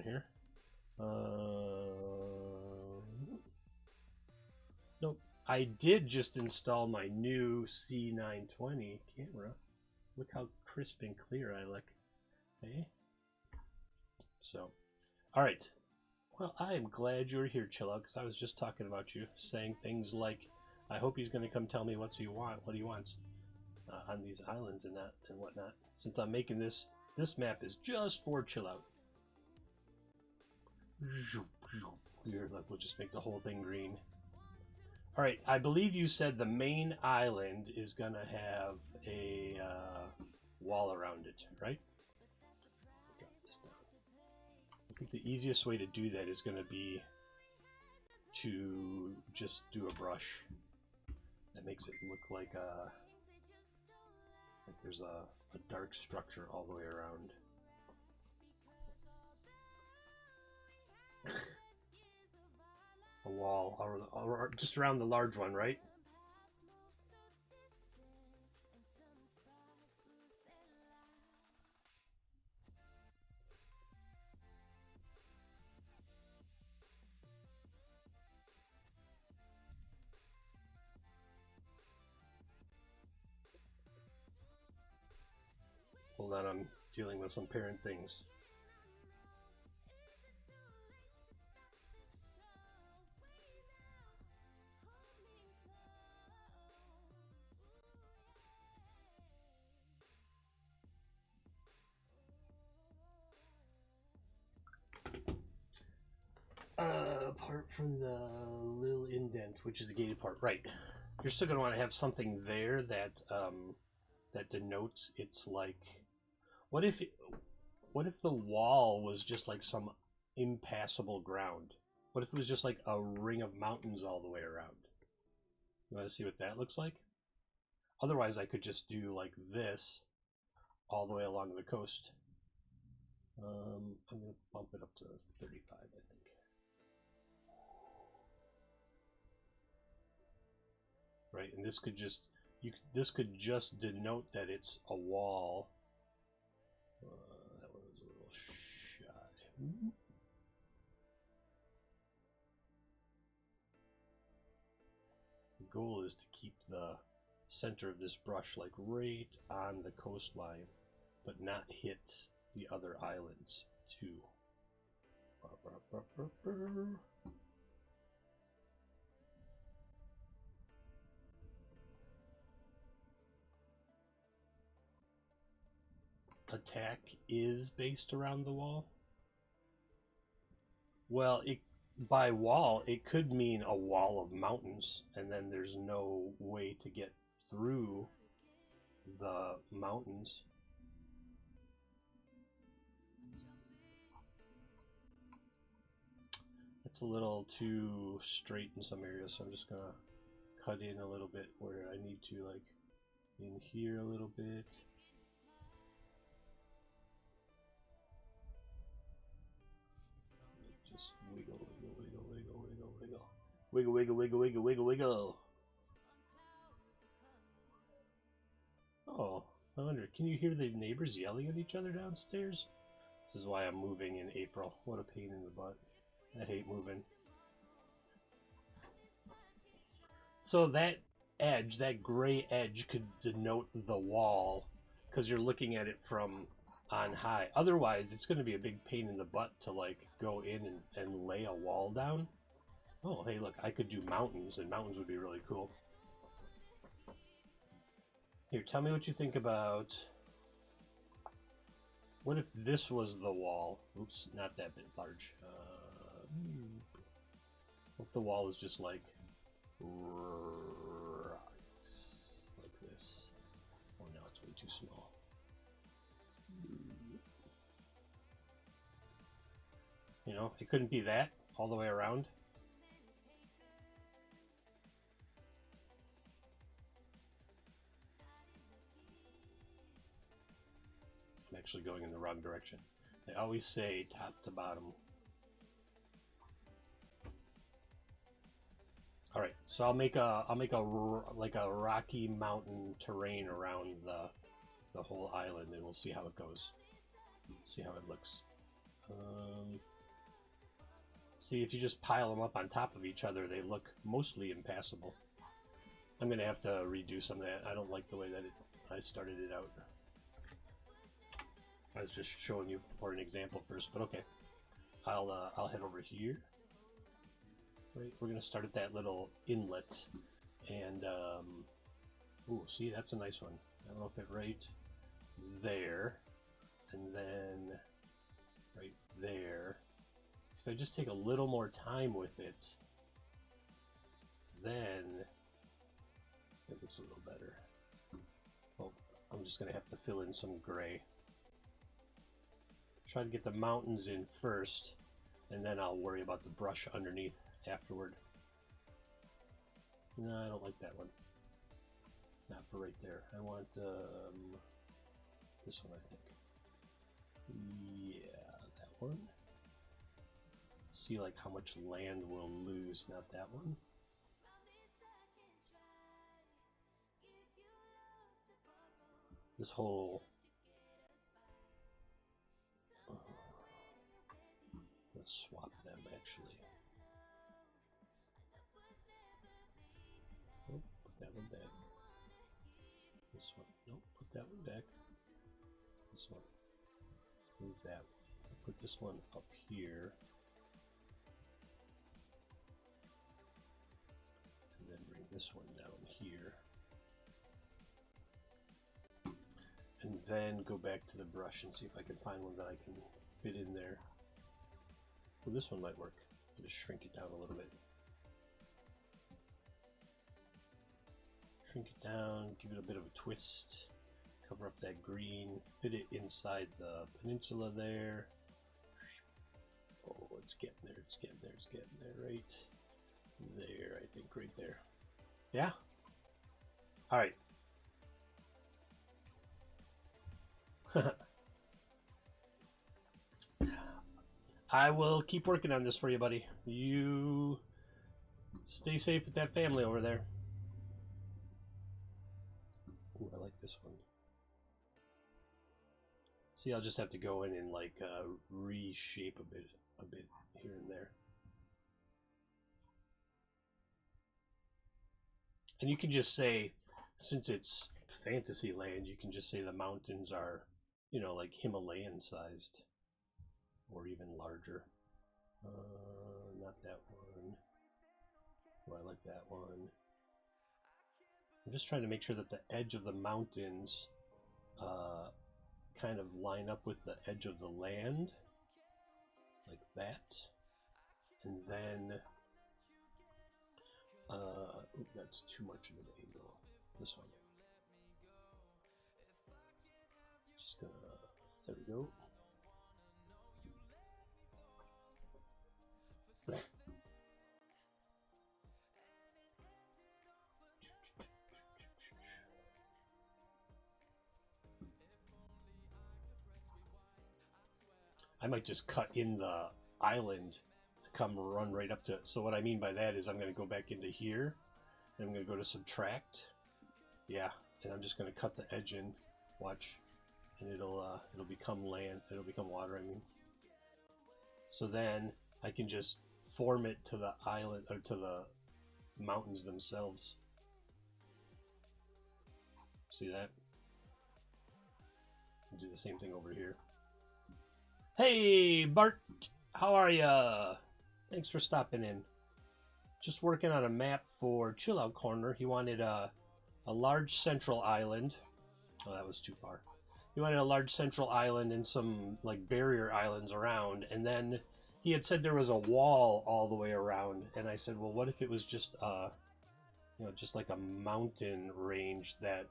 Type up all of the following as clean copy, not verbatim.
on here. Nope. I did just install my new C920 camera. Look how crisp and clear I look. Hey? So, all right. Well, I am glad you're here, Chillout, because I was just talking about you, saying things like, I hope he's going to come tell me what he wants on these islands and whatnot. Since I'm making this map is just for Chillout. Here, look, we'll just make the whole thing green. All right, I believe you said the main island is going to have a wall around it, right? Drop this down. I think the easiest way to do that is going to be to just do a brush that makes it look like there's a dark structure all the way around. A wall, or just around the large one, right? Hold on, I'm dealing with some parent things. Apart from the little indent, which is the gated part, right? You're still going to want to have something there that that denotes it's like. What if the wall was just like some impassable ground? What if it was just like a ring of mountains all the way around? You want to see what that looks like? Otherwise, I could just do like this all the way along the coast. I'm going to bump it up to 35, I think. Right, and this could just denote that it's a wall. That one was a little shy. The goal is to keep the center of this brush like right on the coastline, but not hit the other islands too. Attack is based around the wall. Well, by wall, it could mean a wall of mountains, and then there's no way to get through the mountains. It's a little too straight in some areas, so I'm just gonna cut in a little bit where I need to, like in here a little bit. Just wiggle, wiggle, wiggle, wiggle, wiggle, wiggle. Wiggle, wiggle, wiggle, wiggle, wiggle, wiggle. Oh, I wonder, can you hear the neighbors yelling at each other downstairs? This is why I'm moving in April. What a pain in the butt. I hate moving. So that edge, that gray edge, could denote the wall because you're looking at it from on high. Otherwise, it's going to be a big pain in the butt to like go in and lay a wall down. Oh, hey, look, I could do mountains, and mountains would be really cool. Here, tell me what you think about... What if this was the wall? Oops, not that bit large. What if the wall is just like rocks, like this? Oh no, it's way too small. You know, it couldn't be that all the way around. I'm actually going in the wrong direction. They always say top to bottom. All right, so I'll make a like a rocky mountain terrain around the whole island, and we'll see how it goes. See how it looks. See, if you just pile them up on top of each other, they look mostly impassable. I'm going to have to redo some of that. I don't like the way that I started it out. I was just showing you for an example first, but okay. I'll head over here. Right, we're going to start at that little inlet. And, ooh, see, that's a nice one. I don't know if it right there. And then right there. If I just take a little more time with it, then it looks a little better. Well, I'm just going to have to fill in some gray. Try to get the mountains in first, and then I'll worry about the brush underneath afterward. No, I don't like that one. Not for right there. I want this one, I think. Yeah, that one. See like how much land we'll lose, not that one. This whole let's swap them actually. Oh, put that one back. This one, nope, put that one back. This one, move that one. Put this one up here. And then bring this one down here. And then go back to the brush and see if I can find one that I can fit in there. Well, this one might work. Just shrink it down a little bit. Shrink it down, give it a bit of a twist. Cover up that green, fit it inside the peninsula there. Oh, it's getting there, it's getting there, it's getting there, right there, I think, right there. Yeah? Alright. I will keep working on this for you, buddy. You stay safe with that family over there. Ooh, I like this one. See, I'll just have to go in and like reshape a bit here and there. And you can just say, since it's fantasy land, you can just say the mountains are, you know, like Himalayan sized. Or even larger. Not that one. Oh, I like that one. I'm just trying to make sure that the edge of the mountains kind of line up with the edge of the land. Like that. And then... ooh, that's too much of an angle. This one. Just gonna... There we go. I might just cut in the island to come run right up to it. So what I mean by that is I'm going to go back into here, and I'm going to go to subtract. Yeah, and I'm just going to cut the edge in. Watch, and it'll become land. It'll become water. I mean. So then I can just form it to the island or to the mountains themselves. See that? I'll do the same thing over here. Hey, Bart, how are ya? Thanks for stopping in. Just working on a map for TheChillout Corner. He wanted a large central island. Oh, that was too far. He wanted a large central island and some like barrier islands around, and then he had said there was a wall all the way around, and I said, well, what if it was just you know, just like a mountain range that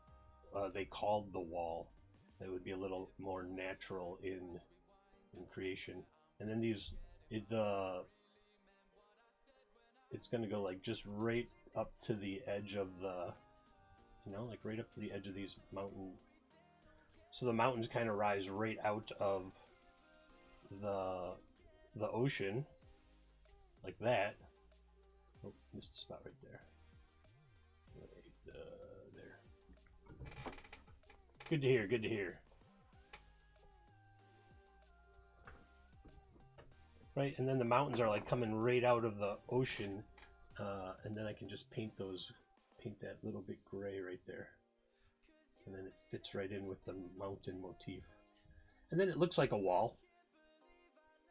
they called the wall? That would be a little more natural in creation. And then these it's gonna go like just right up to the edge of the, you know, like right up to the edge of these mountain. So the mountains kind of rise right out of the ocean like that. Oh, missed a spot right there. Right there. Good to hear, good to hear. right? And then the mountains are like coming right out of the ocean, and then I can just paint that little bit gray right there, and then it fits right in with the mountain motif, and then it looks like a wall,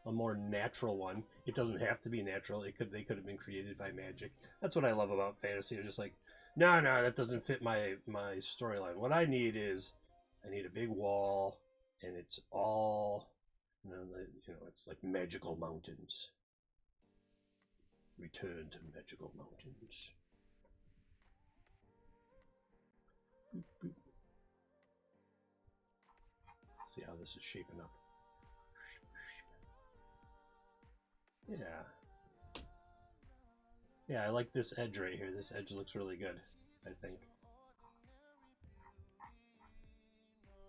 a more natural one. It doesn't have to be natural. They could have been created by magic. That's what I love about fantasy. I'm just like, no, that doesn't fit my storyline. What I need is, I need a big wall, and it's all, it's like magical mountains. Return to magical mountains. Boop, boop. See how this is shaping up. Yeah, I like this edge right here. This edge looks really good, I think.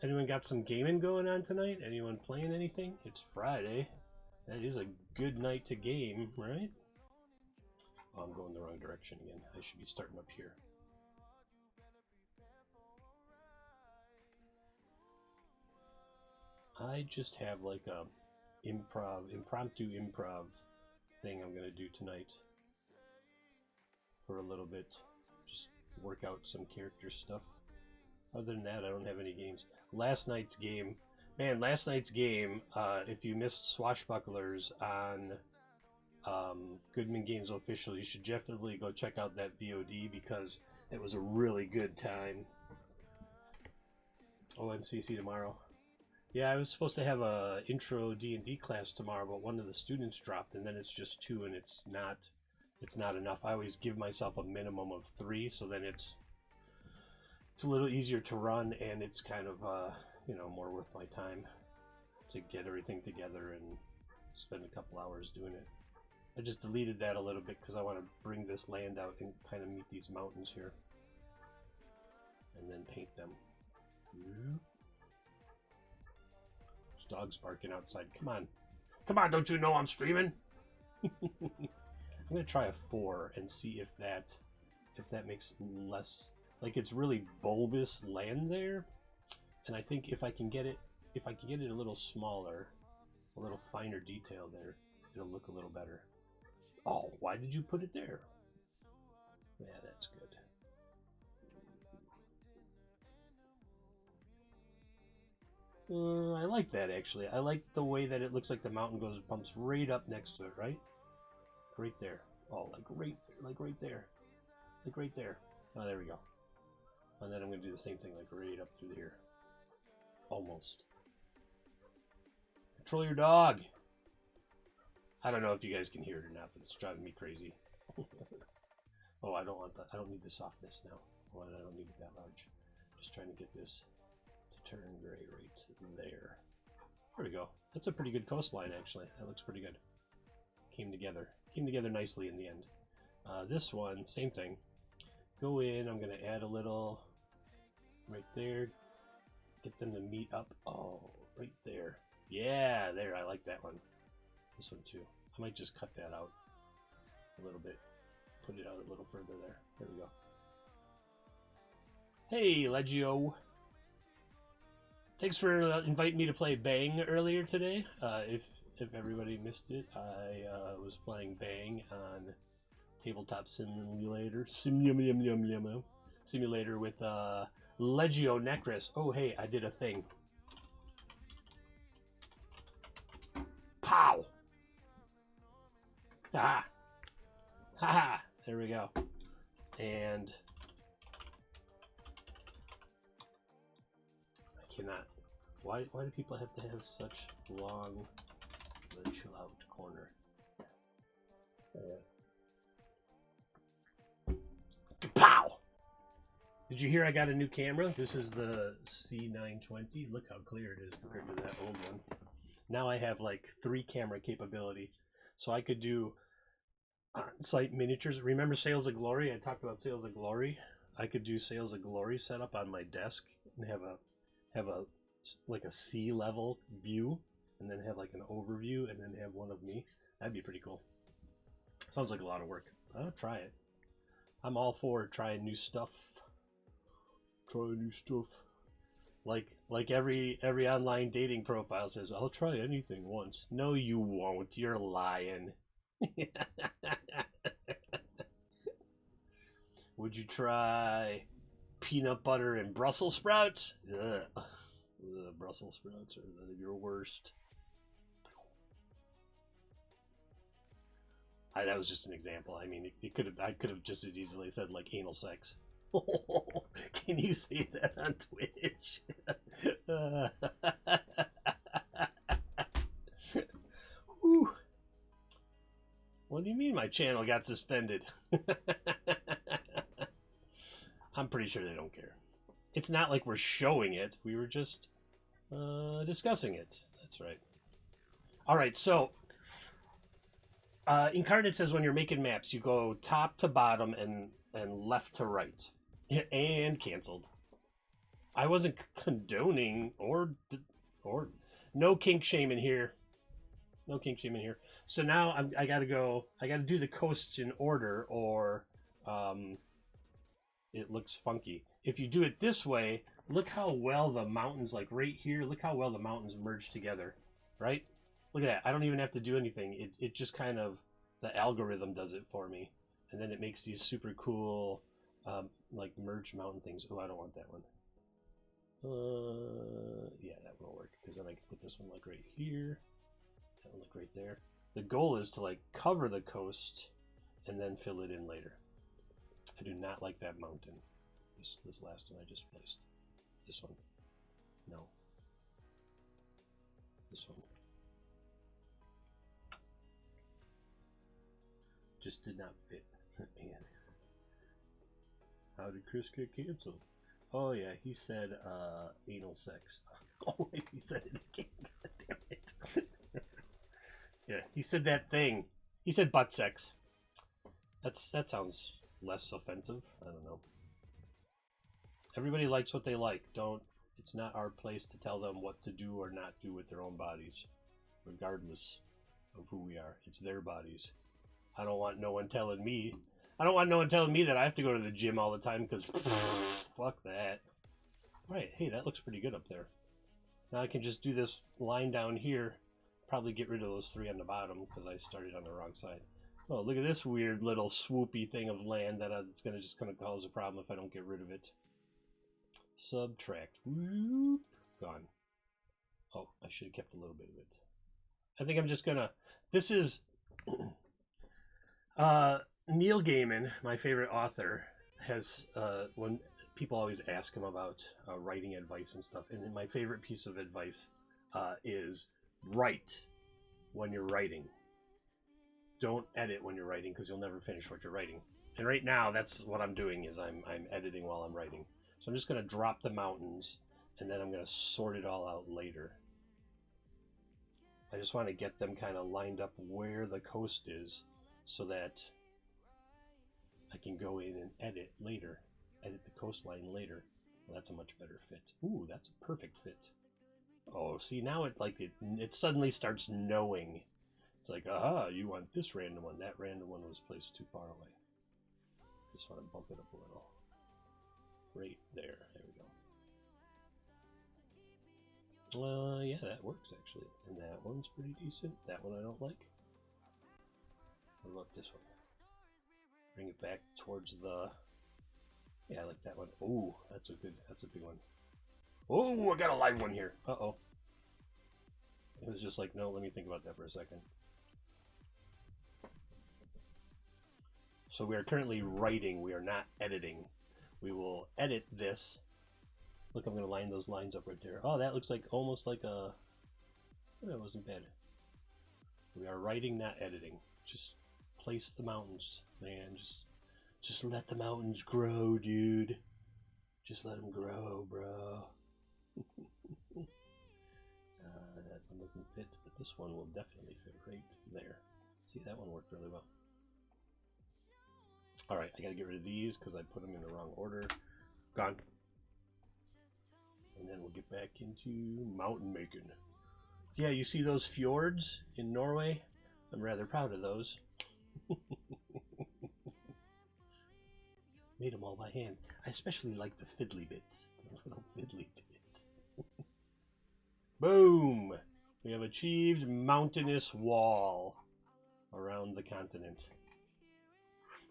Anyone got some gaming going on tonight? Anyone playing anything? It's Friday. That is a good night to game, right? Oh, I'm going the wrong direction again. I should be starting up here. I just have like a impromptu improv thing I'm gonna do tonight for a little bit. Just work out some character stuff. Other than that, I don't have any games. Last night's game, if you missed Swashbucklers on Goodman Games Official, you should definitely go check out that VOD because it was a really good time. OMCC tomorrow. Yeah, I was supposed to have a intro D&D class tomorrow, but one of the students dropped, and then it's just 2, and it's not enough. I always give myself a minimum of 3, so then it's a little easier to run, and it's kind of more worth my time to get everything together and spend a couple hours doing it. I just deleted that a little bit because I want to bring this land out and kind of meet these mountains here, and then paint them. There's dogs barking outside. Come on! Don't you know I'm streaming? I'm gonna try a 4 and see if that makes less. Like, it's really bulbous land there, and I think if I can get it a little smaller, a little finer detail there, it'll look a little better. Oh, why did you put it there? Yeah, that's good. I like that, actually. I like the way that it looks like the mountain bumps right up next to it, right? Right there. Oh, like right there. Like right there. Oh, there we go. And then I'm going to do the same thing, like right up through here. Almost. Control your dog! I don't know if you guys can hear it or not, but it's driving me crazy. Oh, I don't want that. I don't need the softness now. Well, I don't need it that large. Just trying to get this to turn gray right there. There we go. That's a pretty good coastline, actually. That looks pretty good. Came together nicely in the end. This one, same thing. Go in. I'm going to add a little right there. Get them to meet up. Oh, right there. Yeah, there. I like that one. This one too. I might just cut that out a little bit. Put it out a little further there. There we go. Hey, Legio. Thanks for inviting me to play Bang earlier today. If everybody missed it, I was playing Bang on Tabletop Simulator. Simulator with Legio Necris. Oh, hey, I did a thing. Pow! Ha! Ha! There we go. And I cannot. Why do people have to have such long TheChillout Corner? Pow! Did you hear I got a new camera? This is the C920. Look how clear it is compared to that old one. Now I have like 3 camera capability. So I could do on-site miniatures. Remember Sails of Glory? I talked about Sails of Glory. I could do Sails of Glory setup on my desk and have a like a sea level view, and then have like an overview, and then have one of me. That'd be pretty cool. Sounds like a lot of work. I'll try it. I'm all for trying new stuff. Try new stuff. Like every online dating profile says, I'll try anything once. No, you won't. You're lying. Would you try peanut butter and Brussels sprouts? Ugh. Ugh, Brussels sprouts are your worst. That was just an example. I mean, I could have just as easily said like anal sex. Can you say that on Twitch? What do you mean my channel got suspended? I'm pretty sure they don't care. It's not like we're showing it. We were just discussing it. That's right. All right, so Incarnate says when you're making maps, you go top to bottom and left to right. And canceled. I wasn't condoning or no kink shame in here. No kink shame in here. So now I gotta go. I gotta do the coasts in order, or it looks funky. If you do it this way, look how well the mountains, like right here, look how well the mountains merge together, right? Look at that. I don't even have to do anything. It just kind of, the algorithm does it for me. And then it makes these super cool, like merged mountain things. Oh, I don't want that one. Yeah, that one will work. Because then I can put this one like right here. That one like right there. The goal is to like cover the coast and then fill it in later. I do not like that mountain. This last one I just placed. This one. No. This one. Just did not fit. Man. How did Chris get canceled? Oh yeah, he said anal sex. Oh wait, he said it again. God damn it. Yeah, he said that thing. He said butt sex. That sounds less offensive. I don't know. Everybody likes what they like. It's not our place to tell them what to do or not do with their own bodies, regardless of who we are. It's their bodies. I don't want no one telling me. I don't want no one telling me that I have to go to the gym all the time because fuck that. Right, hey, that looks pretty good up there. Now I can just do this line down here. Probably get rid of those 3 on the bottom because I started on the wrong side. Oh, look at this weird little swoopy thing of land that it's just gonna cause a problem if I don't get rid of it. Subtract. Whoop. Gone. Oh, I should have kept a little bit of it. I think I'm just gonna. This is Neil Gaiman, my favorite author, has when people always ask him about writing advice and stuff, and my favorite piece of advice is write when you're writing. Don't edit when you're writing because you'll never finish what you're writing. And right now, that's what I'm doing is I'm editing while I'm writing. So I'm just going to drop the mountains, and then I'm going to sort it all out later. I just want to get them kind of lined up where the coast is so that I can go in and edit later. Edit the coastline later. Well, that's a much better fit. Ooh, that's a perfect fit. Oh, see, now it suddenly starts knowing. It's like, aha, you want this random one. That random one was placed too far away. Just want to bump it up a little. Right there. There we go. Yeah, that works actually. And that one's pretty decent. That one I don't like. What about this one? Bring it back towards the. Yeah, I like that one. Oh, that's a big one. Oh, I got a live one here. Uh-oh. It was just like, no, let me think about that for a second. So we are currently writing. We are not editing. We will edit this. Look, I'm going to line those lines up right there. Oh, that looks like almost like a... Oh, that wasn't bad. We are writing, not editing. Just place the mountains, man. Just let the mountains grow, dude. Just let them grow, bro. That one doesn't fit, but this one will definitely fit right there. See, that one worked really well. Alright, I gotta get rid of these because I put them in the wrong order. Gone. And then we'll get back into mountain making. Yeah, you see those fjords in Norway? I'm rather proud of those. Made them all by hand. I especially like the fiddly bits. The little fiddly bits. Boom! We have achieved mountainous wall around the continent.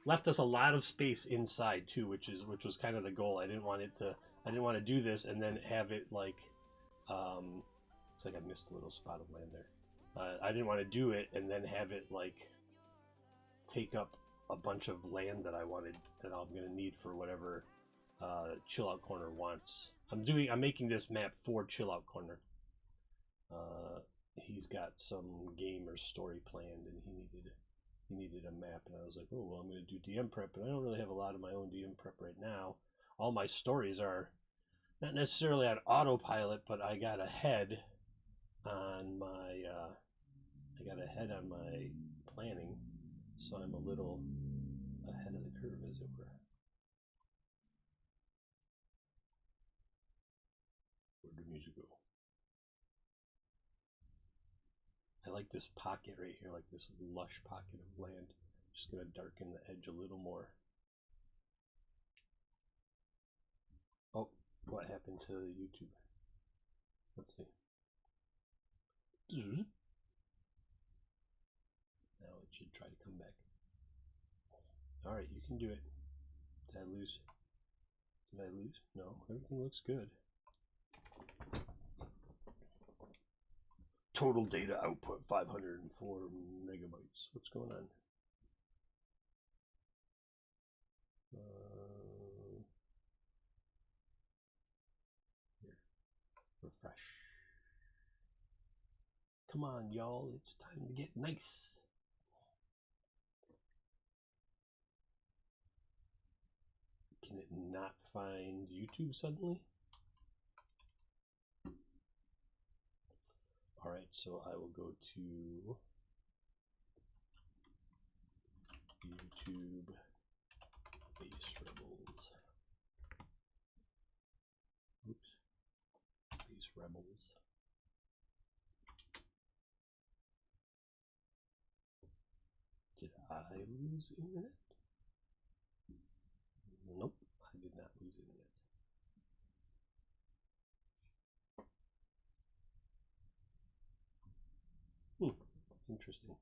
Left us a lot of space inside too, which was kind of the goal. I didn't want to do this and then have it like it's like I missed a little spot of land there. I didn't want to do it and then have it like take up a bunch of land that I'm going to need for whatever Chillout Corner wants. I'm making this map for Chillout Corner. He's got some game or story planned, and he needed a map, and I was like, oh well, I'm going to do DM prep, and I don't really have a lot of my own DM prep right now. All my stories are not necessarily on autopilot, but I got ahead on my planning, so I'm a little ahead of the curve, as it were. Where'd the music go? I like this pocket right here, like this lush pocket of land. Just gonna darken the edge a little more. Oh, what happened to YouTube? Let's see. Now it should try to come back. Alright, you can do it. Did I lose? Did I lose? No, everything looks good. Total data output 504 megabytes. What's going on? Here. Refresh. Come on, y'all. It's time to get nice. Can it not find YouTube suddenly? Alright, so I will go to YouTube Base Rebels. Oops. Base Rebels. Did I lose internet? Nope, I did not lose internet. Interesting.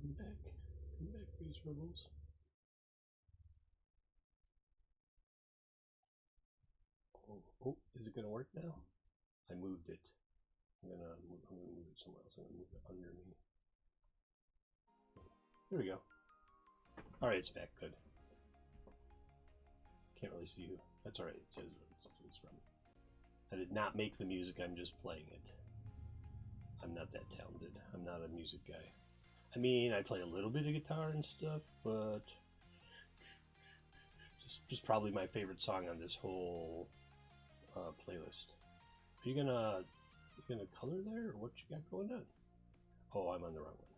Come back, Base Rebels. Oh, is it gonna work now? I moved it. I'm gonna move it somewhere else. I'm gonna move it under me. There we go. Alright, it's back. Good. Can't really see who. That's alright. It says who it's from. I did not make the music. I'm just playing it. I'm not that talented. I'm not a music guy. I mean, I play a little bit of guitar and stuff, but just probably my favorite song on this whole playlist. Are you gonna color there, or what you got going on? Oh, I'm on the wrong one.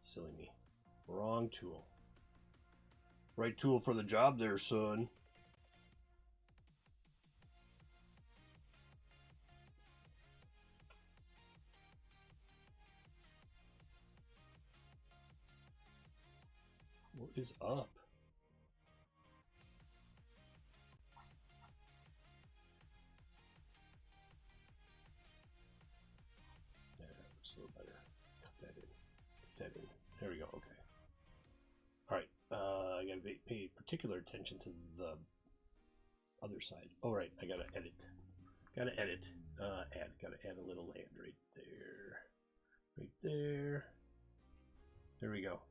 Silly me. Wrong tool. Right tool for the job there, son. What is up? Yeah, that looks a little better. Cut that in. Put that in. There we go. Okay. Alright. I gotta pay particular attention to the other side. Oh, right. I gotta edit. Gotta edit. Gotta add a little land right there. Right there. There we go.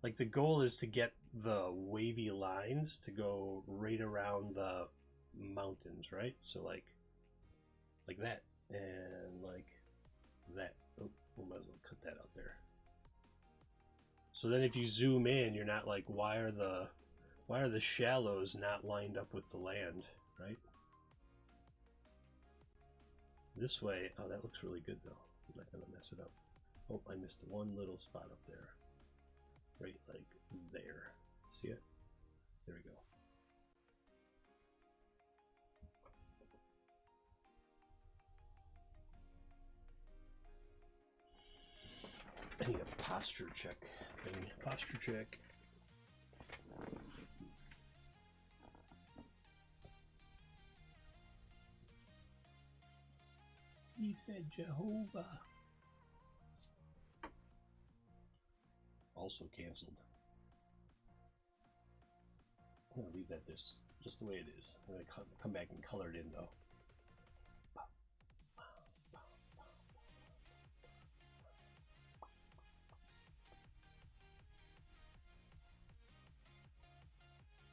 Like, the goal is to get the wavy lines to go right around the mountains, right? So like that, and like that. Oh, we might as well cut that out there. So then if you zoom in, you're not like, why are the shallows not lined up with the land, right? This way, oh, that looks really good though. I'm not gonna mess it up. Oh, I missed one little spot up there. Right, like there. See it? There we go. I need a posture check thing. Posture check. He said Jehovah. Also canceled. I'm gonna leave that just the way it is. I'm gonna come back and color it in though.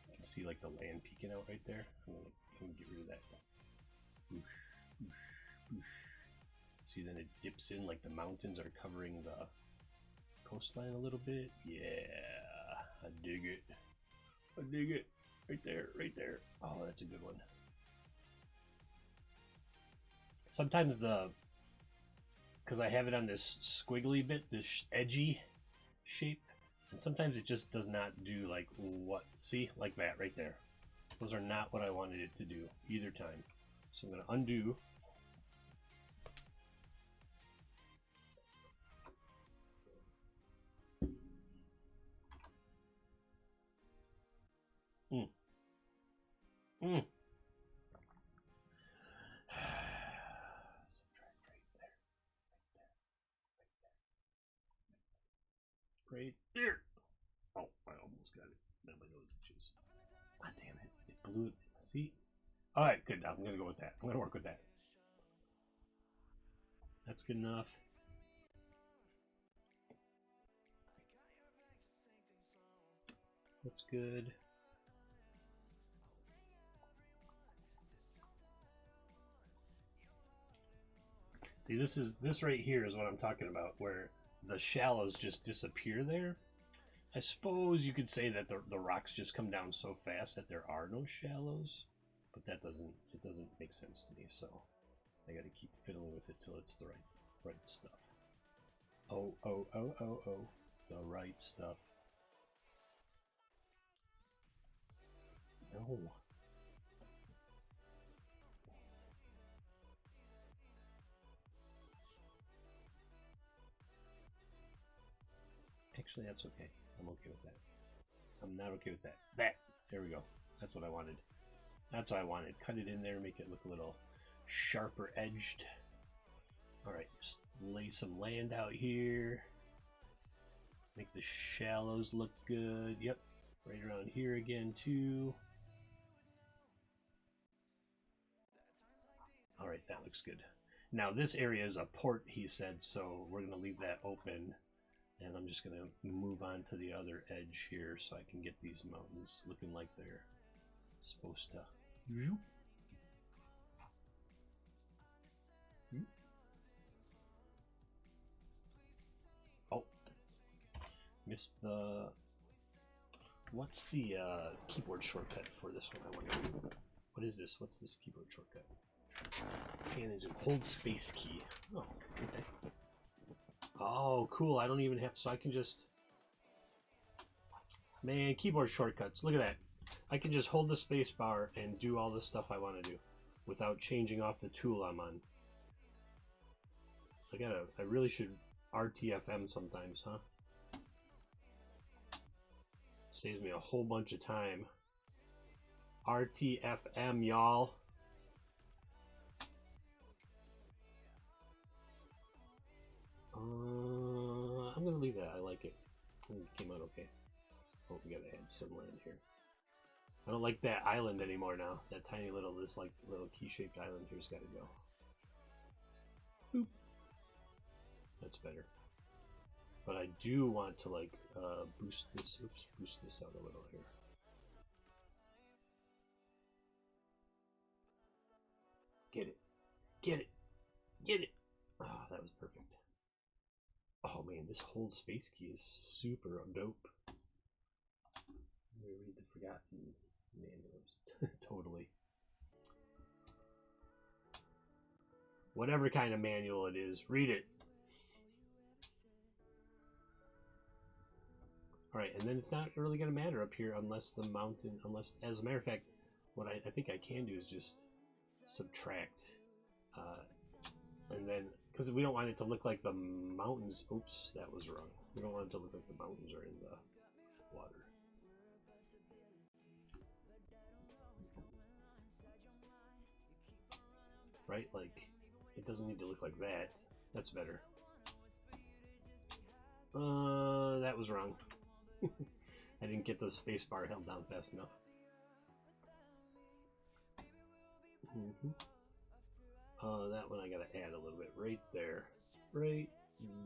You can see like the land peeking out right there. I'm gonna get rid of that. Boosh, boosh, boosh. See, then it dips in like the mountains are covering the coastline a little bit. Yeah, I dig it. I dig it. Right there, right there. Oh, that's a good one. Sometimes because I have it on this squiggly bit, this edgy shape, and sometimes it just does not do like what, see, like that right there. Those are not what I wanted it to do either time. So I'm going to undo. Subtract right there. Right there. Oh, I almost got it. Now my nose itches. Ah, damn it. It blew it. See? Alright, good. I'm going to go with that. I'm going to work with that. That's good enough. That's good. See, this right here is what I'm talking about, where the shallows just disappear there. I suppose you could say that the rocks just come down so fast that there are no shallows, but it doesn't make sense to me. So I got to keep fiddling with it till it's the right stuff. Oh, the right stuff. No. Actually, that's okay. I'm okay with that. I'm not okay with that. There we go. That's what I wanted. That's what I wanted. Cut it in there, make it look a little sharper edged. Alright, just lay some land out here. Make the shallows look good. Yep, right around here again too. Alright, that looks good. Now this area is a port, he said, so we're going to leave that open. And I'm just going to move on to the other edge here so I can get these mountains looking like they're supposed to. Oh, missed the... What's the keyboard shortcut for this one, I wonder? What is this? What's this keyboard shortcut? Manage and hold space key. Oh, okay. Oh, cool. I don't even have... So I can just... Man, keyboard shortcuts. Look at that. I can just hold the space bar and do all the stuff I want to do without changing off the tool I'm on. I really should RTFM sometimes, huh? Saves me a whole bunch of time. RTFM, y'all. I'm gonna leave that. I like it. It came out okay. Oh, we gotta add some land here. I don't like that island anymore now. That tiny little, this like little key-shaped island here's got to go. Boop. That's better. But I do want to like boost this. Oops, boost this out a little here. Get it, get it, get it. Ah, that was perfect. Oh man, this hold space key is super dope. Let me read the forgotten manuals. Totally. Whatever kind of manual it is, read it. Alright, and then it's not really going to matter up here unless the mountain, as a matter of fact, what I think I can do is just subtract And then, because we don't want it to look like the mountains. Oops, that was wrong. We don't want it to look like the mountains are in the water. Right? Like, it doesn't need to look like that. That's better. That was wrong. I didn't get the space bar held down fast enough. That one I gotta add a little bit right there. Right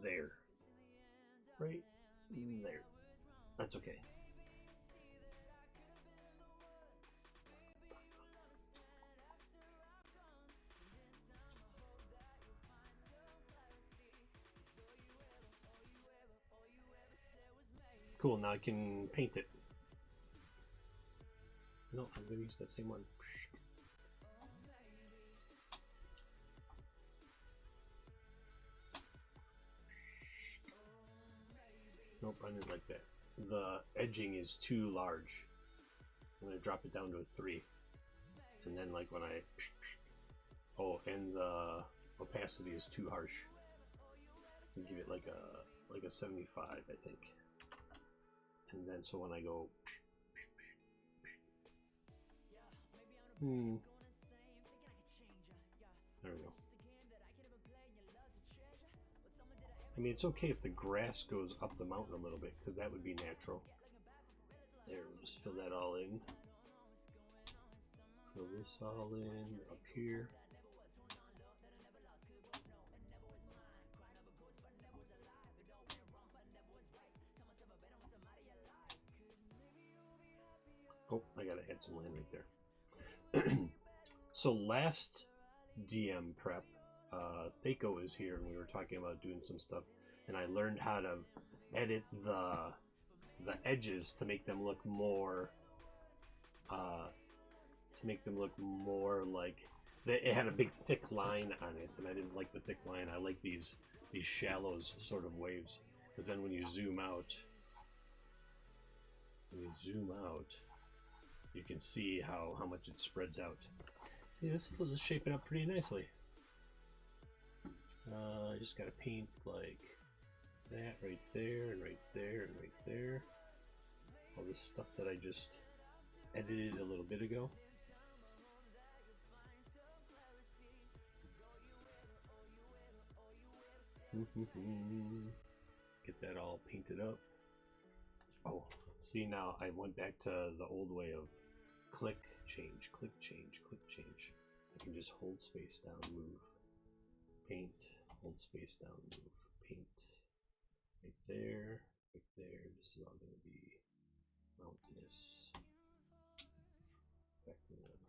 there. Right there. That's okay. Cool, now I can paint it. No, I'm gonna use that same one. Nope, I didn't like that. The edging is too large. I'm gonna drop it down to a 3. And then like when I... Oh, and the opacity is too harsh. I'll give it like a 75, I think. And then so when I go... There we go. I mean, it's okay if the grass goes up the mountain a little bit, because that would be natural. There, we'll just fill that all in. Fill this all in up here. Oh, I gotta add some land right there. So last DM prep, Thaco is here, and we were talking about doing some stuff, and I learned how to edit the edges to make them look more like it had a big thick line on it, and I didn't like the thick line. I like these shallows sort of waves, because then when you zoom out, you can see how much it spreads out. See, this is shaping up pretty nicely. I just gotta paint like that right there, and right there, and right there. All this stuff that I just edited a little bit ago. Get that all painted up. Oh, see, now I went back to the old way of click, change, click, change, click, change. I can just hold space down, move, paint, hold space down, move, paint. Right there, right there. This is all going to be mountainous. Affecting them.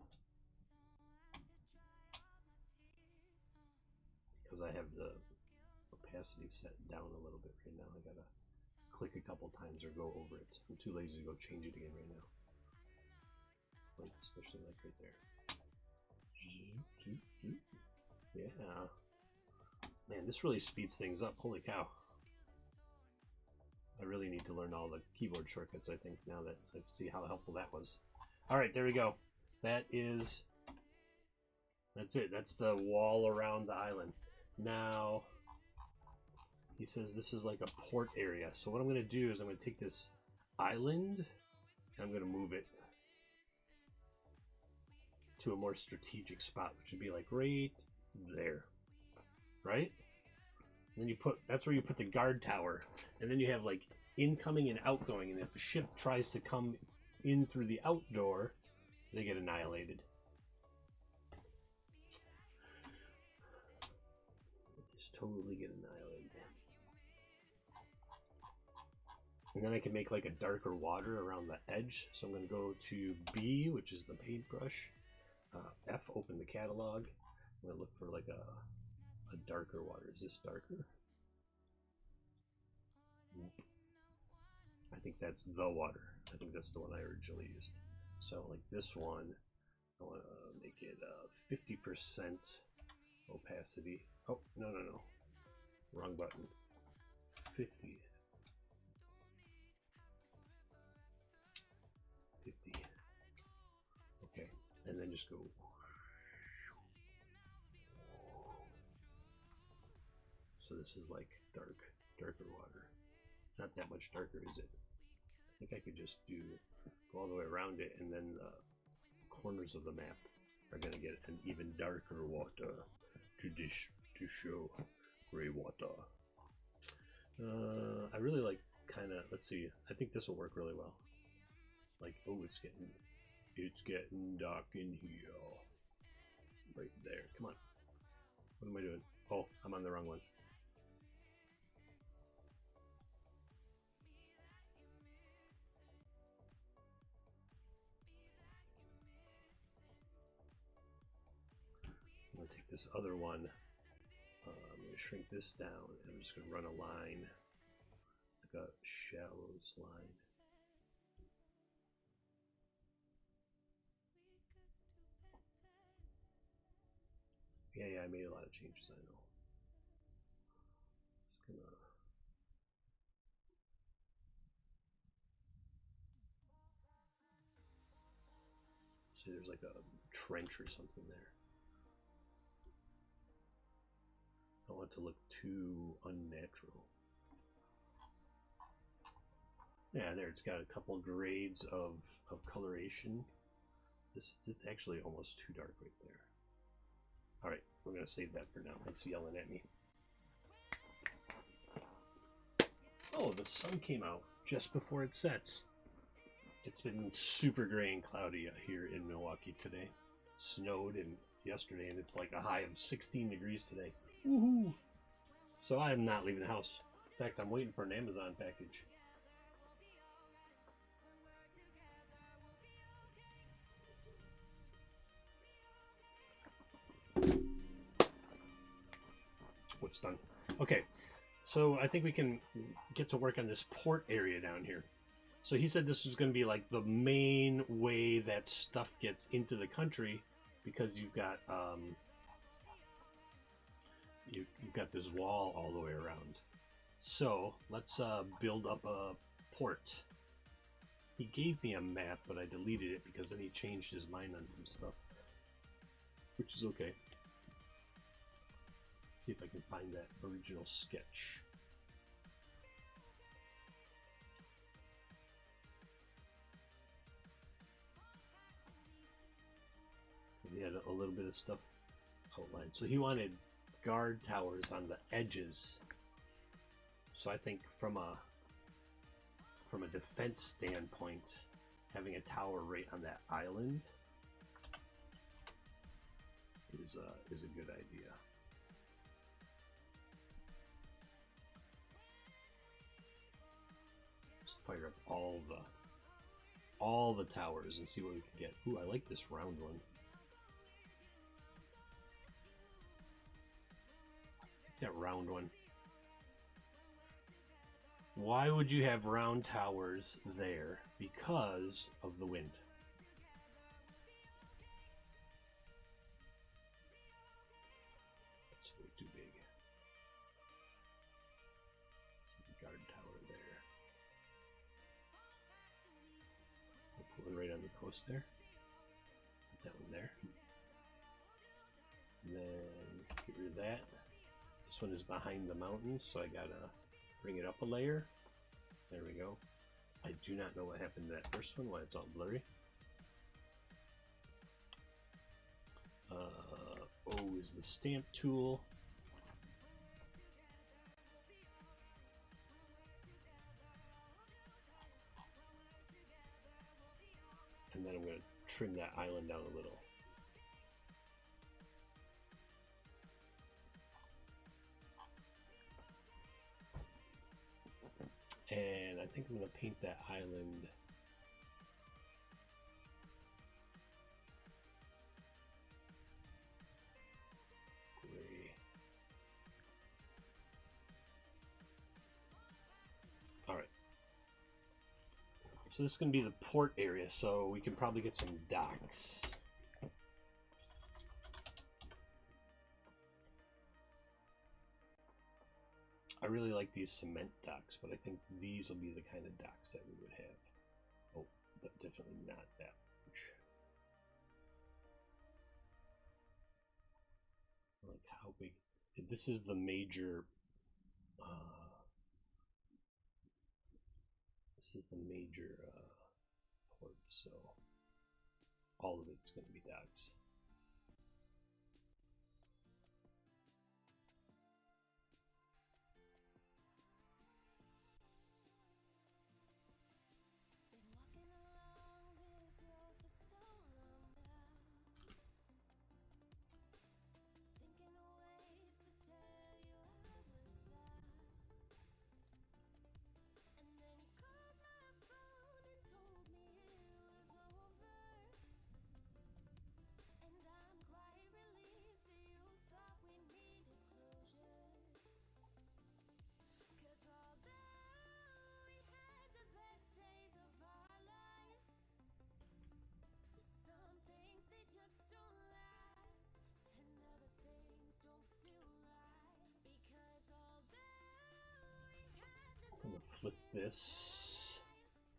Because I have the opacity set down a little bit right now, I gotta click a couple times or go over it. I'm too lazy to go change it again right now. Like, especially like right there. Yeah. Man, this really speeds things up. Holy cow. I really need to learn all the keyboard shortcuts, I think, now that I see how helpful that was. Alright, there we go. That's it. That's the wall around the island. Now, he says this is like a port area. So what I'm going to do is I'm going to take this island and I'm going to move it to a more strategic spot, which would be like right there, right? And then you put, that's where you put the guard tower, and then you have like incoming and outgoing, and if a ship tries to come in through the outdoor, they get annihilated. Just totally get annihilated. And then I can make like a darker water around the edge. So I'm going to go to B, which is the paintbrush. F, open the catalog. I'm going to look for like a darker water. Is this darker? Nope. I think that's the water. I think that's the one I originally used. So like this one, I want to make it 50% opacity. Oh, no. Wrong button. 50. 50. Okay, and then just go. So this is like darker water. It's not that much darker, is it? I think I could just go all the way around it, and then the corners of the map are going to get an even darker water to show gray water. I really like kind of, let's see, I think this will work really well. Like, oh, it's getting dark in here. Right there. Come on. What am I doing? Oh, I'm on the wrong one. I'm going to take this other one. I'm going to shrink this down, and I'm just going to run a line, like a shallows line. Yeah, I made a lot of changes, I know. Just gonna... See, there's like a trench or something there. I don't want it to look too unnatural. Yeah, there, it's got a couple grades of coloration. It's actually almost too dark right there. All right, we're gonna save that for now. It's yelling at me. Oh, the sun came out just before it sets. It's been super gray and cloudy here in Milwaukee today. It snowed yesterday, and it's like a high of 16 degrees today. Woohoo! So I am not leaving the house. In fact, I'm waiting for an Amazon package. What's done? Okay, so I think we can get to work on this port area down here. So he said this was going to be like the main way that stuff gets into the country, because you've got you've got this wall all the way around. So let's build up a port. He gave me a map, but I deleted it because then he changed his mind on some stuff, which is okay. See if I can find that original sketch. He had a little bit of stuff outlined. So he wanted guard towers on the edges. So I think from a defense standpoint, having a tower right on that island is a good idea. Let's fire up all the towers and see what we can get. Ooh, I like this round one. That round one. Why would you have round towers there? Because of the wind. That's way too big. Guard tower there. I'll put one right on the coast there. Put that one there. And then get rid of that. This one is behind the mountains, so I gotta bring it up a layer. There we go. I do not know what happened to that first one, why it's all blurry. O is the stamp tool. And then I'm going to trim that island down a little. And I think I'm going to paint that island gray. Alright. So this is going to be the port area, so we can probably get some docks. I really like these cement docks, but I think these will be the kind of docks that we would have. Oh, but definitely not that much. Like how big? This is the major This is the major port, so all of it's going to be docks. I'm going to flip this.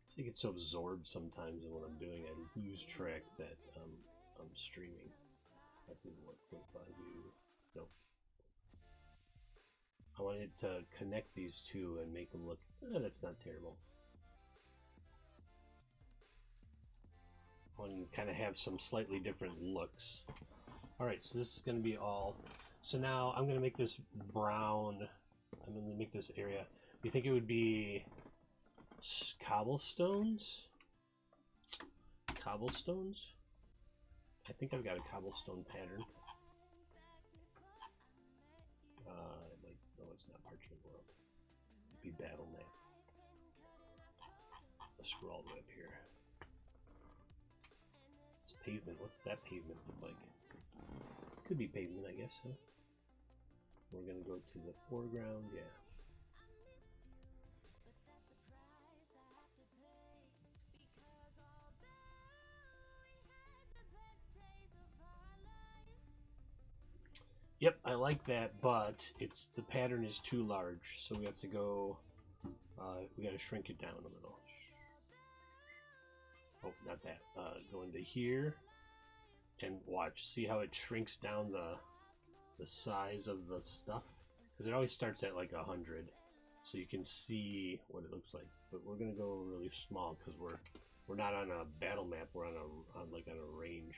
So you get so absorbed sometimes in what I'm doing, I lose track that I'm streaming. That didn't work with you. Nope. I wanted to connect these two and make them look, that's not terrible. I want to kind of have some slightly different looks. Alright, so this is going to be all. So now I'm going to make this brown. I'm going to make this area. Do you think it would be cobblestones? Cobblestones? I think I've got a cobblestone pattern. Like, no, it's not Parchment World. It'd be Battle Map. Let's scroll all the way up here. It's pavement. What's that pavement look like? Could be pavement, I guess, huh? We're gonna go to the foreground, yeah. Yep, I like that, but the pattern is too large, so we have to go. We got to shrink it down a little. Oh, not that. Go into here and watch. See how it shrinks down the size of the stuff, because it always starts at like 100, so you can see what it looks like. But we're gonna go really small because we're not on a battle map. We're on a range,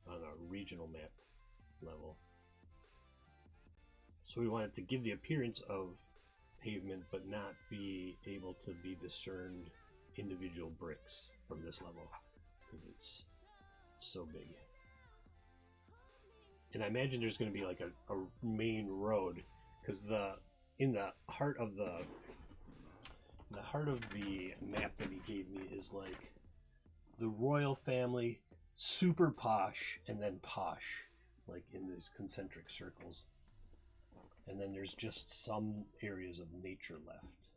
on a regional map level. So we wanted to give the appearance of pavement, but not be able to be discerned individual bricks from this level, because it's so big. And I imagine there's going to be like a main road, because in the heart of the map that he gave me is like the royal family, super posh, and then posh, like in these concentric circles. And then there's just some areas of nature left.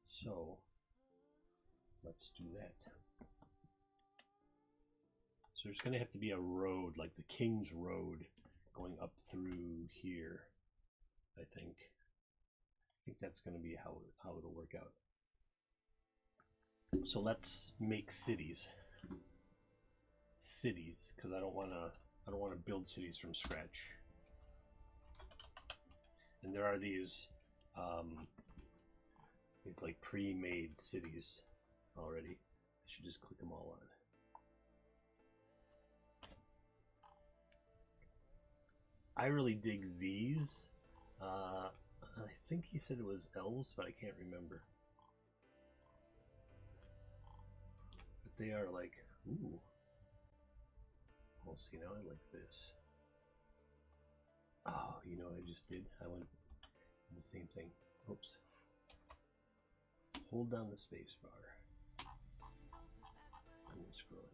So let's do that. So there's going to have to be a road, like the King's Road, going up through here, I think. I think that's going to be how it'll work out. So let's make cities. Cities, because I don't want to build cities from scratch. And there are these like pre-made cities already. I should just click them all on. I really dig these. I think he said it was elves, but I can't remember. But they are like, ooh. Well, see, now I like this. Oh, you know what I just did? I went the same thing. Oops. Hold down the space bar. I'm going to scroll it.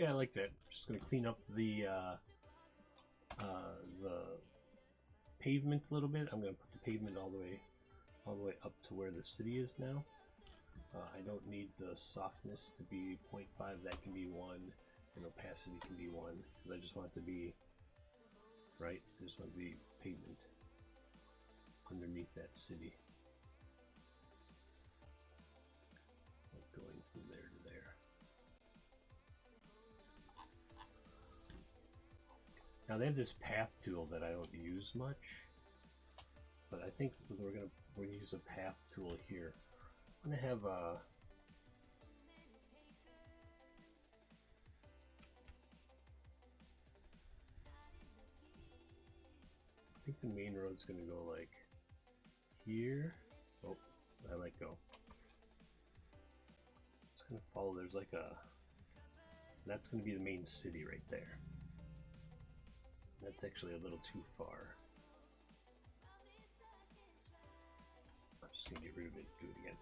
Yeah, I like that. Just gonna clean up the pavement a little bit. I'm gonna put the pavement all the way up to where the city is now. I don't need the softness to be 0.5. That can be 1, and opacity can be 1, because I just want it to be right. I just want it to be pavement underneath that city, like going from there to there. Now they have this path tool that I don't use much, but I think we're gonna use a path tool here. I'm gonna have I think the main road's gonna go like here. Oh, I let go. It's gonna follow. There's like a. That's gonna be the main city right there. That's actually a little too far. I'm just gonna get rid of it. Do it again.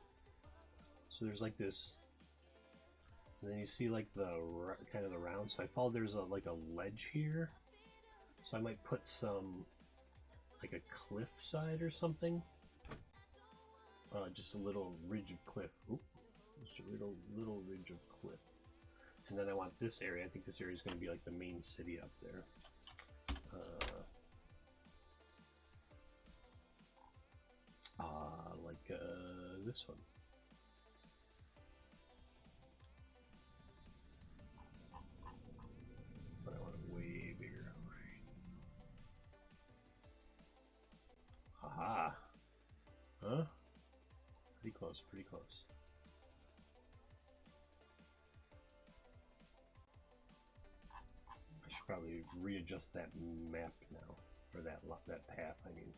So there's like this, and then you see like the kind of the round. So I followed there's like a ledge here. So I might put some like a cliff side or something. Just a little ridge of cliff. Oop, just a little ridge of cliff. And then I want this area. I think this area is going to be like the main city up there. Like this one. But I want it way bigger. Haha. Huh? Pretty close, pretty close. I should probably readjust that map now, or that path, I mean.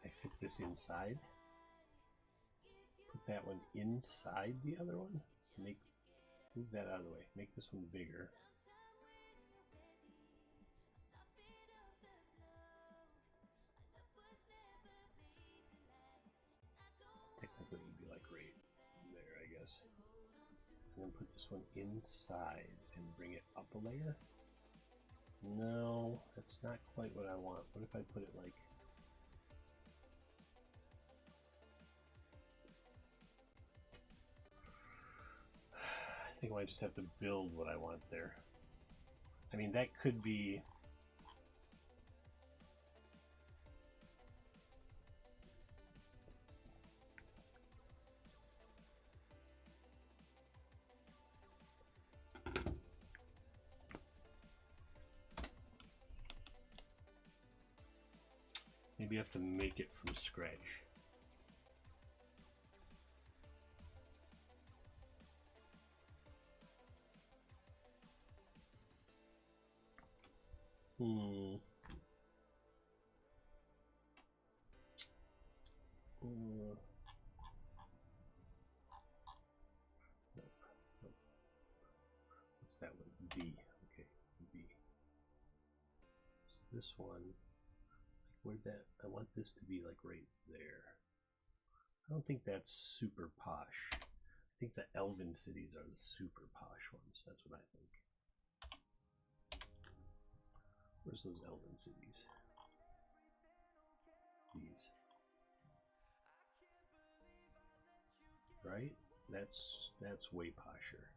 I fit this inside. Put that one inside the other one. Move that out of the way. Make this one bigger. Technically, it would be like right there, I guess. And then put this one inside and bring it up a layer. No, that's not quite what I want. What if I put it like... I think I might just have to build what I want there. I mean, that could be... Maybe I have to make it from scratch. Nope. What's that one? B. Okay, B. So this one, like I want this to be like right there. I don't think that's super posh. I think the Elven cities are the super posh ones. That's what I think. Where's those Elven cities? These. Right? That's way posher.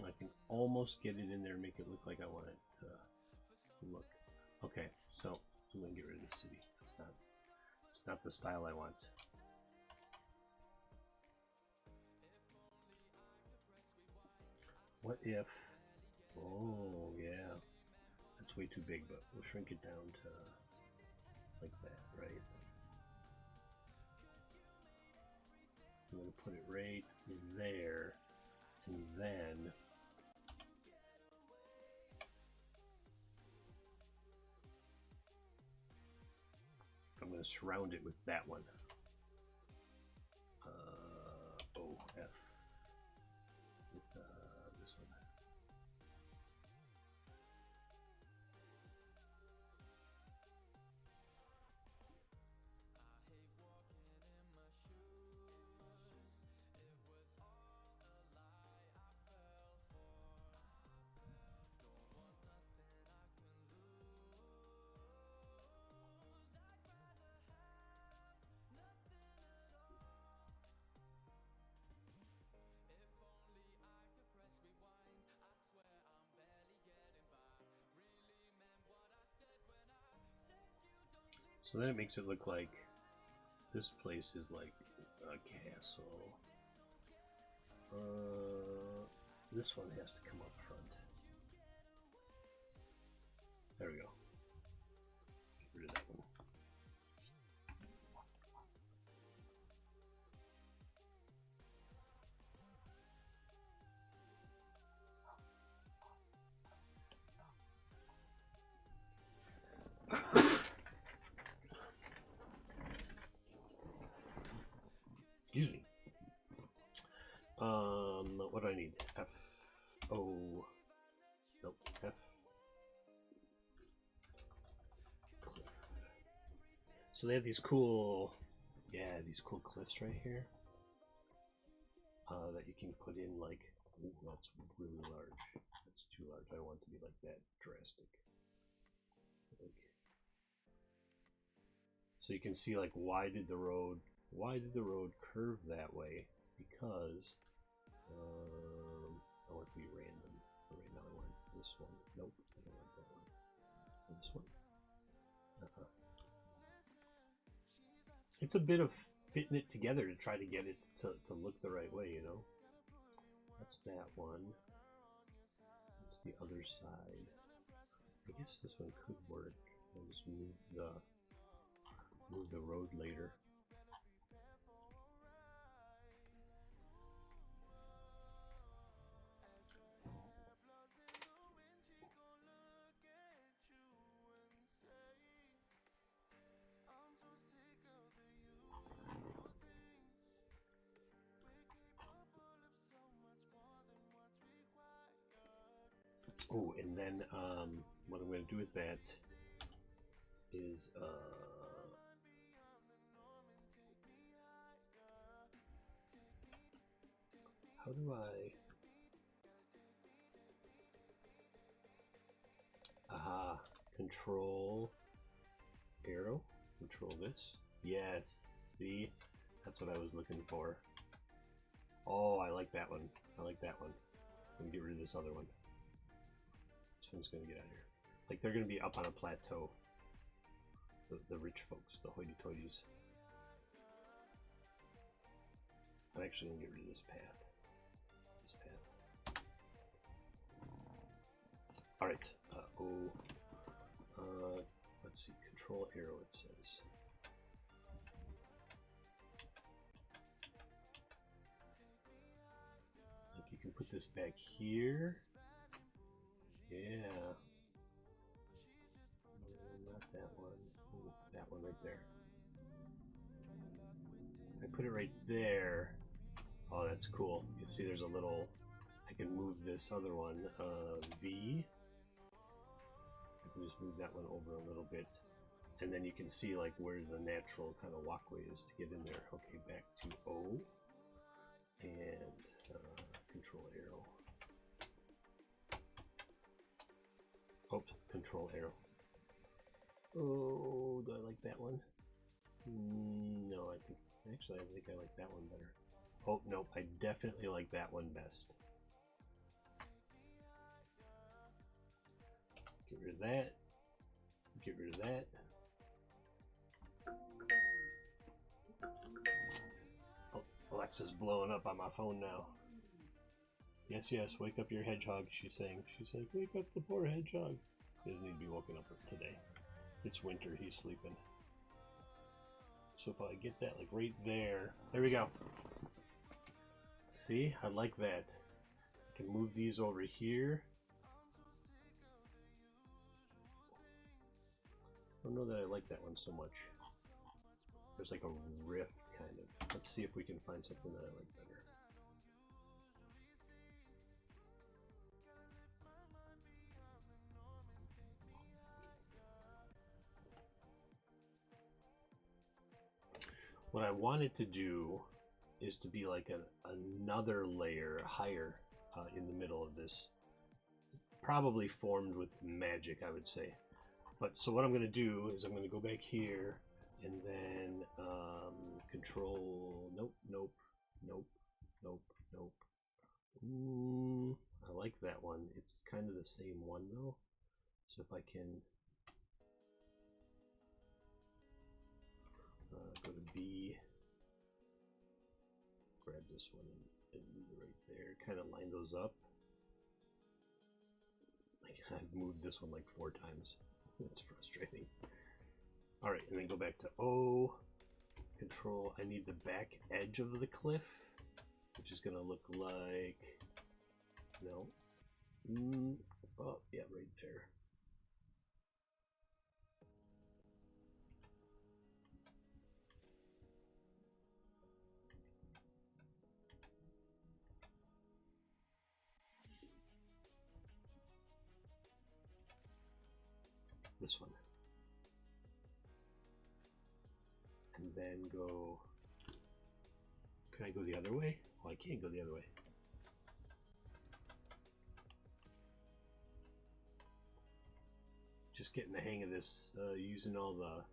I can almost get it in there and make it look like I want it to look. Okay, so I'm gonna get rid of the city. It's not the style I want. What if... Oh, yeah. That's way too big, but we'll shrink it down to like that, right? I'm going to put it right there, and then... I'm going to surround it with that one. OF. With this one. So then it makes it look like this place is like a castle. This one has to come up front. There we go. Get rid of that one. Excuse me. What do I need? F O. Nope. F. Cliff. So they have these cool, these cool cliffs right here. That you can put in like. Ooh, that's really large. That's too large. I don't want it to be like that drastic. Like, so you can see like why did the road curve that way? Because I want to be random. Right now I want this one. Nope, I don't want that one. This one. It's a bit of fitting it together to try to get it to look the right way, you know. That's that one. That's the other side. I guess this one could work. I'll just move the road later. Oh, and then what I'm going to do with that is how do I? Aha! Control arrow. Control this. Yes. See, that's what I was looking for. Oh, I like that one. I like that one. I'm gonna get rid of this other one. This one's gonna get out of here. Like they're gonna be up on a plateau. The rich folks, the hoity-toities. I'm actually gonna get rid of this path. This path. All right. Let's see. Control arrow. It says. Like you can put this back here. Yeah. Not that one. Ooh, that one right there. I put it right there. Oh, that's cool. You see there's a little, I can move this other one, V. I can just move that one over a little bit. And then you can see like where the natural kind of walkway is to get in there. Okay, back to O. And control arrow. Oops, control arrow. Oh, do I like that one? No, I think I like that one better. Oh, nope, I definitely like that one best. Get rid of that. Get rid of that. Oh, Alexa's blowing up on my phone now. Yes, yes, wake up your hedgehog, she's saying. She's like, wake up the poor hedgehog. He doesn't need to be woken up today. It's winter, he's sleeping. So if I get that like right there, there we go. See, I like that. I can move these over here. I don't know that I like that one so much. there's like a rift kind of. Let's see if we can find something that I like better. What I wanted to do is to be like another layer higher in the middle of this. Probably formed with magic, I would say. But so what I'm going to do is I'm going to go back here and then control. Nope, nope, nope, nope, nope. I like that one. It's kind of the same one though. So if I can go to B, grab this one and move it right there. Kind of line those up. I've moved this one like 4 times. That's frustrating. All right, and then go back to O, control. I need the back edge of the cliff, which is gonna look like, no, oh yeah, right there. This one. And then go, can I go the other way? Oh, I can't go the other way. Just getting the hang of this, using all the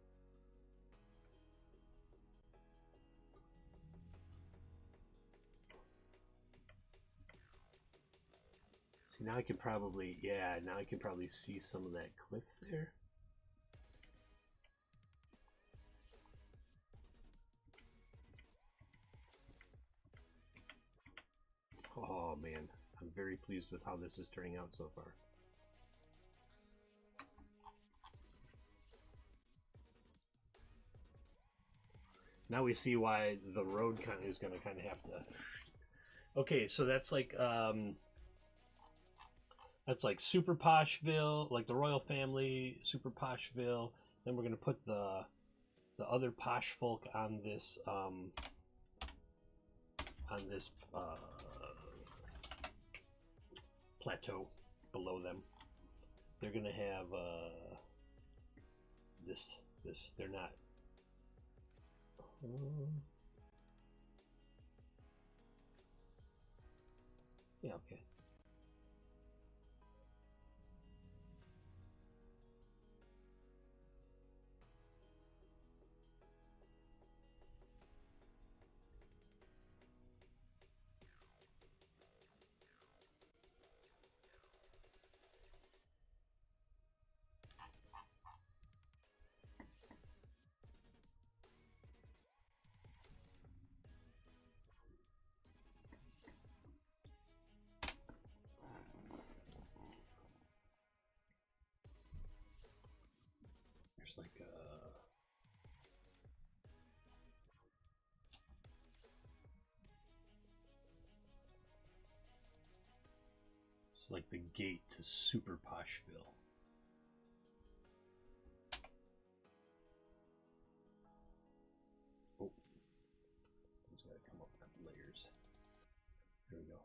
see, now I can probably, yeah, now I can probably see some of that cliff there. Oh man, I'm very pleased with how this is turning out so far. Now we see why the road kind of is going to kind of have to. Okay, so that's like Super Poshville, like the royal family, Super Poshville. Then we're going to put the other posh folk on this plateau below them. They're going to have this. They're not. Yeah, okay. There's like it's like the gate to Super Poshville. Oh, it's got to come up layers. There we go.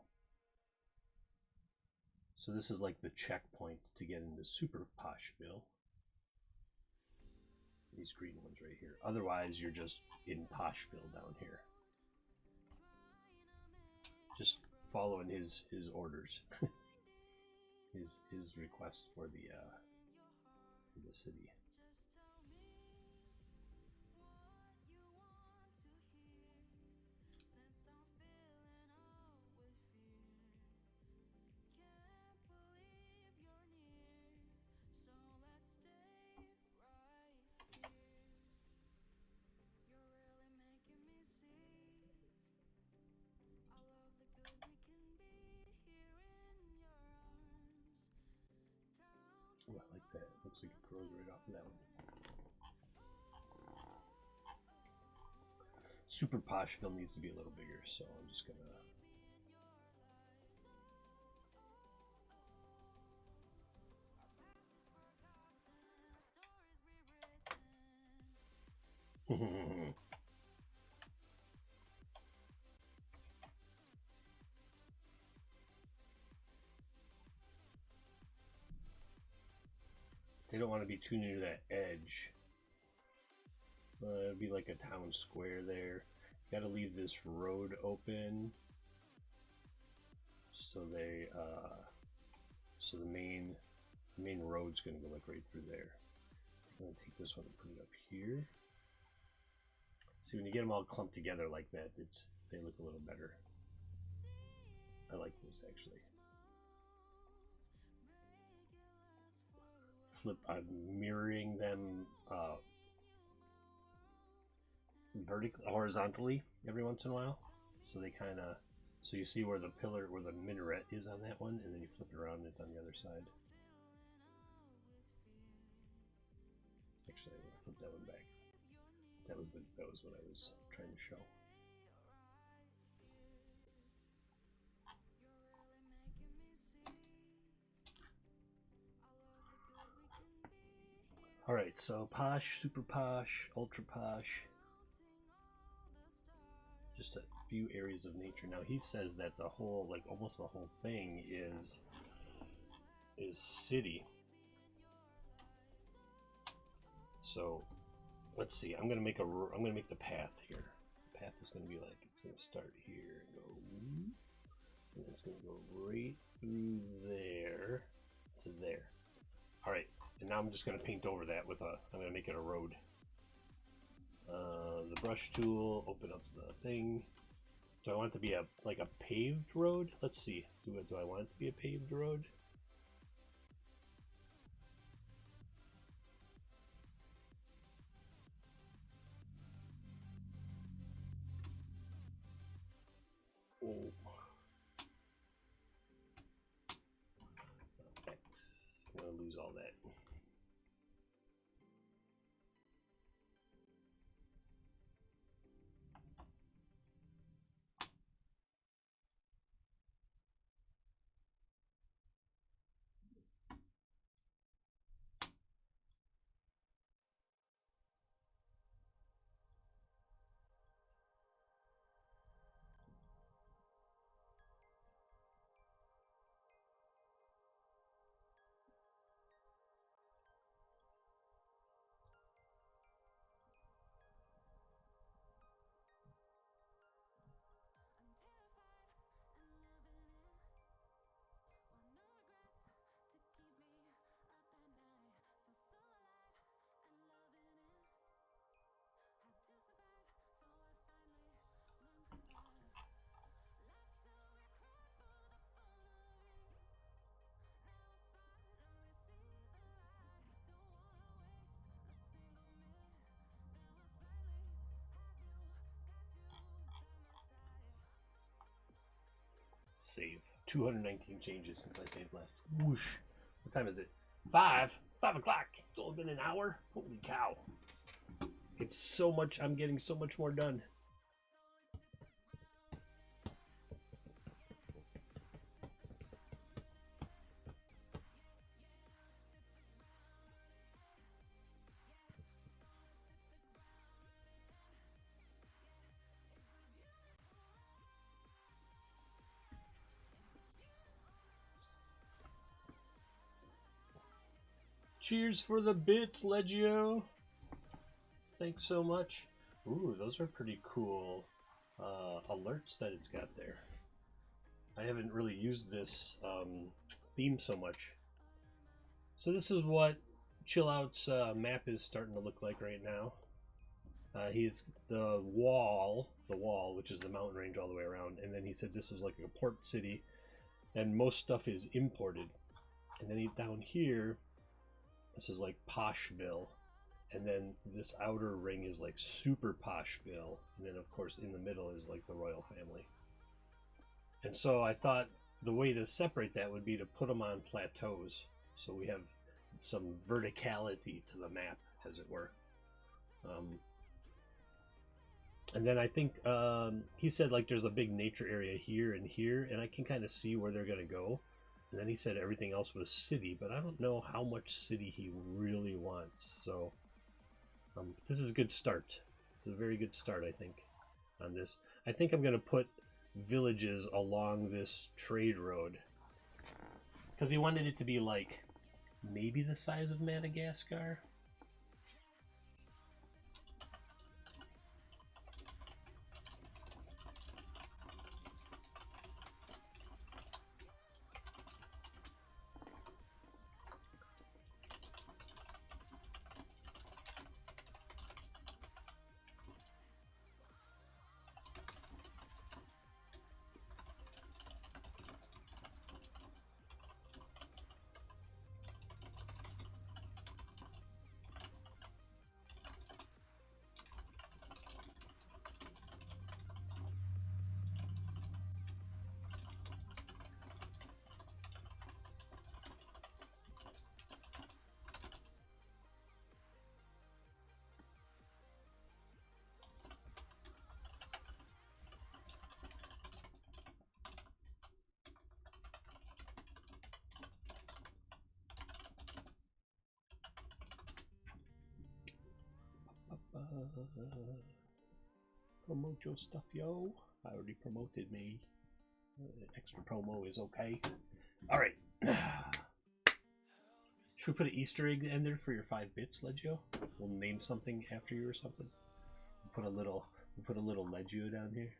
So this is like the checkpoint to get into Super Poshville. These green ones right here. Otherwise, you're just in Poshville down here. Just following his orders, his request for the city. Oh, I like that. Looks like it grows right off of that one. Super Poshville needs to be a little bigger, so I'm just gonna. want to be too near that edge. It'd be like a town square there. Got to leave this road open, so they so the main road's gonna go like right through there. I'm gonna take this one and put it up here. See, when you get them all clumped together like that, they look a little better. I like this actually. I'm mirroring them horizontally every once in a while, so they kind of, so you see where the pillar, where the minaret is on that one, and then you flip it around and it's on the other side. Actually, I'm gonna flip that one back. That was what I was trying to show. All right, so posh, super posh, ultra posh. Just a few areas of nature. Now he says that the whole, like almost the whole thing is city. So let's see. I'm gonna make the path here. The path is gonna be like, it's gonna start here and go, and it's gonna go right through there to there. All right, and now I'm just gonna paint over that with I'm gonna make it a road. The brush tool, open up the thing. Do I want it to be like a paved road? Let's see. Do I want it to be a paved road? Oh. X. I'm gonna lose all that. Save. 219 changes since I saved last. Whoosh. What time is it? 5 o'clock. It's only been an hour. Holy cow. It's so much. I'm getting so much more done. Cheers for the bits, Legio. Thanks so much. Ooh, those are pretty cool alerts that it's got there. I haven't really used this theme so much. So this is what TheChillout's map is starting to look like right now. He's the wall, which is the mountain range all the way around, and then he said this was like a port city, and most stuff is imported. And then down here, this is like Poshville, and then this outer ring is like super Poshville, and then of course in the middle is like the royal family. And so I thought the way to separate that would be to put them on plateaus, so we have some verticality to the map, as it were. And then I think he said like there's a big nature area here and here, and I can kind of see where they're gonna go. And then he said everything else was city, but I don't know how much city he really wants. So this is a good start. This is a very good start, I think, on this. I think I'm gonna put villages along this trade road, because he wanted it to be like maybe the size of Madagascar. Promote your stuff, yo. I already promoted me. Extra promo is okay. All right. Should we put an Easter egg in there for your 5 bits, Legio? We'll name something after you or something. We'll put a little Legio down here,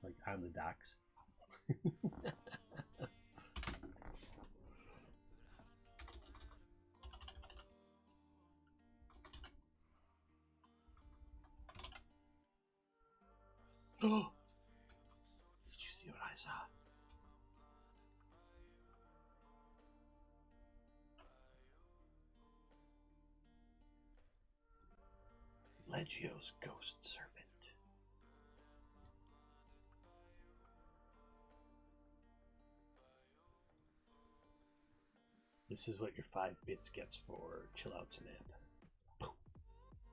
like on the docks. Oh! Did you see what I saw? Legio's ghost servant. This is what your 5 bits gets for Chill Out Tonight.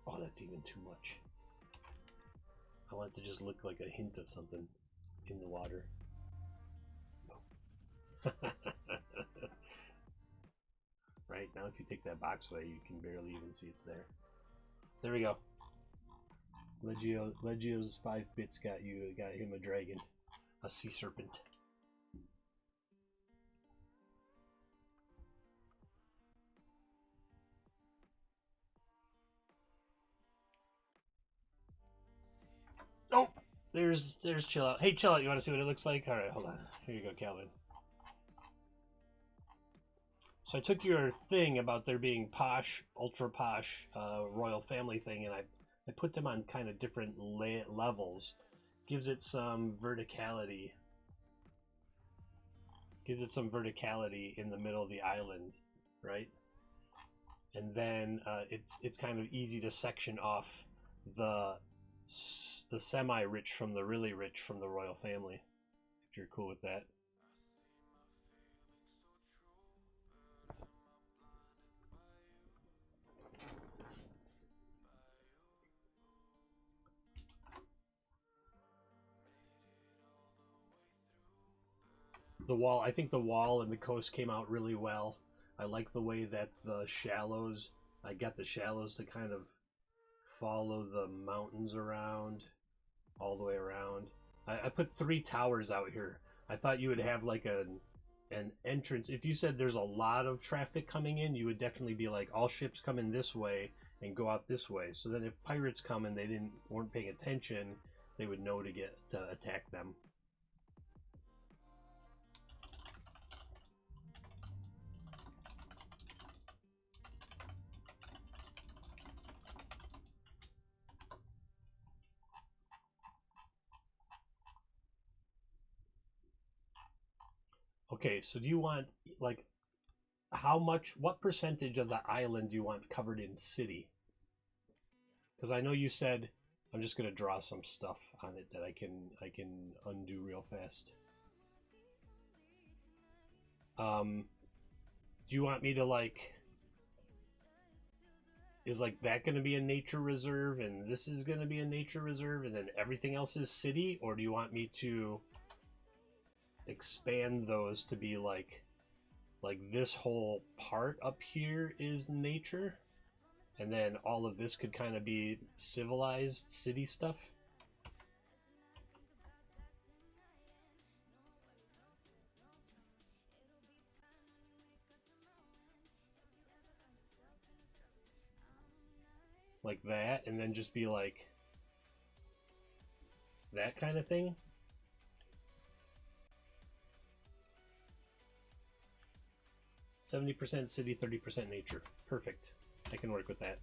Oh, that's even too much. I want it to just look like a hint of something in the water. Right, now if you take that box away, you can barely even see it's there. There we go. Legio's 5 bits got him a dragon. A sea serpent. Oh! There's Chill Out. Hey, Chill Out, you want to see what it looks like? Alright, hold on. Here you go, Calvin. So I took your thing about there being posh, ultra posh, royal family thing, and I put them on kind of different levels. Gives it some verticality. Gives it some verticality in the middle of the island, right? And then it's kind of easy to section off the semi-rich from the really rich from the royal family, if you're cool with that. The wall, I think the wall and the coast came out really well. I like the way that the shallows, I got the shallows to kind of follow the mountains around, all the way around. I put 3 towers out here. I thought you would have like an entrance. If you said there's a lot of traffic coming in, you would definitely be like, all ships come in this way and go out this way. So then if pirates come and they weren't paying attention, they would know to attack them. Okay, so do you want, like, what percentage of the island do you want covered in city? Because I know you said, I'm just going to draw some stuff on it that I can undo real fast. Do you want me to, like, is like that going to be a nature reserve and this is going to be a nature reserve and then everything else is city? Or do you want me to expand those to be like this whole part up here is nature and then all of this could kind of be civilized city stuff? like that, and then just be like that kind of thing. %70 city, 30% nature. Perfect. I can work with that.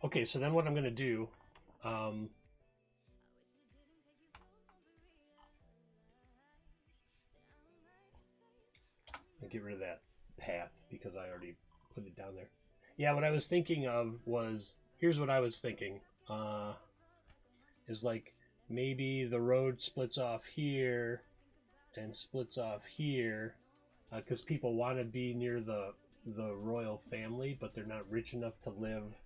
Okay, so then what I'm going to do, I'll get rid of that path because I already put it down there. Yeah, what I was thinking of was, here's what I was thinking, is like maybe the road splits off here and splits off here because people want to be near the royal family, but they're not rich enough to live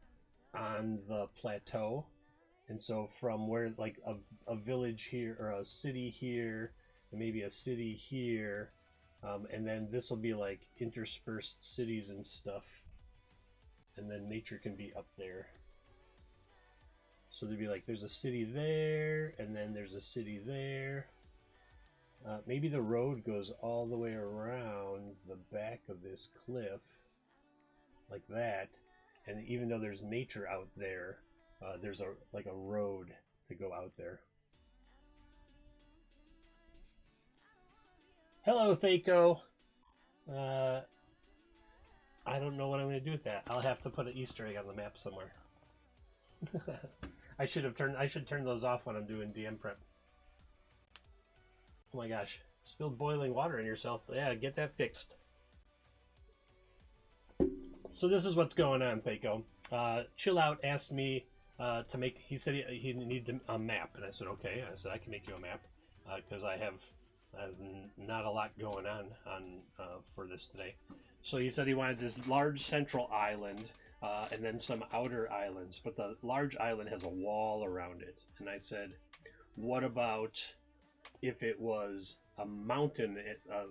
on the plateau. And so from where like a village here or a city here and maybe a city here, and then this will be like interspersed cities and stuff, and then nature can be up there. So there'd be like there's a city there and then there's a city there. Maybe the road goes all the way around the back of this cliff like that, and even though there's nature out there, there's like a road to go out there. Hello, Thaco. I don't know what I'm going to do with that. I'll have to put an Easter egg on the map somewhere. I should turn those off when I'm doing DM prep. Oh my gosh, spilled boiling water on yourself. Yeah, get that fixed. So this is what's going on, Thaco. TheChillout asked me to make. He said he needed a map, and I said okay. I said I can make you a map because I have not a lot going on for this today. So he said he wanted this large central island and then some outer islands, but the large island has a wall around it. And I said, what about if it was a mountain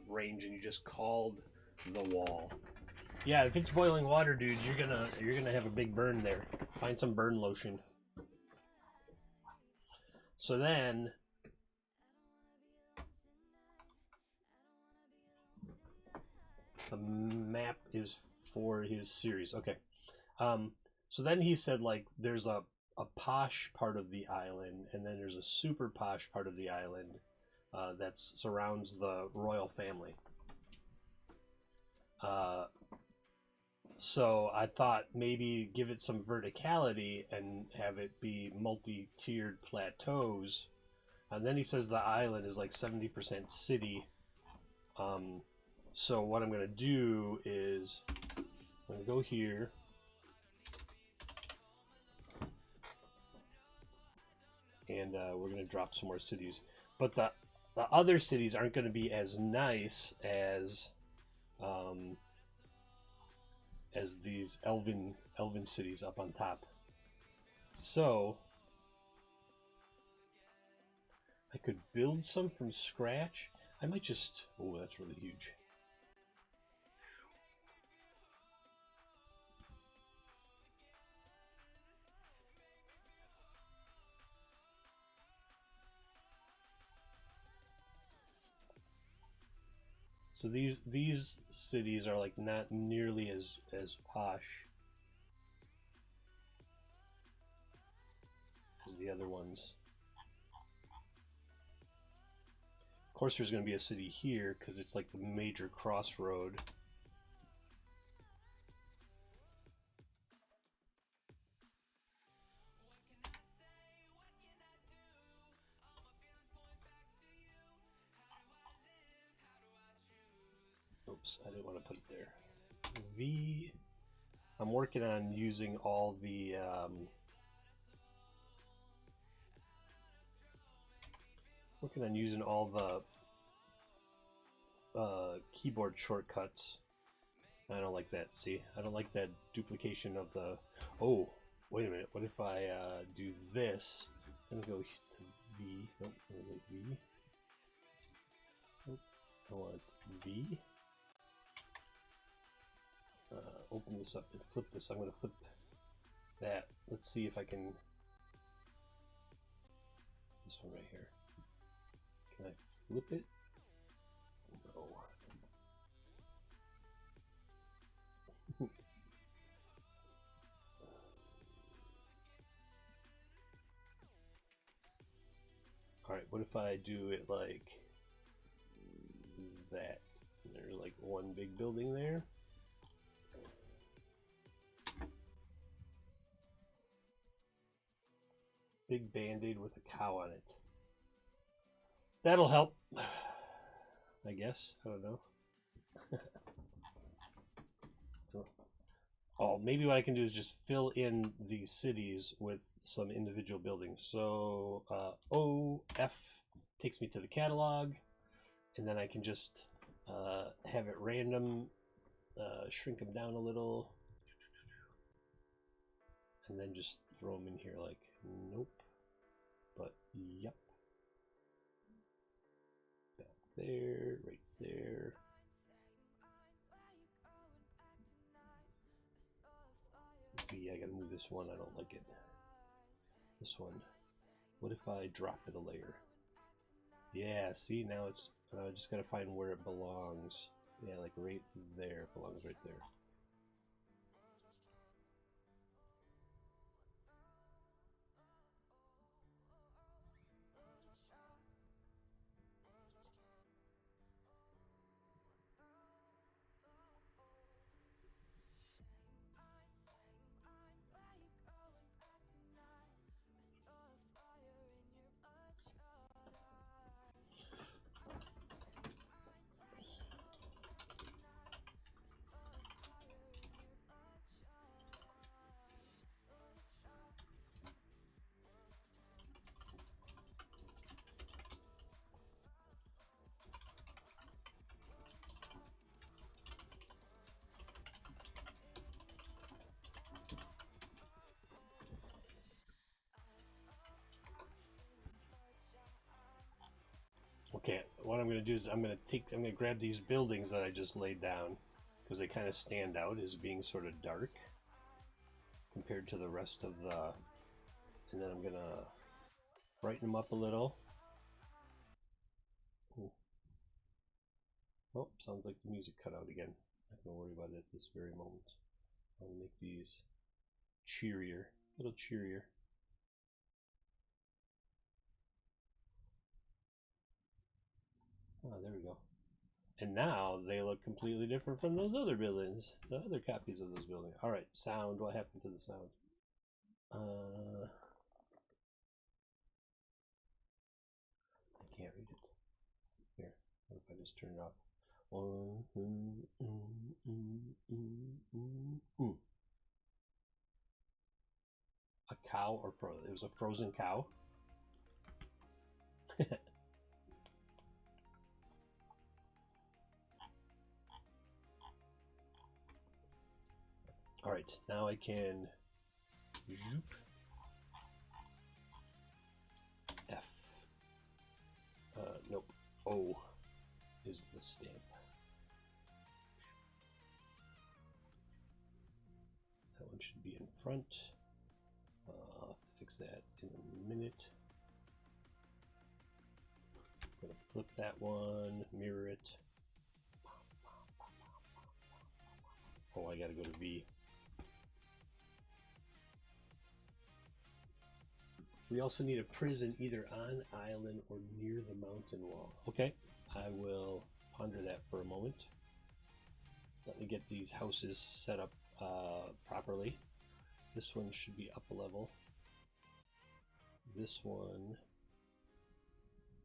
range and you just called the wall? Yeah, if it's boiling water, dude, you're gonna have a big burn there. Find some burn lotion. So then the map is for his series. Okay. So then he said like there's a posh part of the island and then there's a super posh part of the island that surrounds the royal family. So I thought maybe give it some verticality and have it be multi-tiered plateaus. And then he says the island is like 70% city. So what I'm going to do is I'm going to go here. And we're going to drop some more cities. But the other cities aren't going to be as nice as these elven cities up on top. So I could build some from scratch. I might just... Oh, that's really huge. So these cities are like not nearly as posh as the other ones. Of course, there's going to be a city here because it's like the major crossroad. Oops, I didn't want to put it there. I'm working on using all the keyboard shortcuts. I don't like that. See, I don't like that duplication of the... Oh, wait a minute. What if I do this? I'm gonna go to V. Nope, I'm gonna go V. Nope, I want V. Open this up and flip this. I'm gonna flip that. Let's see if I can This one right here. Can I flip it? No. Alright, what if I do it like that? There's like one big building there. Big band-aid with a cow on it. That'll help, I guess. I don't know. Oh, maybe what I can do is just fill in these cities with some individual buildings. So OF takes me to the catalog, and then I can just have it random, shrink them down a little, and then just throw them in here like, nope, but yep. Back there, right there. I gotta move this one. I don't like it. This one. What if I drop it a layer? Yeah, see, now it's, I just gotta find where it belongs. Yeah, like right there. It belongs right there. Okay, what I'm going to do is I'm going to grab these buildings that I just laid down because they kind of stand out as being sort of dark compared to the rest of the, and then I'm going to brighten them up a little. Ooh. Oh, sounds like the music cut out again. Not going to worry about it at this very moment. I'll make these cheerier, a little cheerier. Oh, there we go. And now they look completely different from those other buildings, the other copies of those buildings. All right, sound. What happened to the sound? I can't read it. Here, what if I just turn it off? A cow or frozen? It was a frozen cow. All right, now I can zoop. F. Nope. O is the stamp. That one should be in front. I'll have to fix that in a minute. I'm gonna flip that one, mirror it. Oh, I gotta go to V. We also need a prison either on island or near the mountain wall. Okay, I will ponder that for a moment. Let me get these houses set up properly. This one should be up a level. This one,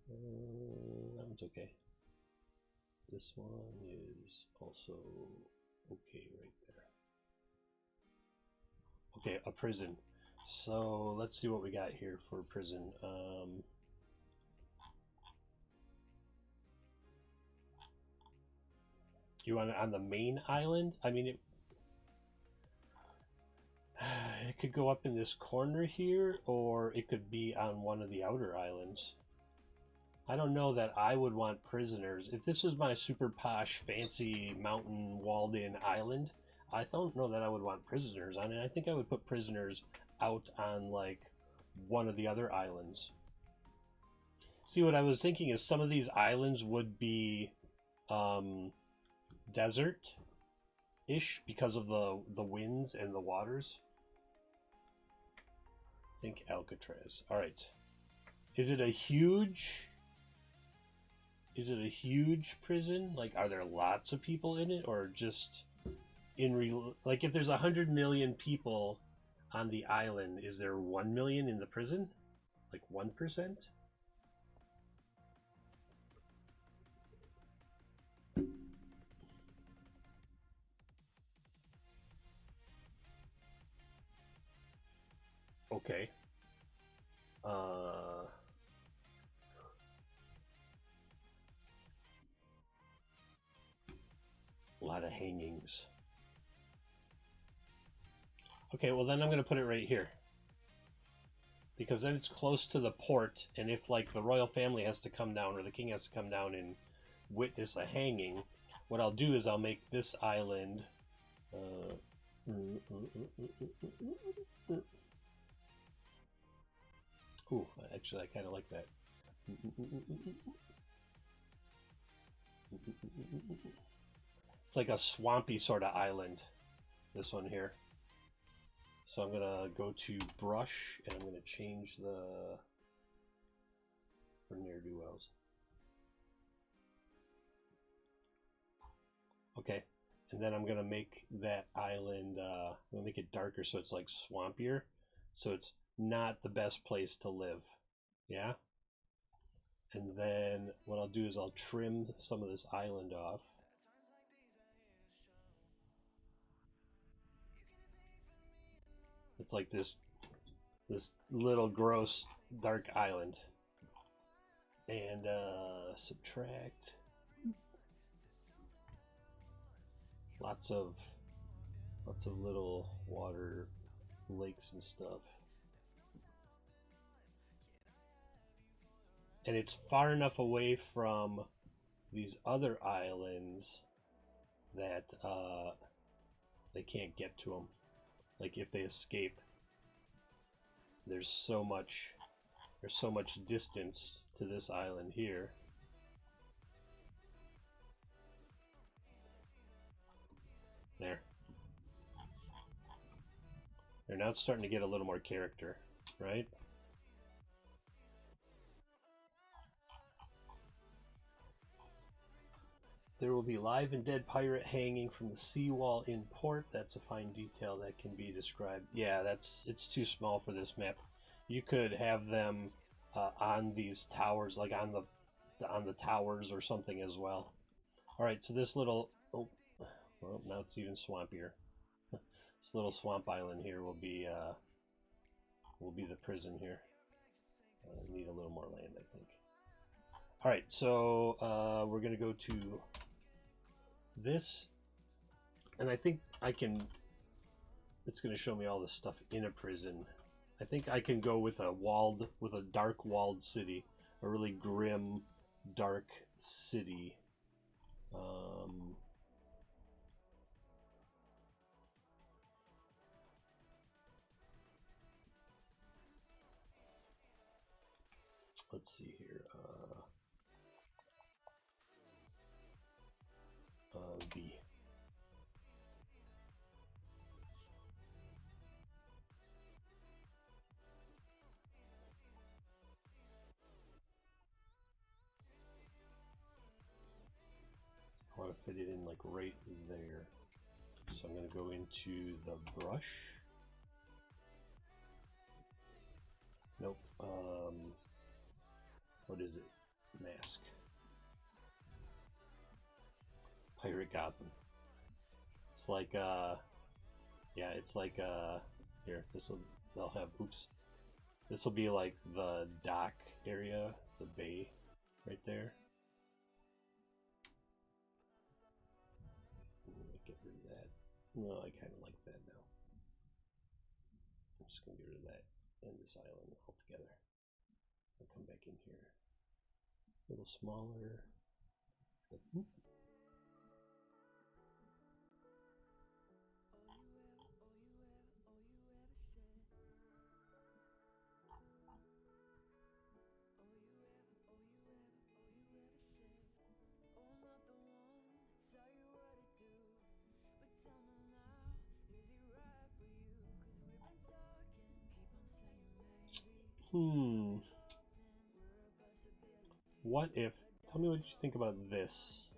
that one's okay. This one is also okay right there. Okay, a prison. So let's see what we got here for prison. You want it on the main island? I mean, it could go up in this corner here, or it could be on one of the outer islands. I don't know that I would want prisoners. If this was my super posh, fancy, mountain, walled-in island, I don't know that I would want prisoners on it. I think I would put prisoners out on, like, one of the other islands. See, what I was thinking is some of these islands would be desert-ish because of the winds and the waters. Think Alcatraz. All right. Is it a huge? Is it a huge prison? Like, are there lots of people in it, or just in real? Like, if there's 100 million people on the island, is there 1 million in the prison? Like 1%? Okay. A lot of hangings. Okay, well then I'm going to put it right here. Because then it's close to the port, and if like the royal family has to come down or the king has to come down and witness a hanging, what I'll do is I'll make this island ooh, actually I kind of like that. It's like a swampy sort of island, this one here. So I'm gonna go to brush and I'm gonna change the for ne'er-do-wells. Okay, and then I'm gonna make that island. I'm gonna make it darker so it's like swampier, so it's not the best place to live. Yeah. And then what I'll do is I'll trim some of this island off. It's like this little gross dark island. And subtract lots of little water lakes and stuff. And it's far enough away from these other islands that they can't get to them. Like if they escape, there's so much distance to this island here. There. They're now starting to get a little more character, right? There will be live and dead pirate hanging from the seawall in port. That's a fine detail that can be described. Yeah, it's too small for this map. You could have them on these towers, like on the towers or something as well. All right, so this little well, now it's even swampier. This little swamp island here will be the prison here. Need a little more land, I think. All right, so we're gonna go to this, and I think I can. It's gonna show me all the stuff in a prison. I think I can go with a dark walled city, a really grim, dark city. Let's see here. B. I want to fit it in like right there. So I'm going to go into the brush. Nope. What is it? Mask. Pirate Goblin. It's like yeah, it's like here, they'll have oops. This will be like the dock area, the bay right there. Get rid of that. No, I kind of like that now. I'm just gonna get rid of that and this island altogether. I'll come back in here. A little smaller. What if... Tell me what you think about this.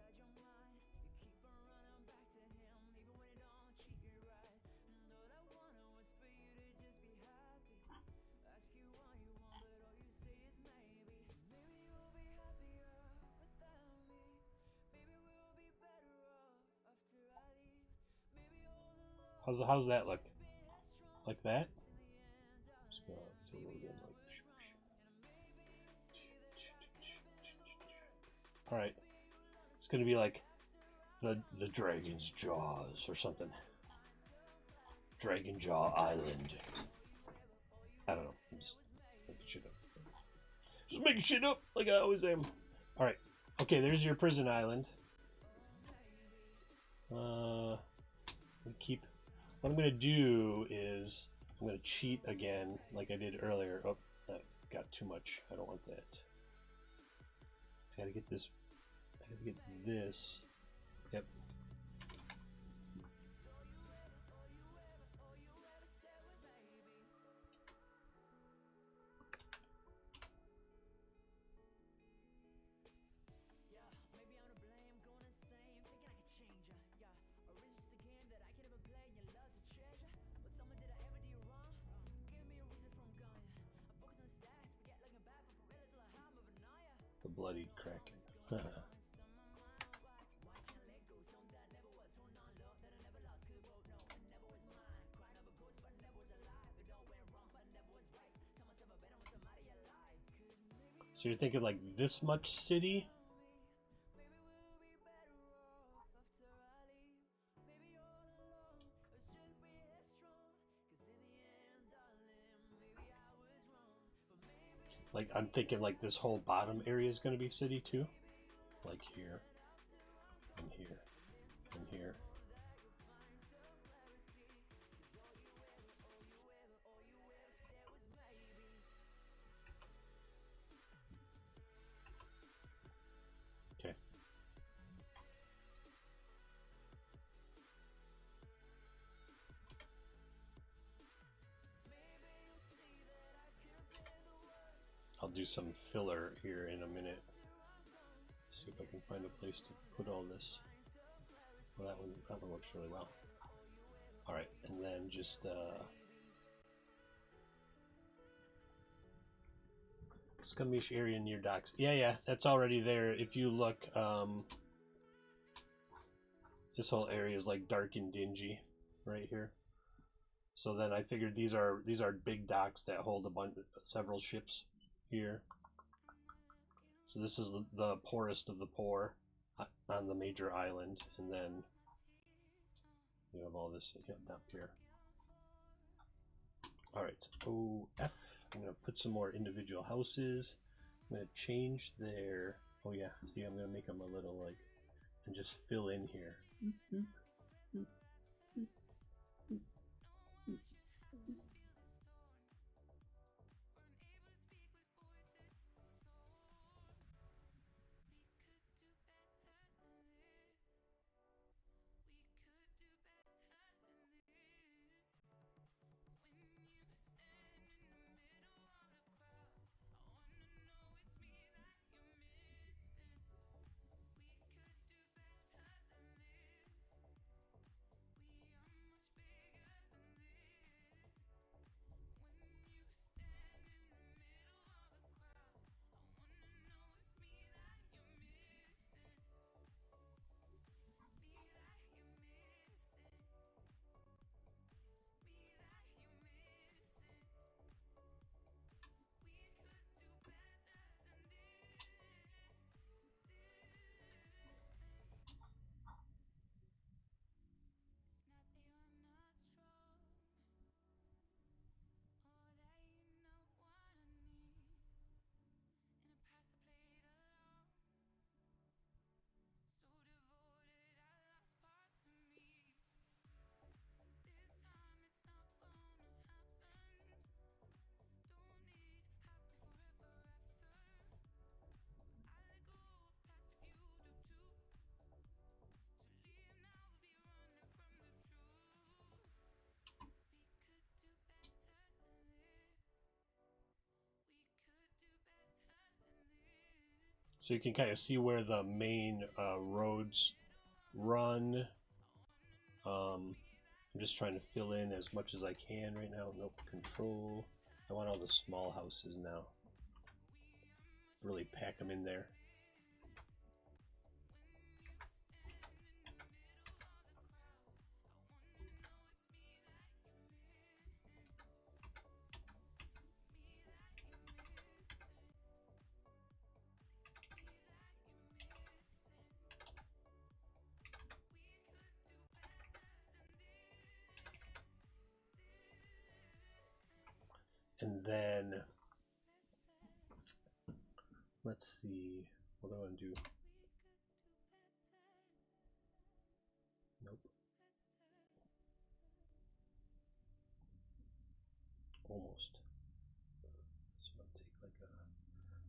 How's that look? Like that? Just gonna fill it in like... Alright. It's gonna be like the Dragon's Jaws or something. Dragon Jaw Island. I don't know. I'm just making shit up. Just making shit up like I always am. Alright. Okay, there's your prison island. Keep... What I'm gonna do is I'm gonna cheat again like I did earlier. Oh, that got too much. I don't want that. I gotta get this. I gotta get this. Yep. The bloodied Kraken. So you're thinking like this much city? Like I'm thinking like this whole bottom area is going to be city too, like here, and here, and here. Okay. I'll do some filler here in a minute. See if I can find a place to put all this. Well, that one works really well. All right, and then just Scummish area near docks. Yeah, that's already there. If you look, this whole area is like dark and dingy right here. So then I figured these are big docks that hold several ships here. So this is the poorest of the poor on the major island, and then you have all this up here. All right, OF. I'm gonna put some more individual houses. I'm gonna change their. Oh yeah, see, I'm gonna make them a little like, and just fill in here. So you can kind of see where the main roads run. I'm just trying to fill in as much as I can right now. Nope, control. I want all the small houses now. Really pack them in there. And then, let's see, what do I want to do? Nope. Almost. So I'll take like a,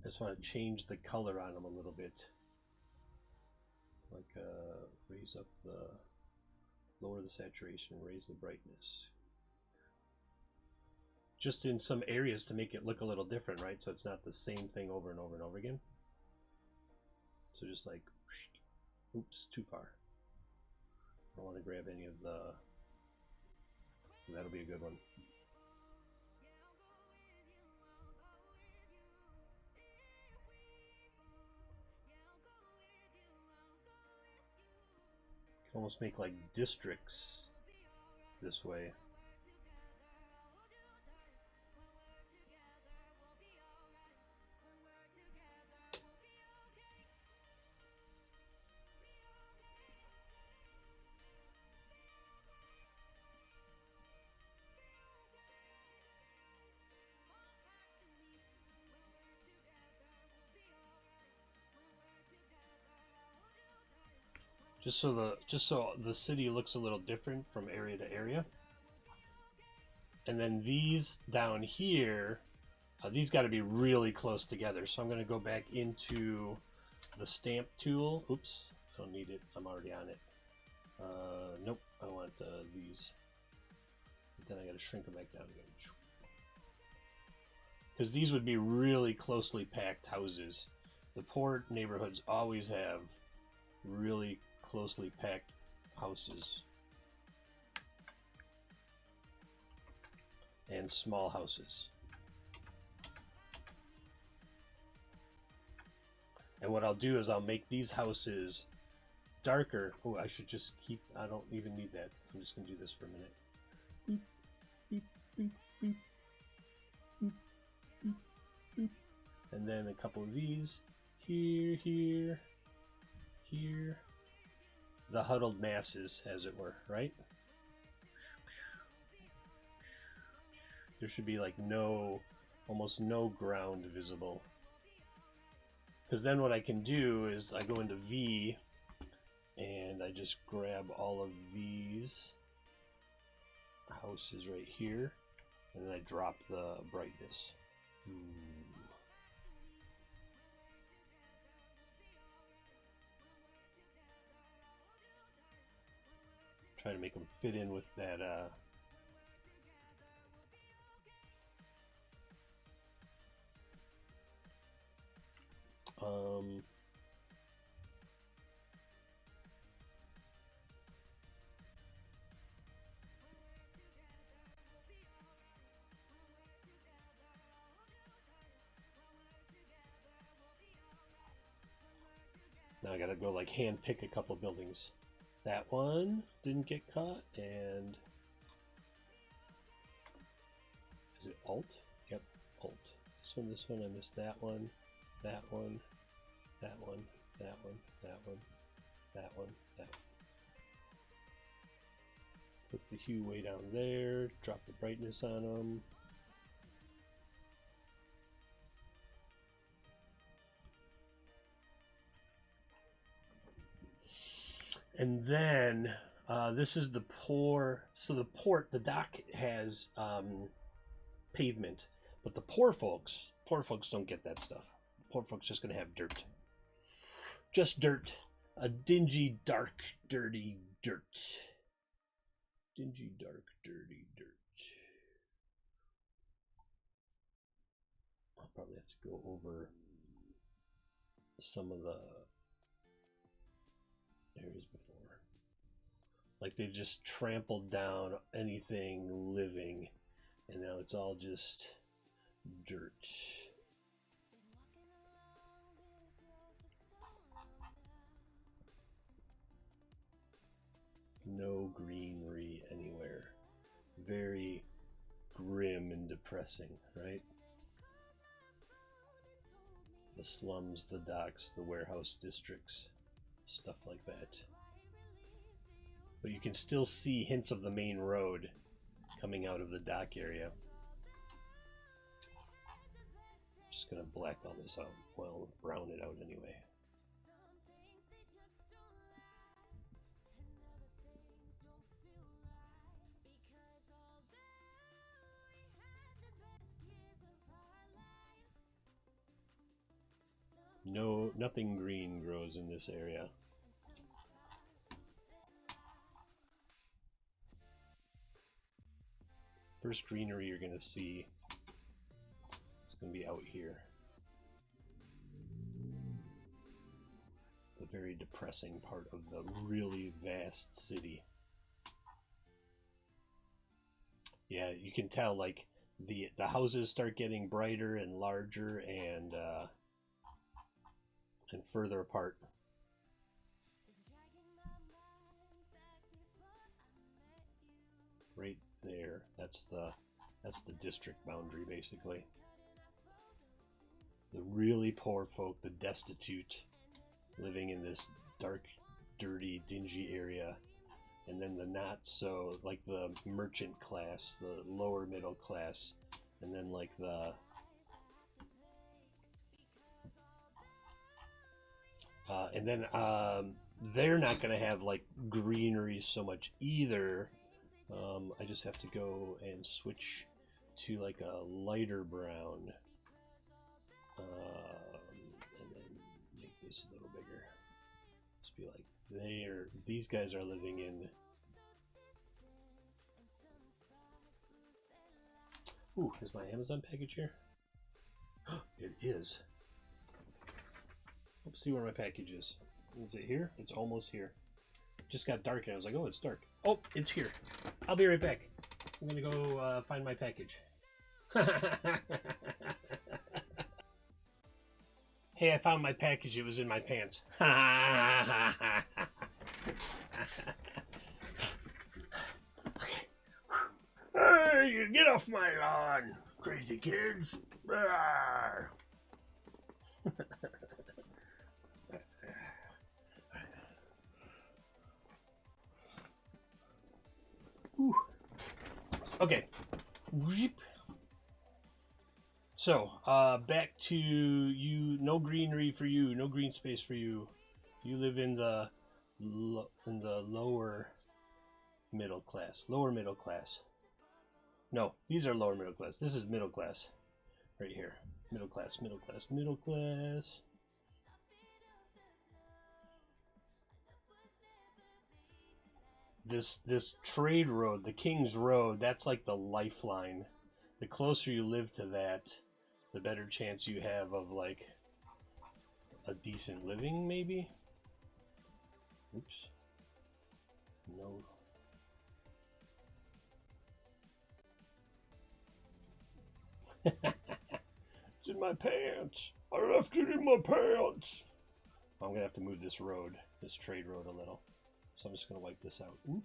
I just want to change the color on them a little bit. Like raise up the, lower the saturation, raise the brightness. Just in some areas to make it look a little different, right? So it's not the same thing over and over and over again. So just like, oops, too far. I don't want to grab any of the, that'll be a good one. You can almost make like districts this way. Just so the city looks a little different from area to area. And then these down here, these got to be really close together. So I'm going to go back into the stamp tool. Oops, I don't need it. I'm already on it. Nope, I want these. But then I got to shrink them back down again. Because these would be really closely packed houses. The poor neighborhoods always have really closely packed houses and small houses. And what I'll do is I'll make these houses darker. Oh, I should just keep, I don't even need that. I'm just gonna do this for a minute. Beep, beep, beep, beep, beep, beep, beep. And then a couple of these here, here, here. The huddled masses, as it were, right? There should be like almost no ground visible. Because then what I can do is I go into V and I just grab all of these houses right here and then I drop the brightness. Try to make them fit in with that now I gotta go like hand pick a couple buildings. That one didn't get caught, and is it Alt? Yep, Alt. This one, I missed that one, that one, that one, that one, that one, that one, that one. Flip the hue way down there, drop the brightness on them. And then this is the poor. So the dock has pavement, but the poor folks don't get that stuff. Poor folks just gonna have dirt, just dirt, a dingy, dark, dirty dirt. Dingy, dark, dirty dirt. I'll probably have to go over some of the areas before. Like they've just trampled down anything living, and now it's all just dirt. No greenery anywhere. Very grim and depressing, right? The slums, the docks, the warehouse districts, stuff like that. But you can still see hints of the main road coming out of the dock area. Just gonna black all this out. Well, brown it out anyway. No, nothing green grows in this area. First greenery you're gonna see is gonna be out here. The very depressing part of the really vast city. Yeah, you can tell like the houses start getting brighter and larger and further apart. Right there, that's the district boundary basically. The really poor folk, the destitute, living in this dark, dirty, dingy area, and then the not so, like the merchant class, the lower middle class, and then like the they're not going to have like greenery so much either. I just have to go and switch to like a lighter brown, and then make this a little bigger. Just be like these guys are living in. Ooh, is my Amazon package here? It is. Let's see where my package is. Is it here? It's almost here. Just got dark and I was like, oh, it's dark. Oh, it's here. I'll be right back. I'm gonna go find my package. Hey, I found my package. It was in my pants. Hey, you get off my lawn, crazy kids. Okay. So, back to you. No greenery for you. No green space for you. You live in the lower middle class. Lower middle class. No, these are lower middle class. This is middle class. Right here. Middle class, middle class, middle class. This trade road, the King's Road, that's like the lifeline. The closer you live to that, the better chance you have of like a decent living, maybe. Oops. No. It's in my pants. I left it in my pants. I'm gonna have to move this road, this trade road a little. So I'm just gonna wipe this out. Ooh.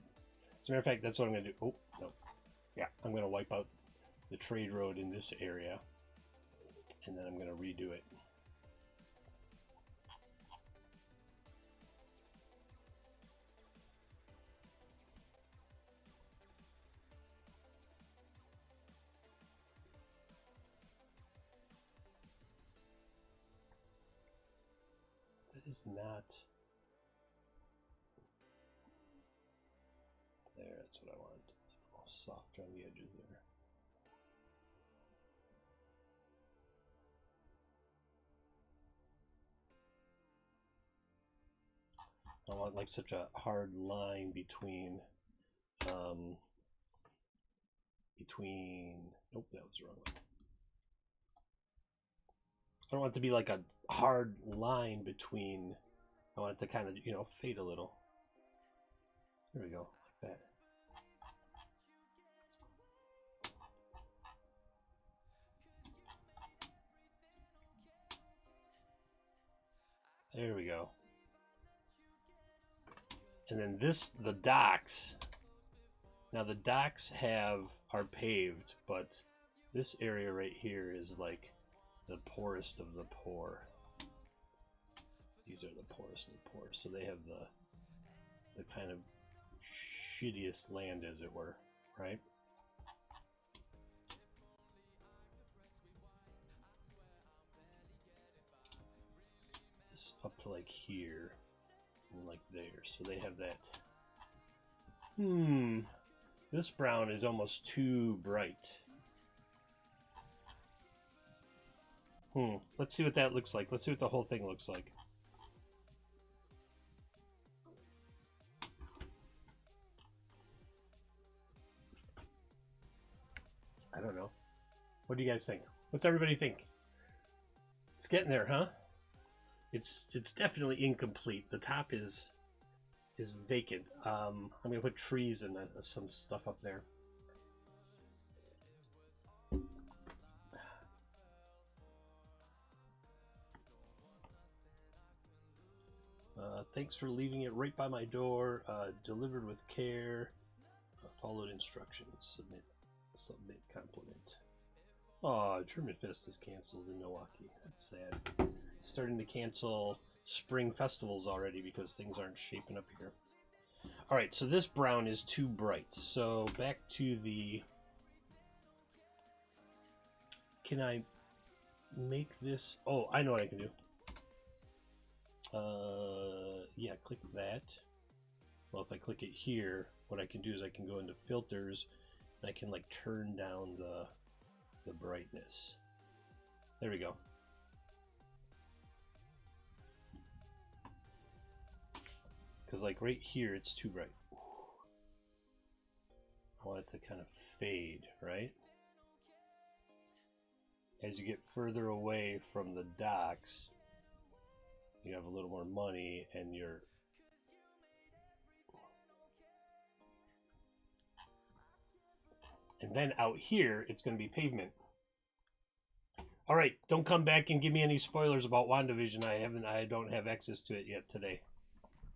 As a matter of fact, that's what I'm gonna do. Oh, no. Yeah, I'm gonna wipe out the trade road in this area. And then I'm gonna redo it. That is not... There, that's what I want. All soft around the edges there. I want like such a hard line between nope, that was the wrong one. don't want it to be like a hard line between. I want it to kind of, you know, fade a little. There we go, like that. There we go. And then this, the docks. Now the docks are paved, but this area right here is like the poorest of the poor. These are the poorest of the poor, so they have the kind of shittiest land, as it were, right? It's up to like here and like there, so they have that. This brown is almost too bright. Let's see what that looks like. Let's see what the whole thing looks like. I don't know. What do you guys think? What's everybody think? It's getting there, huh? It's definitely incomplete. The top is vacant. I'm gonna put trees and some stuff up there. Thanks for leaving it right by my door. Delivered with care. Followed instructions. Submit compliment. Oh, German Fest is canceled in Milwaukee. That's sad. Starting to cancel spring festivals already because things aren't shaping up here. All right, so this brown is too bright. So back to the... Can I make this... Oh, I know what I can do. Yeah, click that. Well, if I click it here, what I can do is I can go into filters and I can like turn down the brightness. There we go. Because like right here, it's too bright. I want it to kind of fade, right? As you get further away from the docks, you have a little more money and you're... And then out here, it's going to be pavement. All right, don't come back and give me any spoilers about WandaVision. I don't have access to it yet today.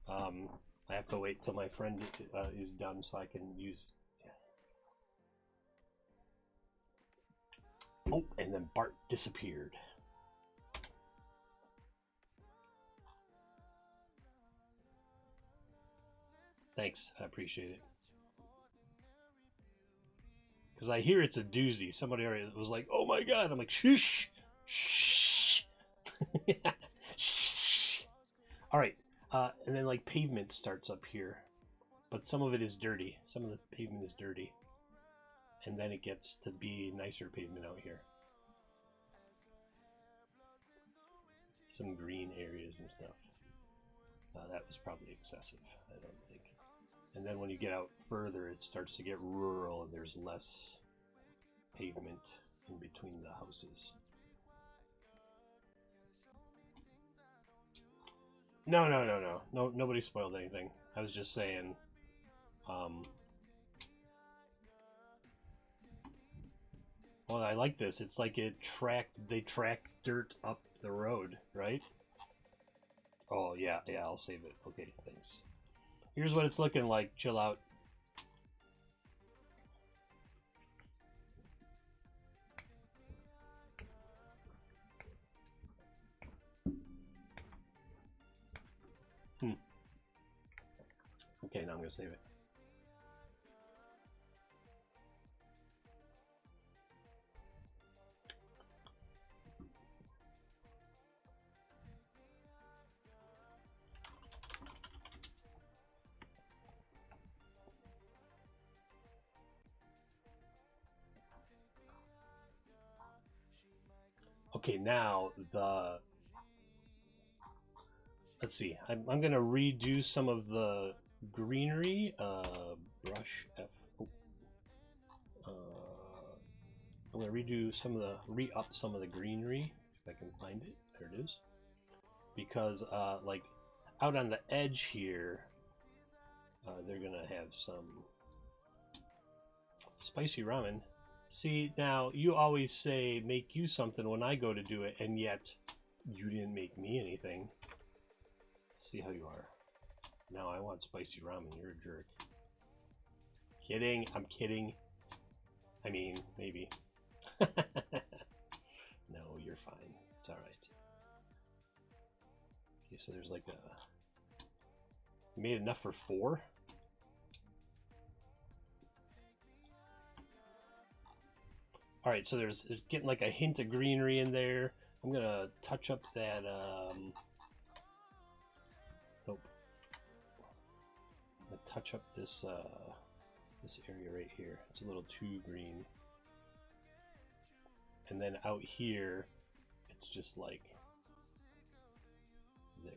I have to wait till my friend is done so I can use... Oh, and then Bart disappeared. Thanks, I appreciate it. Because I hear it's a doozy. Somebody already was like, oh my god. I'm like, shh, shh. Shh. All right, and then like pavement starts up here. But some of it is dirty. Some of the pavement is dirty. And then it gets to be nicer pavement out here. Some green areas and stuff. That was probably excessive, I don't think. And then when you get out further, it starts to get rural and there's less pavement in between the houses. No, nobody spoiled anything. I was just saying, well, I like this. It's like they track dirt up the road, right? Oh, yeah, I'll save it. Okay, thanks. Here's what it's looking like. Chill out. Okay, now I'm going to save it. Okay, now let's see. I'm going to redo some of the greenery. Brush F. Oh. I'm going to redo some of the re-up some of the greenery if I can find find it. There it is. Because like out on the edge here, they're gonna have some spicy ramen. See, now you always say make you something when I go to do it, and yet you didn't make me anything. See how you are. Now I want spicy ramen. You're a jerk. Kidding. I'm kidding. I mean, maybe. No, you're fine. It's alright. Okay, so there's like a... You made enough for 4? Alright, so there's getting like a hint of greenery in there. I'm gonna touch up that, nope. I'm gonna touch up this, this area right here. It's a little too green. And then out here, it's just like there.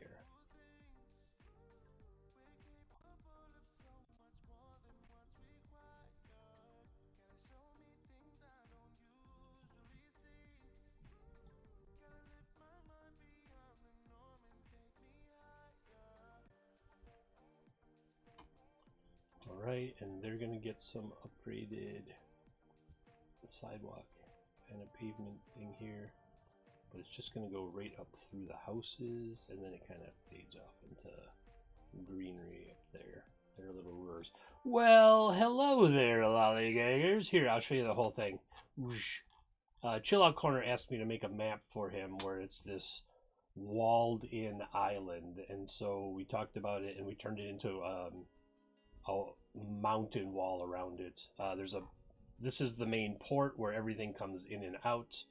Alright, and they're gonna get some upgraded sidewalk kind of pavement thing here, but it's just gonna go right up through the houses, and then it kind of fades off into greenery up there. They're little rurs. Well, hello there, lollygaggers. Here, I'll show you the whole thing. TheChillout Corner asked me to make a map for him where it's this walled-in island, and so we talked about it, and we turned it into a mountain wall around it. This is the main port where everything comes in and out.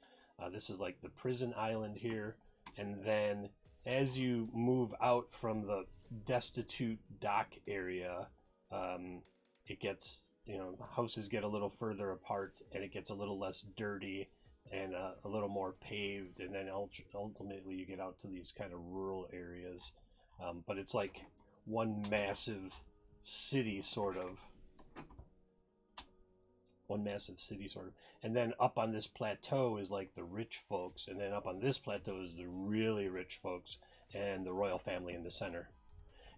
This is like the prison island here, and then as you move out from the destitute dock area, it gets, you know, houses get a little further apart, and it gets a little less dirty and a little more paved, and then ultimately you get out to these kind of rural areas. But it's like one massive city, sort of. One massive city, sort of. And then up on this plateau is like the rich folks, and then up on this plateau is the really rich folks and the royal family in the center.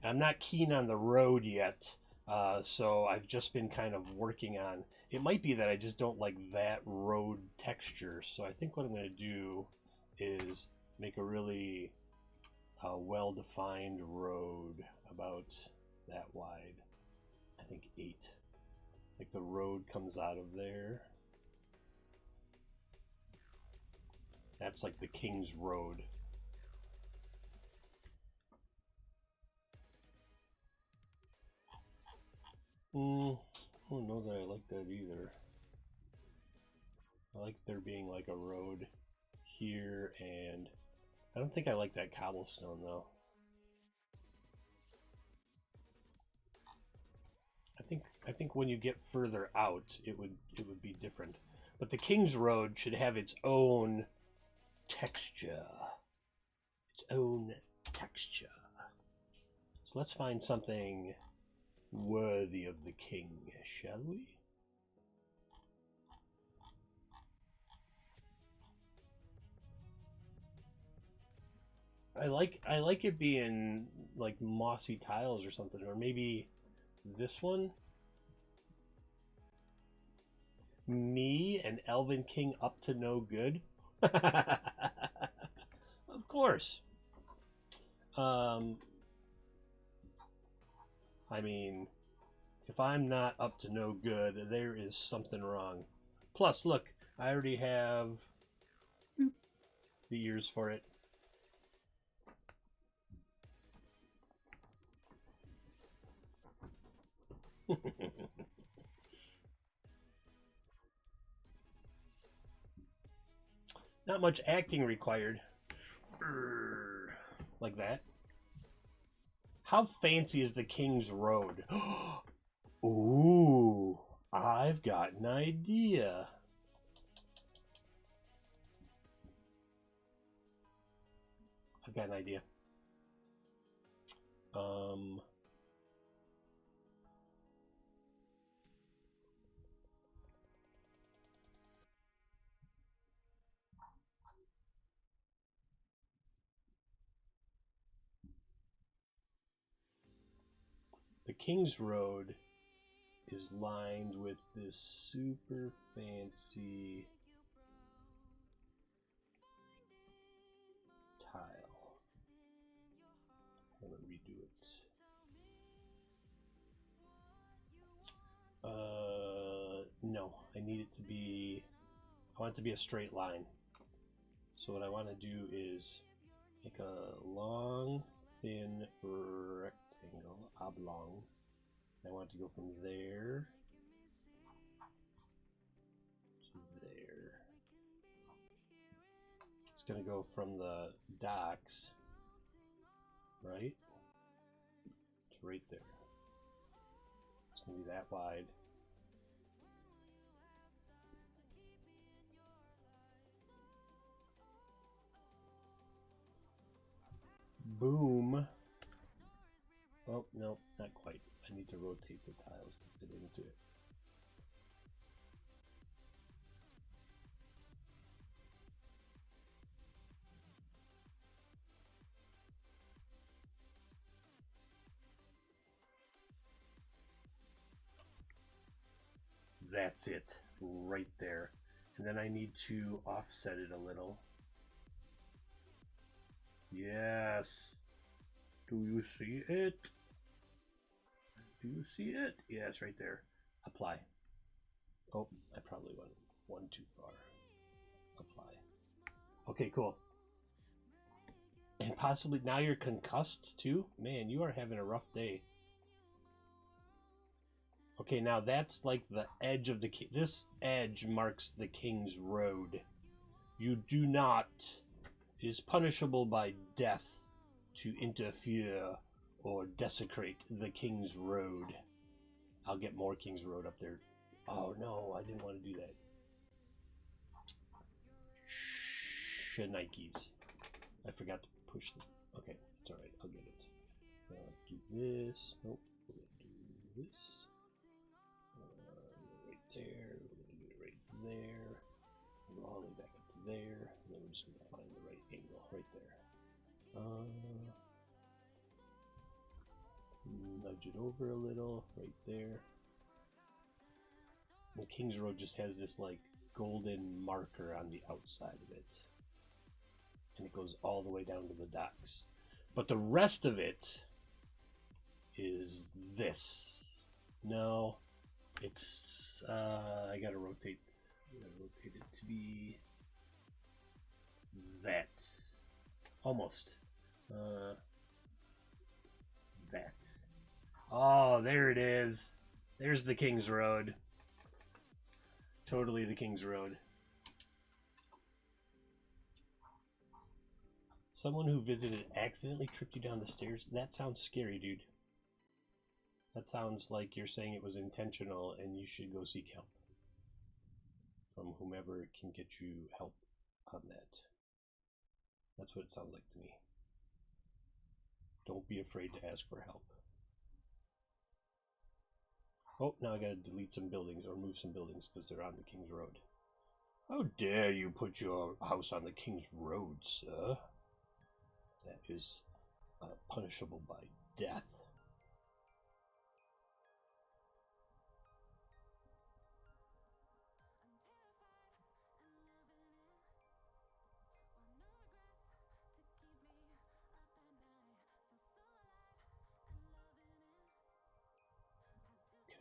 And I'm not keen on the road yet, so I've just been kind of working on... It might be that I just don't like that road texture, so I think what I'm going to do is make a really well-defined road about that wide. I think 8. Like the road comes out of there. That's like the King's Road. I don't know that I like that either. I like there being like a road here, and I don't think I like that cobblestone though. I think when you get further out, it would be different. But the King's Road should have its own texture. Its own texture. So let's find something worthy of the king, shall we? I like it being like mossy tiles or something, or maybe this one. Me, an Elven King up to no good? Of course. I mean, if I'm not up to no good, there is something wrong. Plus, look, I already have the ears for it. Not much acting required. Like that. How fancy is the King's Road? Ooh, I've got an idea. I've got an idea. The King's Road is lined with this super fancy tile. I'm gonna redo it. No, I need it to be, I want it to be a straight line. So what I want to do is make a long, thin rectangle, oblong. I want it to go from there to there. It's going to go from the docks, right, to right there. It's going to be that wide. Boom. Oh, no, not quite. I need to rotate the tiles to fit into it. That's it, right there. And then I need to offset it a little. Yes. Do you see it? Do you see it? Yes, right there. Apply. Oh, I probably went one too far. Apply. Okay, cool. And possibly now you're concussed too? Man, you are having a rough day. Okay, now that's like the edge of the king. This edge marks the King's Road. You do not. It is punishable by death to interfere or desecrate the King's Road. I'll get more King's Road up there. Oh no, I didn't want to do that. Shnikes. I forgot to push the. Okay, it's alright, I'll get it. Do this. Nope, we're gonna do this. Right there, we're gonna do it right there. Go all the way back up to there. And then we're just gonna find the right angle right there. Nudge it over a little, right there. The King's Road just has this like golden marker on the outside of it. And it goes all the way down to the docks. But the rest of it is this. No, it's, I gotta rotate it to be that. Almost. That. Oh, there it is. There's the King's Road. Totally the King's Road. Someone who visited accidentally tripped you down the stairs? That sounds scary, dude. That sounds like you're saying it was intentional and you should go seek help from whomever can get you help on that. That's what it sounds like to me. Don't be afraid to ask for help. Oh, now I gotta delete some buildings or move some buildings because they're on the King's Road. How dare you put your house on the King's Road, sir? That is punishable by death.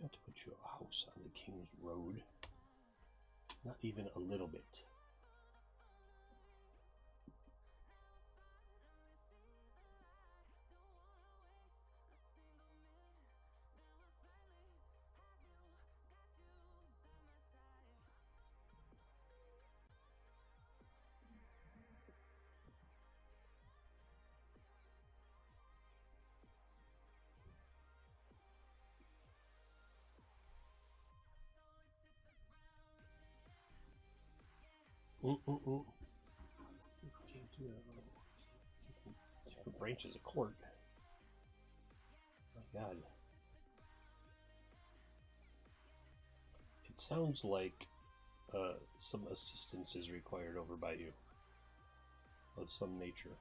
To put your house on the King's Road. Not even a little bit. Can't do that. Different branches of court. My God. It sounds like some assistance is required over by you of some nature.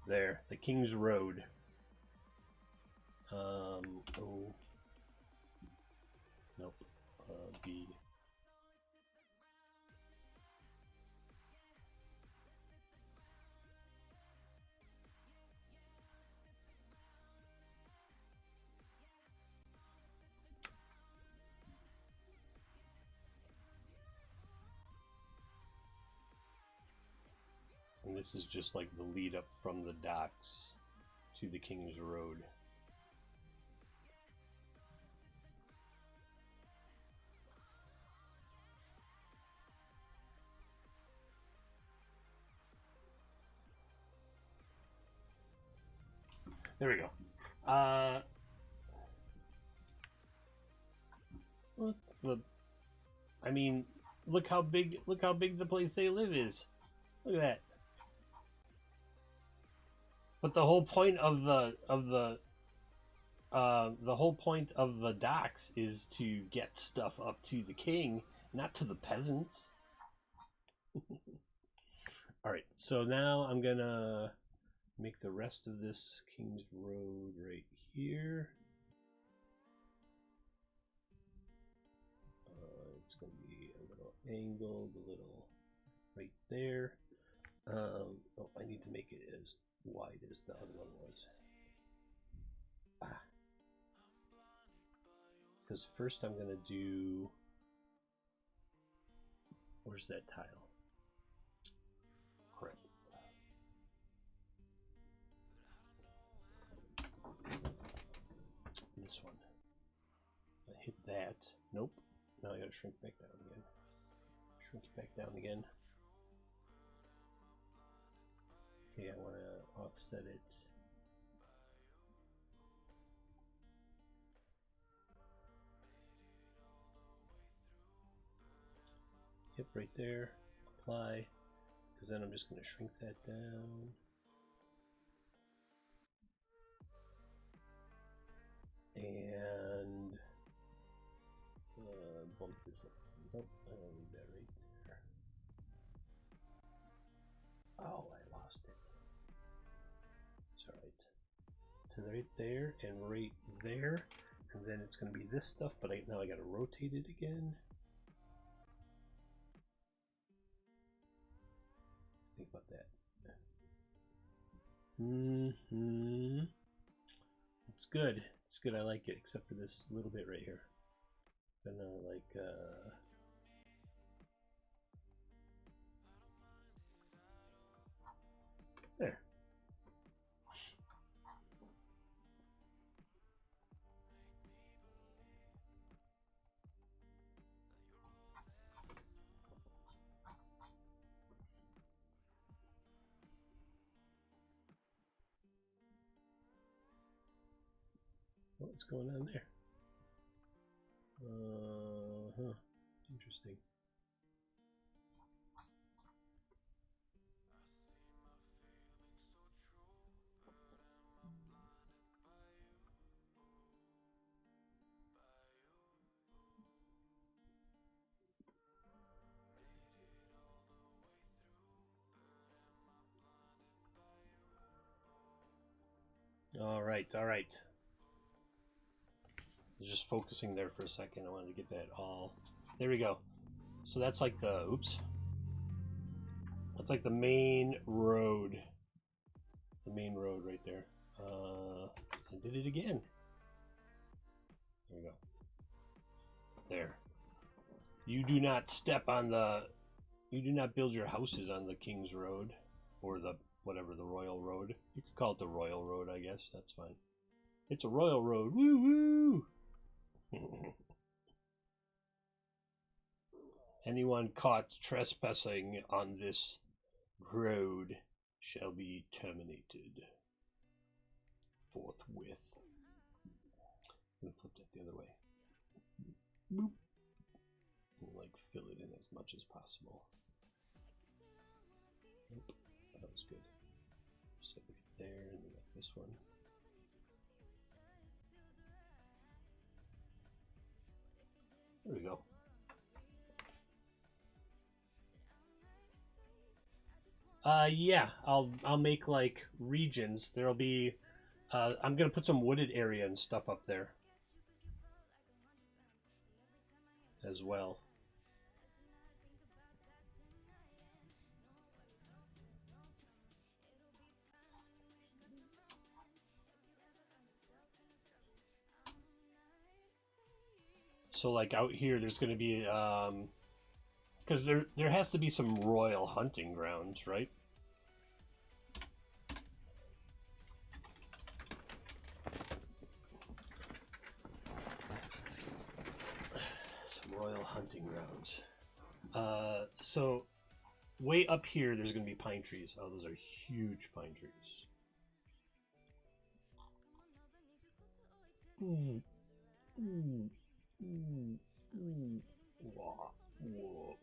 There, the King's Road. O. Nope. B. And this is just like the lead up from the docks to the King's Road. There we go. What the? I mean, look how big the place they live is. Look at that. But the whole point of the whole point of the docks is to get stuff up to the king, not to the peasants. All right, so now I'm gonna make the rest of this King's Road right here. It's gonna be a little angled, a little right there. Oh, I need to make it as wide as the other one was. Because first I'm gonna do. Where's that tile? Crap. This one. I hit that. Nope. Now I gotta shrink back down again. Shrink it back down again. Okay, I want to offset it. Yep, right there. Apply. Because then I'm just going to shrink that down. And bump this up. Nope, I don't need that right there. Oh, I lost it. It's alright. So right there and right there. And then it's going to be this stuff, but now I got to rotate it again. Think about that. It's good. It's good. I like it, except for this little bit right here. Gonna like there. What's going on there? Interesting. All right. I was just focusing there for a second. I wanted to get that all. There we go. So that's like the, oops. That's like the main road. The main road right there. I did it again. There we go. There. You do not step on the, you do not build your houses on the King's Road or the, whatever, the Royal Road. You could call it the Royal Road, I guess. That's fine. It's a Royal Road. Woo woo! Anyone caught trespassing on this road shall be terminated forthwith. I'm gonna flip that the other way. Boop. And like fill it in as much as possible. Nope, that was good. Set it right there, and then like this one. There we go. Yeah, I'll make like regions. There'll be I'm gonna put some wooded area and stuff up there as well. So like out here, there's gonna be because there has to be some royal hunting grounds, right? Some royal hunting grounds. So way up here, there's gonna be pine trees. Oh, those are huge pine trees. Ooh, ooh, ooh, ooh. Whoa, whoa.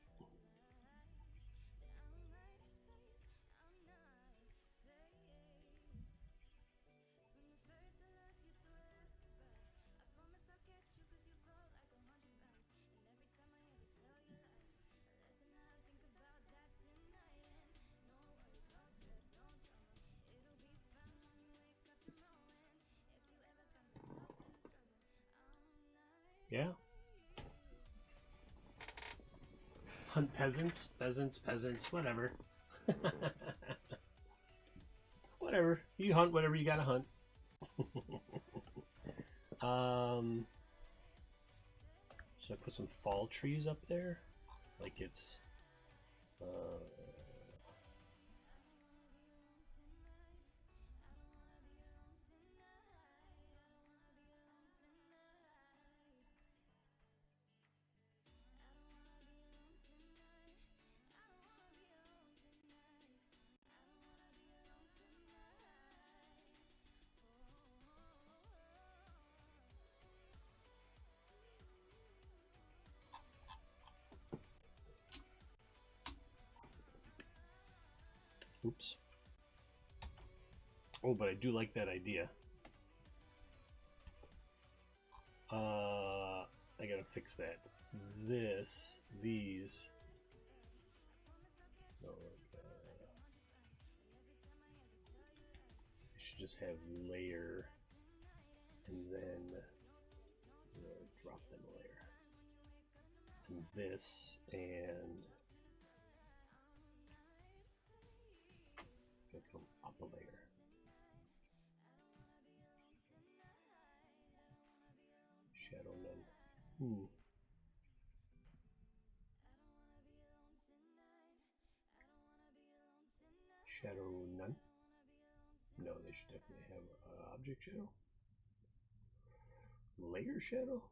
Yeah. Hunt peasants, pheasants, peasants, whatever. Whatever. You hunt whatever you gotta hunt. um, so I put some fall trees up there, like it's. Uh, oops. Oh, but I do like that idea. I gotta fix that. These. Oh, I should just have layer, and then drop them a layer. And this, and come up a layer. Shadow none. Shadow none. No, they should definitely have object shadow. Layer shadow.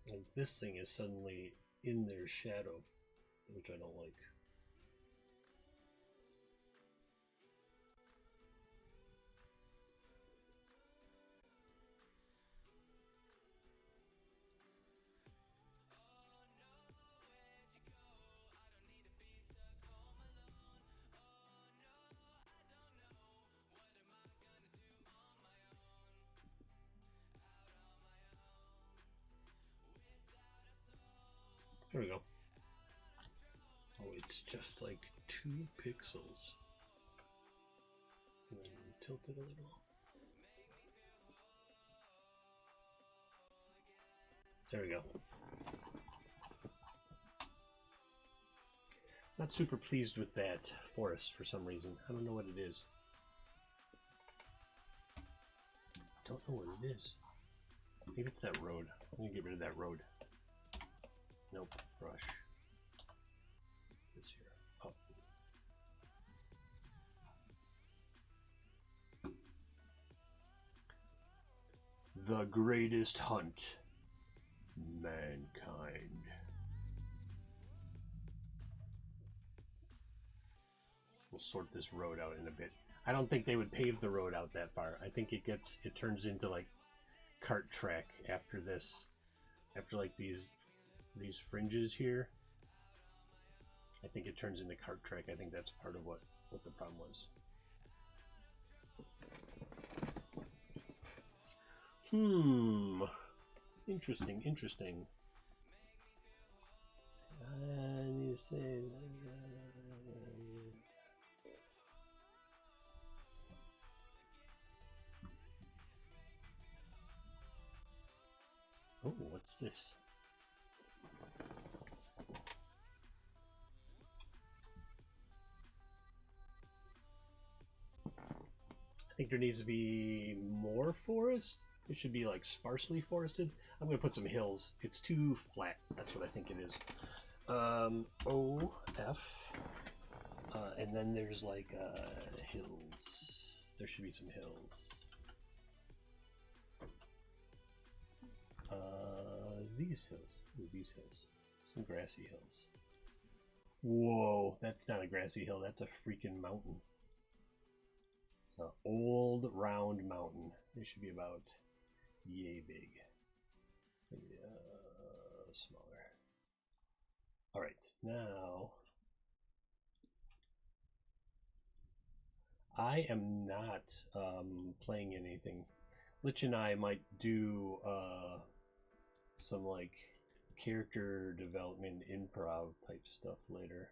Like this thing is suddenly in their shadow, which I don't like. There we go. Oh, it's just like 2 pixels. And then tilt it a little. There we go. Not super pleased with that forest for some reason. I don't know what it is. Don't know what it is. Maybe it's that road. I'm gonna get rid of that road. Nope. Brush. This here. Oh. The greatest hunt. Mankind. We'll sort this road out in a bit. I don't think they would pave the road out that far. I think it turns into like cart track after this. After like these fringes here. I think it turns into cart track. I think that's part of what the problem was. Interesting, interesting. I need to say. Oh, what's this? I think there needs to be more forest. It should be like sparsely forested. I'm gonna put some hills. It's too flat. That's what I think it is. O F, and then there's like hills. There should be some hills. These hills. Ooh, these hills. Some grassy hills. Whoa, that's not a grassy hill. That's a freaking mountain. It's an old round mountain. They should be about yay big. Maybe smaller. All right, now I am not playing anything. Lich and I might do some like character development improv type stuff later.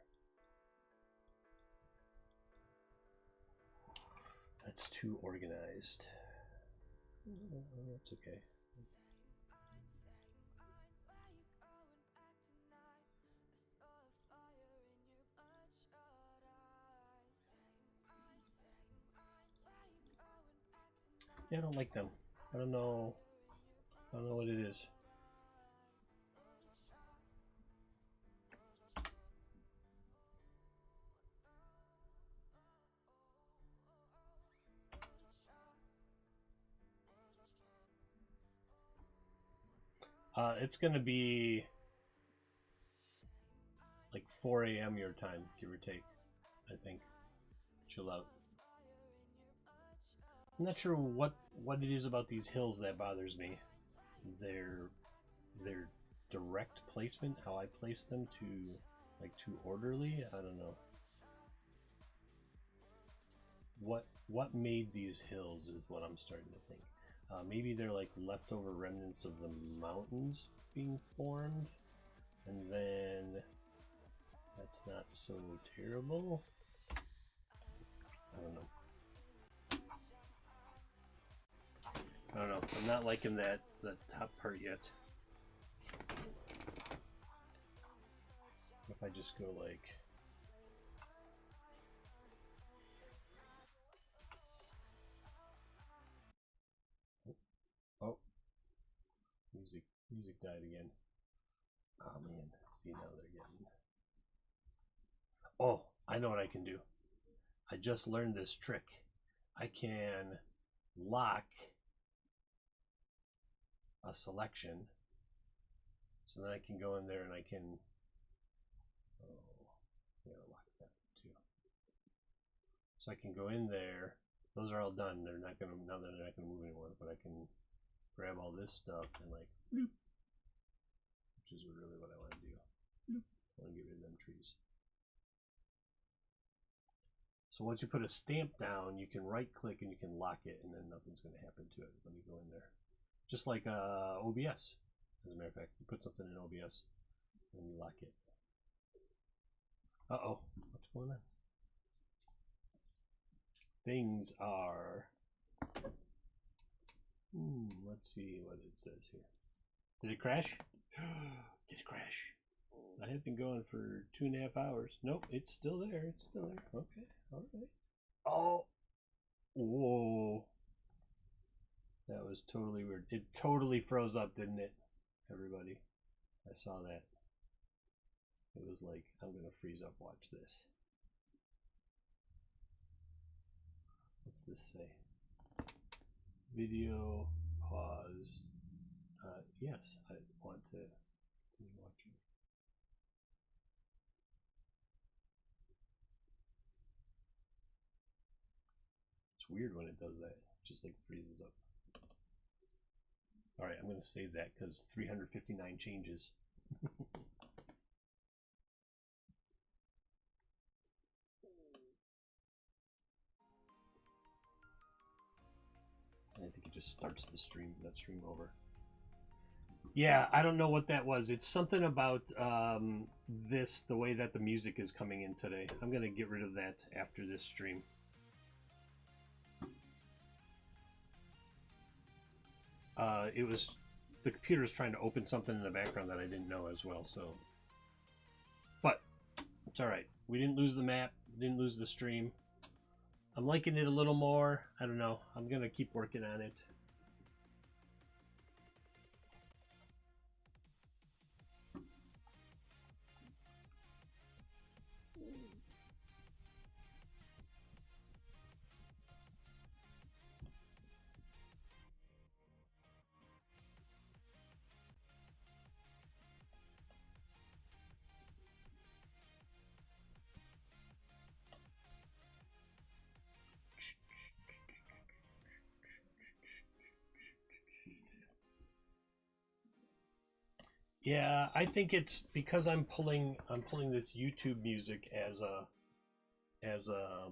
That's too organized. That's okay. Yeah, I don't like them. I don't know what it is. It's gonna be like 4 a.m. your time, give or take. I think. Chill out. I'm not sure what it is about these hills that bothers me. Their direct placement, how I place them to like too orderly. I don't know. What made these hills is what I'm starting to think. Maybe they're like leftover remnants of the mountains being formed, and then that's not so terrible. I don't know. I'm not liking that top part yet. If I just go like. Oh, music died again. Oh man, see now they're getting. Oh, I know what I can do. I just learned this trick. I can lock a selection, so then I can go in there and I can. Oh, I gotta lock that too. So I can go in there. Those are all done. They're not gonna now they're not gonna move anymore. But I can grab all this stuff and like, bloop, which is really what I want to do. Bloop. I want to get rid of them trees. So once you put a stamp down, you can right click and you can lock it, and then nothing's going to happen to it. Let me go in there. Just like OBS. As a matter of fact, you put something in OBS and you lock it. Uh-oh, what's going on? Things are... let's see what it says here. Did it crash? Did it crash? I have been going for 2.5 hours. Nope, it's still there. It's still there. Okay, all right. Oh, whoa. That was totally weird. It totally froze up, didn't it? Everybody, I saw that. It was like, I'm gonna freeze up. Watch this. What's this say? Video pause. Yes, I want to continue watching. It's weird when it does that. It just like freezes up. All right, I'm going to save that because 359 changes. I think it just starts the stream, that stream over. Yeah, I don't know what that was. It's something about the way that the music is coming in today. I'm going to get rid of that after this stream. It was the computer's trying to open something in the background that I didn't know as well. So, but it's all right. We didn't lose the map. Didn't lose the stream. I'm liking it a little more. I don't know. I'm going to keep working on it. Yeah, I think it's because I'm pulling this YouTube music as as a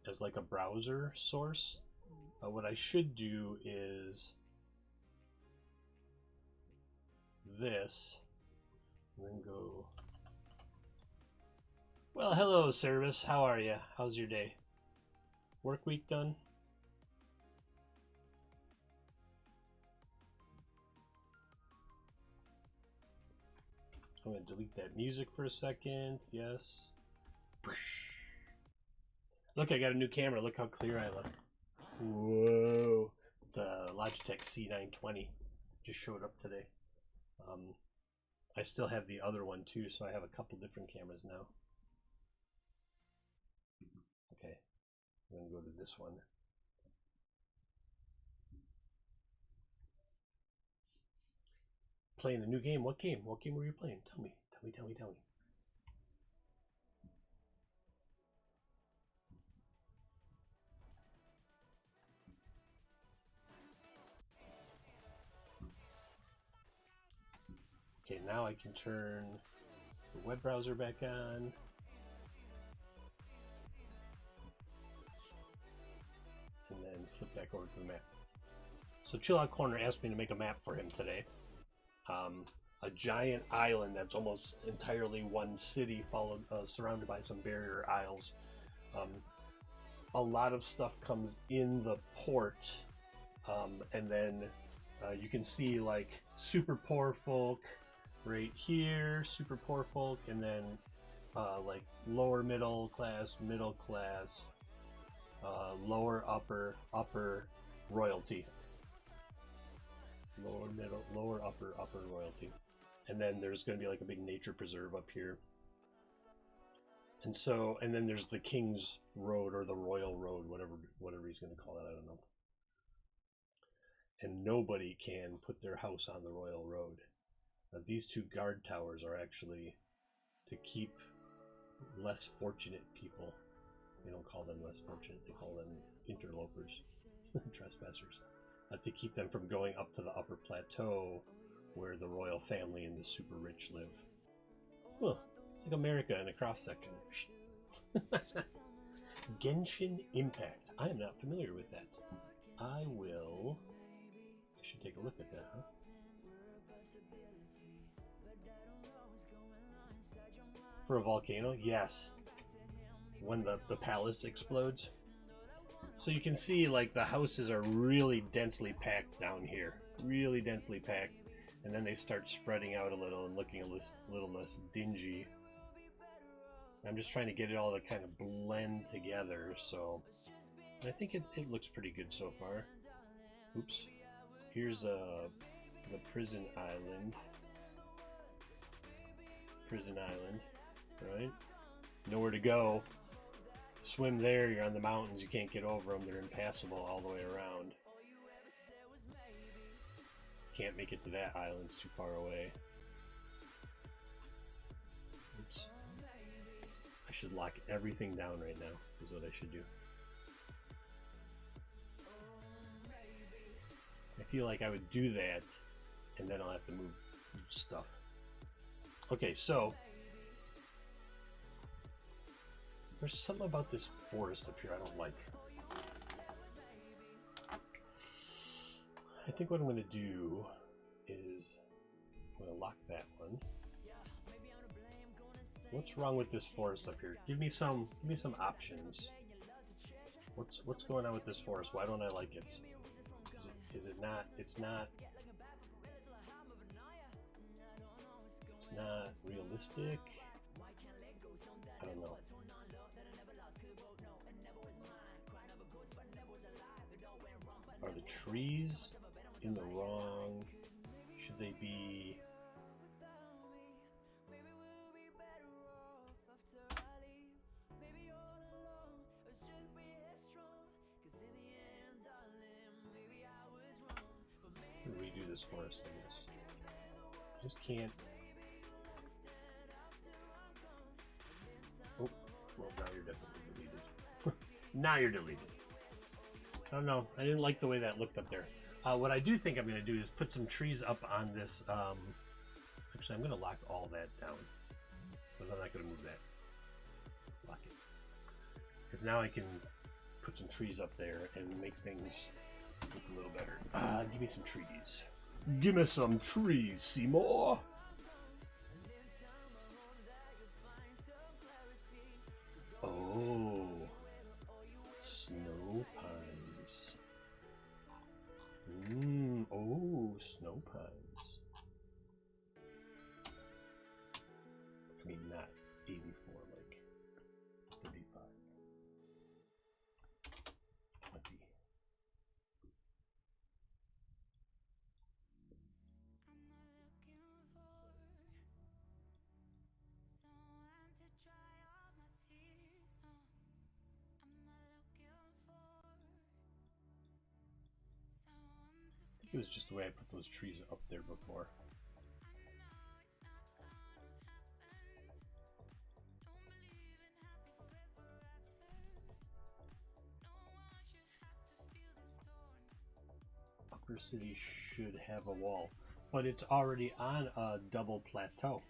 as like a browser source. What I should do is this, and then go. Well, hello, service. How are you? How's your day? Work week done? I'm going to delete that music for a second. Yes. Look, I got a new camera. Look how clear I look. Whoa. It's a Logitech C920. Just showed up today. I still have the other one too, so I have a couple different cameras now. Okay. I'm going to go to this one. Playing a new game. What game? What game were you playing? Tell me. Tell me. Okay, now I can turn the web browser back on. And then flip back over to the map. So TheChillout Corner asked me to make a map for him today. A giant island that's almost entirely one city, surrounded by some barrier isles. A lot of stuff comes in the port, and then you can see like super poor folk right here, super poor folk, and then like lower middle class, lower upper royalty. Lower middle, lower upper royalty. And then there's going to be like a big nature preserve up here. And so, and then there's the King's Road or the Royal Road, whatever he's going to call it, I don't know. And nobody can put their house on the Royal Road. Now, these two guard towers are actually to keep less fortunate people. They don't call them less fortunate, they call them interlopers, trespassers. To keep them from going up to the upper plateau where the royal family and the super rich live. Well, it's like America in a cross section. Genshin Impact. I am not familiar with that. I should take a look at that, huh? For a volcano? Yes. When the palace explodes. So you can see like the houses are really densely packed down here. Really densely packed. And then they start spreading out a little and looking a little less dingy. I'm just trying to get it all to kind of blend together. So I think it looks pretty good so far. Oops. Here's the prison island. Prison island. Right? Nowhere to go. Swim there, you're on the mountains, you can't get over them, they're impassable all the way around. Can't make it to that island, it's too far away. Oops. I should lock everything down right now, is what I should do. I feel like I would do that, and then I'll have to move stuff. Okay, so there's something about this forest up here I don't like. I think what I'm going to do is I'm going to lock that one. What's wrong with this forest up here? Give me some options. What's going on with this forest? Why don't I like it? Is it not? It's not realistic. I don't know. Are the trees in the wrong? Should they be? Redo this forest, I guess. I just can't. Oh, well, now you're definitely deleted. Now you're deleted. I don't know. I didn't like the way that looked up there. What I do think I'm going to do is put some trees up on this. Actually, I'm going to lock all that down because I'm not going to move that. Lock it. Because now I can put some trees up there and make things look a little better. Give me some trees. Give me some trees, Seymour. Oh, snow pines. Oh, snow pines. I mean, not 84, like 35. 20. It was just the way I put those trees up there before. Upper City should have a wall, but it's already on a double plateau.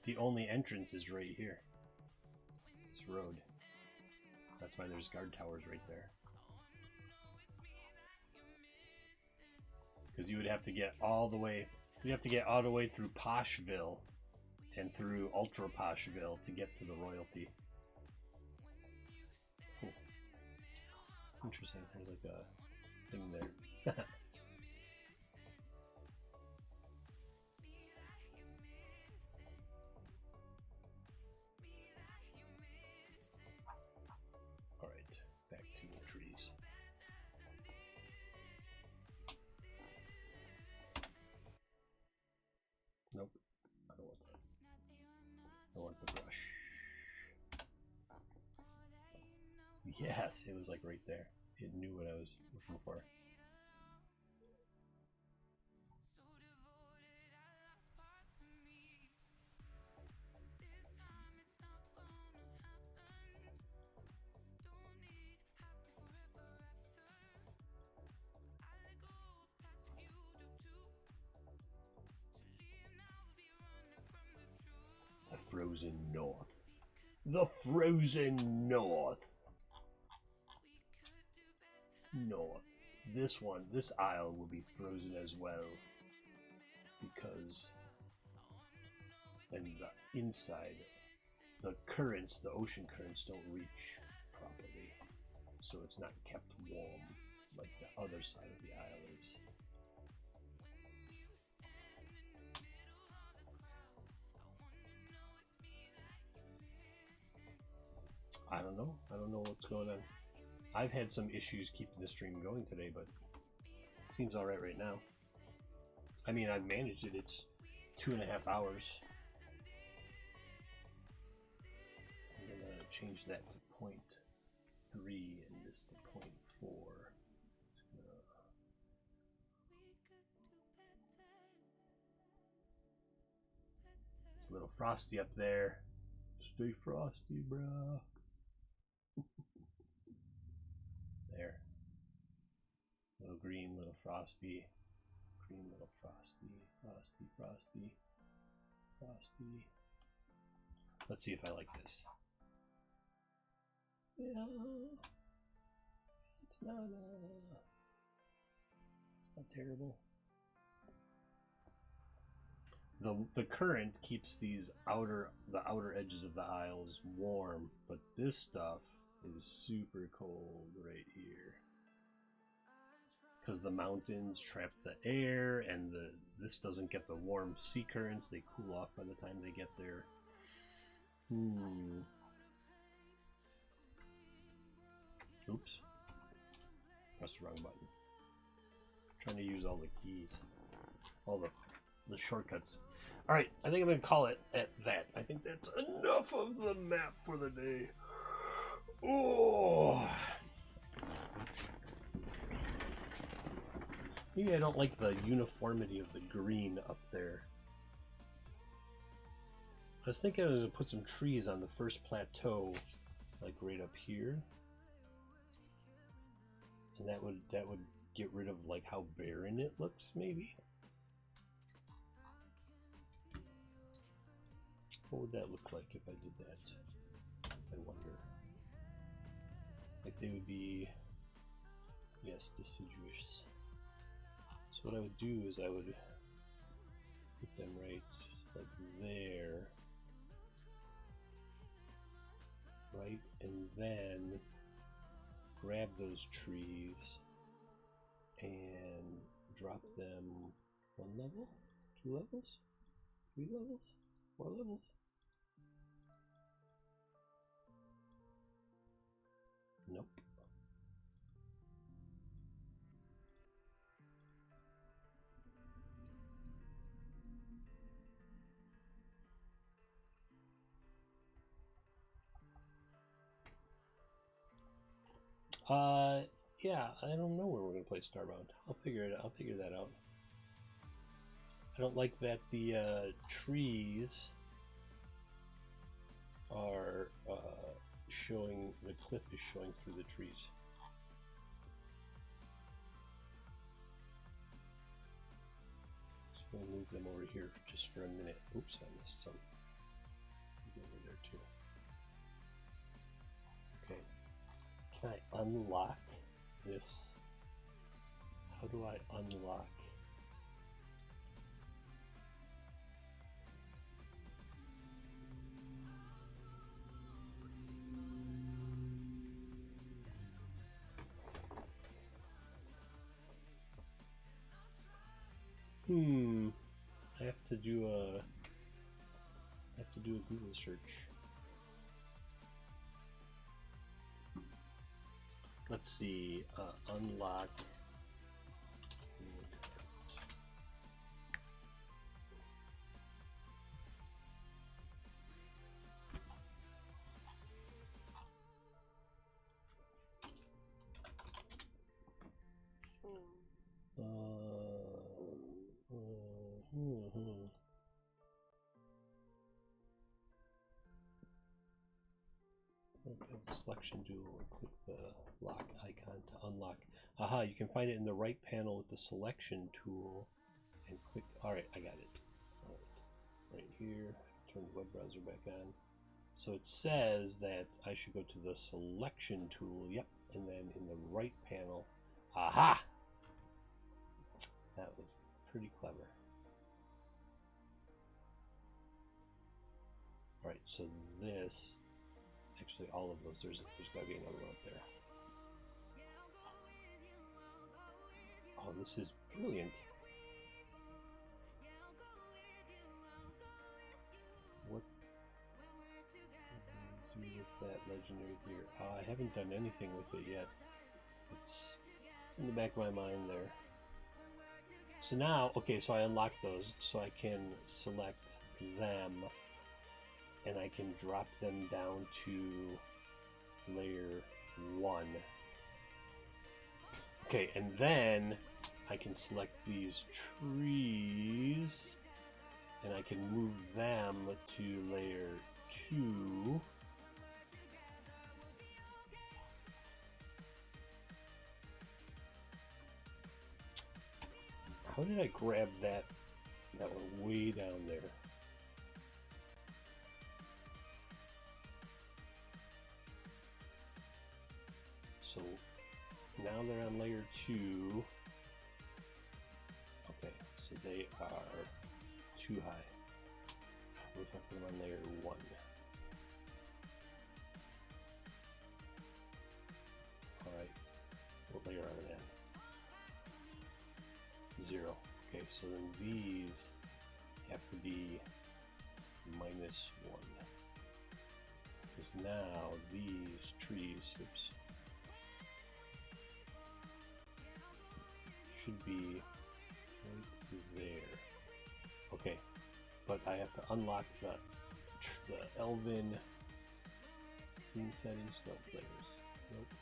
The only entrance is right here. This road. That's why there's guard towers right there. Because you would have to get all the way, you'd have to get all the way through Poshville and through Ultra Poshville to get to the royalty. Cool. Interesting. There's like a thing there. Alright, back to the trees. Nope, I don't want that. I want the brush. Yes, it was like right there. It knew what I was looking for. The frozen north. The frozen north. North. This one, this isle will be frozen as well. Because in the inside, the currents, the ocean currents don't reach properly. So it's not kept warm like the other side of the isle is. I don't know. I don't know what's going on. I've had some issues keeping the stream going today, but it seems alright right now. I mean, I've managed it. It's 2.5 hours. I'm going to change that to 0.3 and this to 0.4. It's a little frosty up there. Stay frosty, bruh. There. Little green, little frosty. Green, little frosty. Frosty, frosty. Frosty. Let's see if I like this. Yeah. not terrible. The current keeps the outer edges of the aisles warm, but this stuff is super cold right here because the mountains trap the air, and this doesn't get the warm sea currents. They cool off by the time they get there. Oops, pressed the wrong button. I'm trying to use all the keys, all the shortcuts. All right, I think I'm going to call it at that. I think that's enough of the map for the day. Oh, maybe I don't like the uniformity of the green up there. I was thinking I was going to put some trees on the first plateau, like right up here, and that would get rid of like how barren it looks, maybe. What would that look like if I did that? I wonder. Like they would be, yes, deciduous. So what I would do is I would put them right like there, right, and then grab those trees and drop them 1 level, 2 levels, 3 levels, 4 levels. Nope. Yeah, I don't know where we're gonna play Starbound. I'll figure it out. I'll figure that out. I don't like that the trees are showing, the cliff is showing through the trees. So I'm gonna move them over here just for a minute. Oops, I missed some. Over there too. Okay. Can I unlock this? How do I unlock? I have to do a Google search. Let's see, unlock. Okay, the selection tool, click the lock icon to unlock. Aha, you can find it in the right panel with the selection tool and click. Alright, I got it. Right here, turn the web browser back on. So it says that I should go to the selection tool, yep, and then in the right panel. Aha! That was pretty clever. Alright, so this, actually all of those, there's got to be another one up there. Oh, this is brilliant. What do with that legendary gear? I haven't done anything with it yet. It's in the back of my mind there. So now, okay, so I unlocked those, so I can select them, and I can drop them down to layer 1. Okay, and then I can select these trees, and I can move them to layer 2. How did I grab that one way down there? So now they're on layer 2. Okay, so they are too high. What if I put them on layer 1? Alright, what layer are they on? 0. Okay, so then these have to be -1. Because now these trees, oops, should be right there. Okay, but I have to unlock the Elven scene settings. No layers. Nope.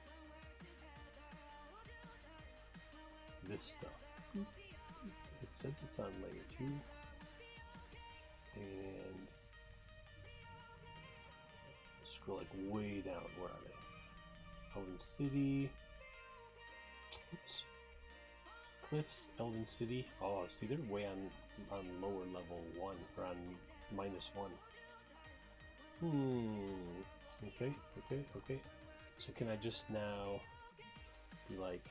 This stuff. It says it's on layer 2, and scroll like way down. Where are they? Elven City. Oops. Cliffs, Elven City. Oh, see, they're way on lower level 1, or on -1. Okay. So can I just now be like,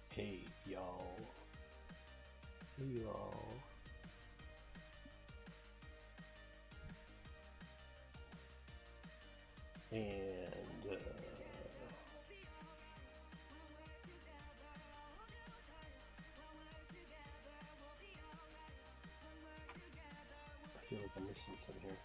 hey, y'all. And I feel like I'm missing some here.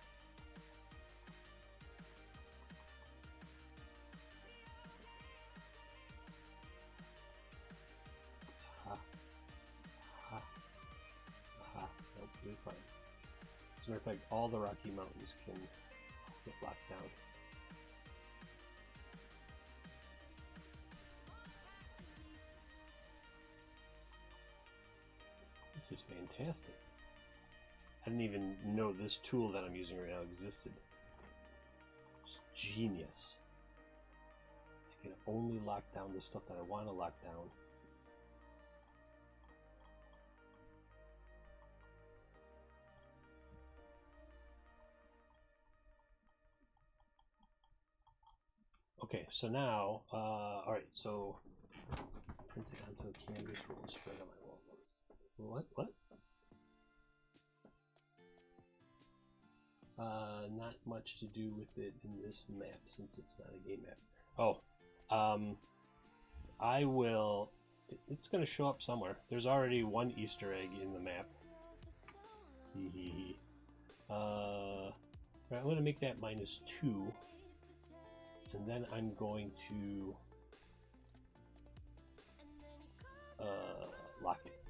Nope, really fine. As a matter of fact, all the Rocky Mountains can get locked down. This is fantastic. I didn't even know this tool that I'm using right now existed. It's genius. I can only lock down the stuff that I want to lock down. Okay, so now, alright, so print it onto a canvas roll and spread on my wall. What? Not much to do with it in this map since it's not a game map. Oh, I will, it's going to show up somewhere. There's already one Easter egg in the map. Right, I'm going to make that -2. And then I'm going to lock it.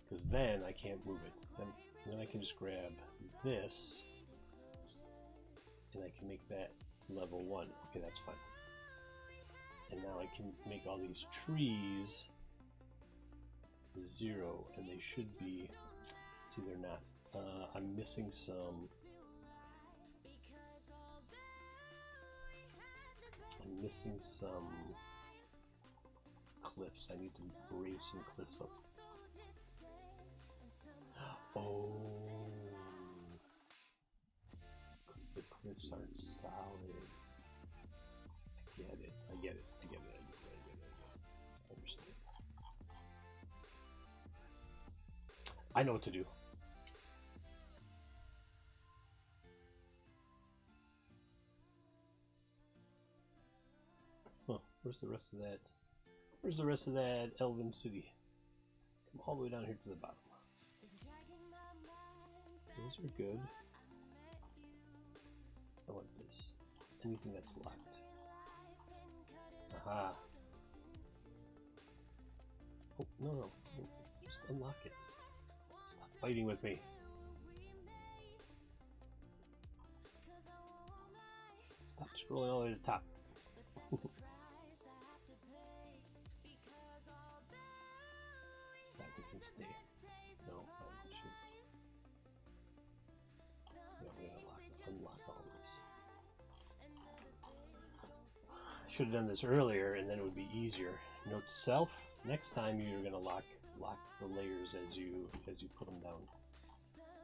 Because then I can't move it. Then I can just grab this and I can make that level 1. Okay, that's fine. And now I can make all these trees 0, and they should be, see, they're not. I'm missing some. I'm missing some cliffs. I need to raise some cliffs up. Oh, because the cliffs aren't solid. I get it. I understand. I know what to do. Huh, where's the rest of that? Where's the rest of that Elven City? Come all the way down here to the bottom. Those are good. I want this. Anything that's locked. Aha. Oh, no. Just unlock it. Stop fighting with me. Stop scrolling all the way to the top. That we can stay. No, I should. Yeah, we gotta unlock all this. I should have done this earlier, and then it would be easier. Note to self: next time you're gonna lock the layers as you put them down.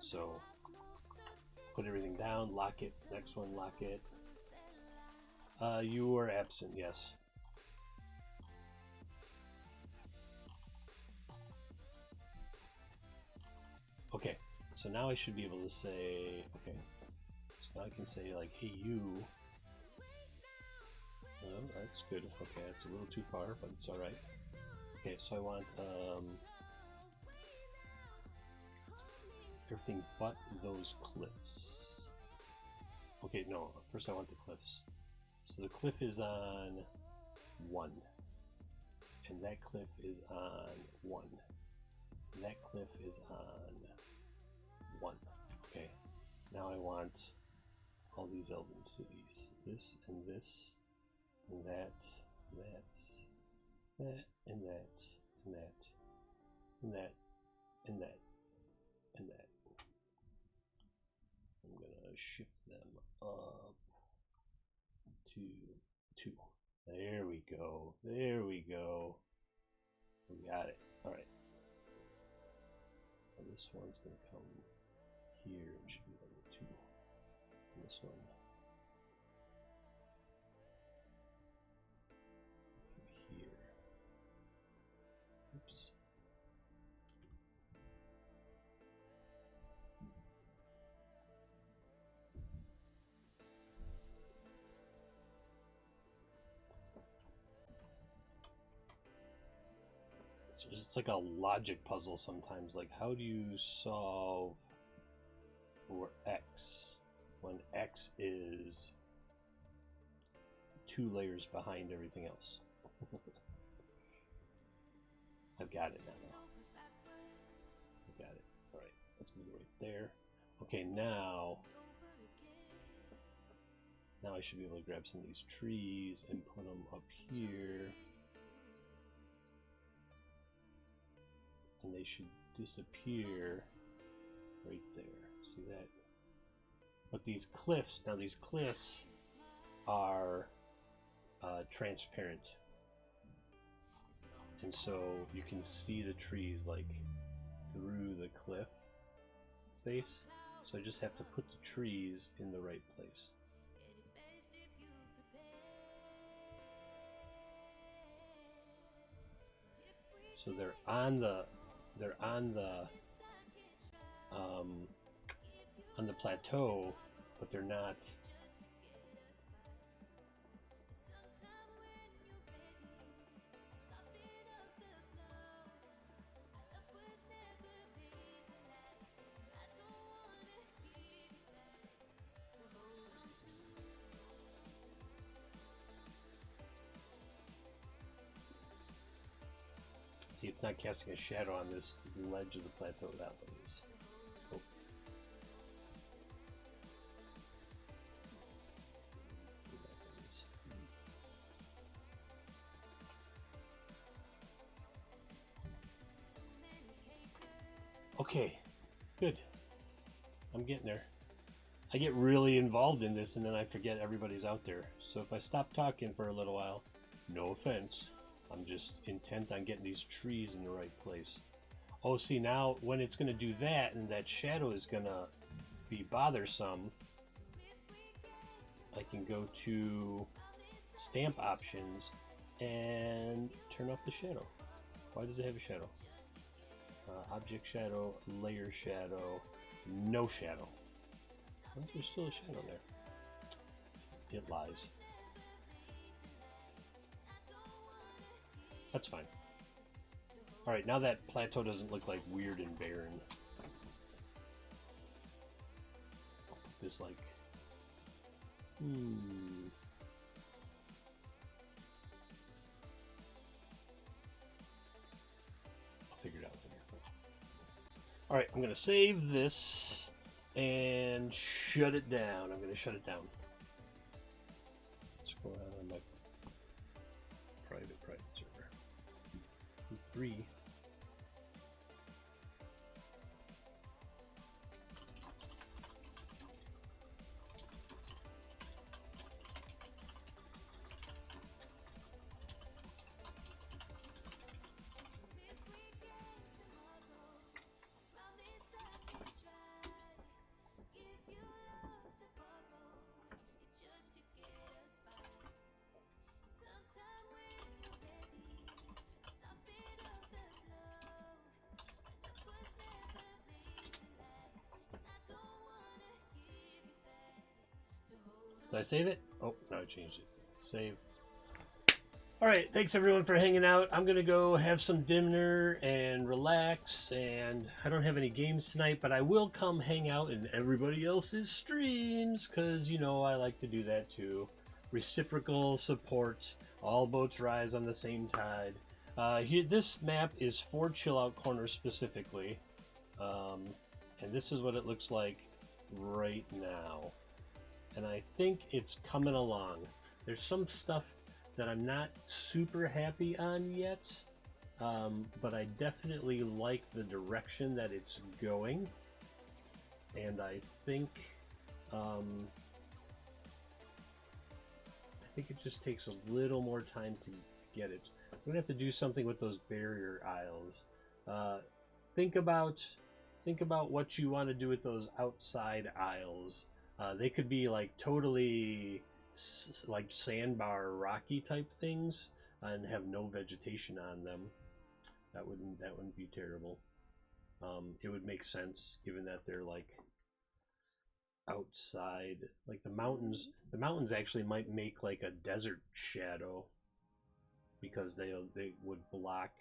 So put everything down, lock it. Next one, lock it. You were absent, yes. Okay, so now I should be able to say, okay, so now I can say like, hey you. That's good. Okay, that's a little too far, but it's alright. Okay, so I want everything but those cliffs. Okay, no, first I want the cliffs. So the cliff is on 1. And that cliff is on 1. And that cliff is on 1. Okay, now I want all these elven cities. This and this, and that, that, and that, and that, and that, and that, and that. I'm gonna shift them up to 2. There we go. There we go. We got it. All right. And this one's gonna come here. It should be level 2. And this one. Here. Oops. It's like a logic puzzle sometimes. Like, how do you solve for X when X is 2 layers behind everything else? I've got it now. I've got it. All right, let's go right there. Okay, now I should be able to grab some of these trees and put them up here. And they should disappear right there. See that? But these cliffs, now these cliffs are transparent. And so you can see the trees like through the cliff face. So I just have to put the trees in the right place. So they're on the plateau, but they're not. See, it's not casting a shadow on this ledge of the plateau. That one is. Oh. Okay, good. I'm getting there. I get really involved in this and then I forget everybody's out there. So if I stop talking for a little while, no offense. I'm just intent on getting these trees in the right place. Oh, see, now when it's going to do that and that shadow is going to be bothersome, I can go to stamp options and turn off the shadow. Why does it have a shadow? Object shadow, layer shadow, no shadow. Why is there still a shadow there? It lies. That's fine. Alright, now that plateau doesn't look like weird and barren. This like... I'll figure it out later. Alright, I'm going to save this and shut it down. I'm going to shut it down. What's going on my private server? 3. Did I save it? Oh, no, I changed it. Save. All right, thanks everyone for hanging out. I'm gonna go have some dinner and relax, and I don't have any games tonight, but I will come hang out in everybody else's streams, because, you know, I like to do that too. Reciprocal support. All boats rise on the same tide. Here, this map is for TheChillout Corner specifically, and this is what it looks like right now. And I think it's coming along. There's some stuff that I'm not super happy on yet, but I definitely like the direction that it's going, and I think it just takes a little more time to get it. We're gonna have to do something with those barrier aisles. Think about what you want to do with those outside aisles. They could be like totally like sandbar rocky type things and have no vegetation on them. That wouldn't be terrible. It would make sense given that they're like outside. Like the mountains actually might make like a desert shadow, because they would block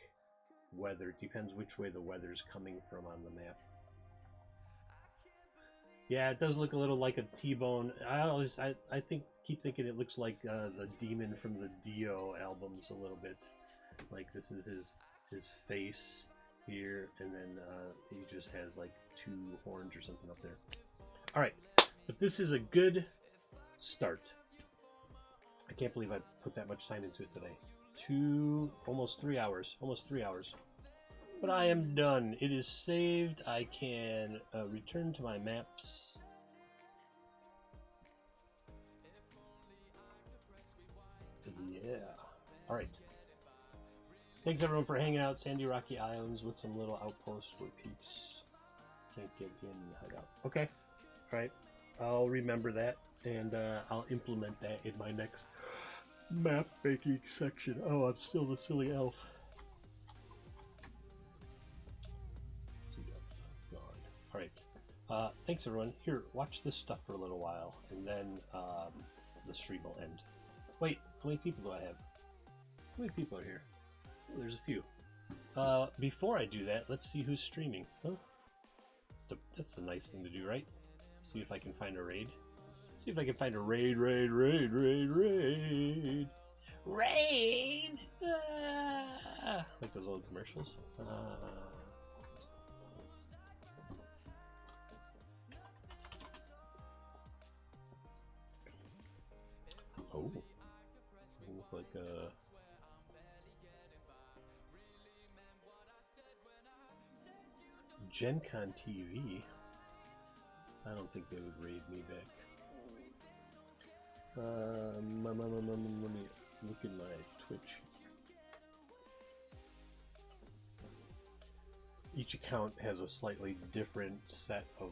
weather. It depends which way the weather's coming from on the map. Yeah, it does look a little like a T-bone. I keep thinking it looks like the demon from the Dio albums a little bit. Like this is his face here, and then he just has like 2 horns or something up there. All right, but this is a good start. I can't believe I put that much time into it today. Almost 3 hours. But I am done. It is saved. I can return to my maps. Yeah. All right. Thanks everyone for hanging out. Sandy Rocky Islands with some little outposts where peeps can't get in and hide out. Okay. All right. I'll remember that, and I'll implement that in my next map making section. Oh, I'm still the silly elf. Alright, thanks everyone. Here, watch this stuff for a little while, and then the stream will end. Wait, how many people do I have? How many people are here? Oh, there's a few. Before I do that, let's see who's streaming. Huh? That's the nice thing to do, right? See if I can find a raid. See if I can find a raid. Raid! Ah! Like those old commercials. Oh, look like a Gen Con TV. I don't think they would raid me back. Let me look at my Twitch. Each account has a slightly different set of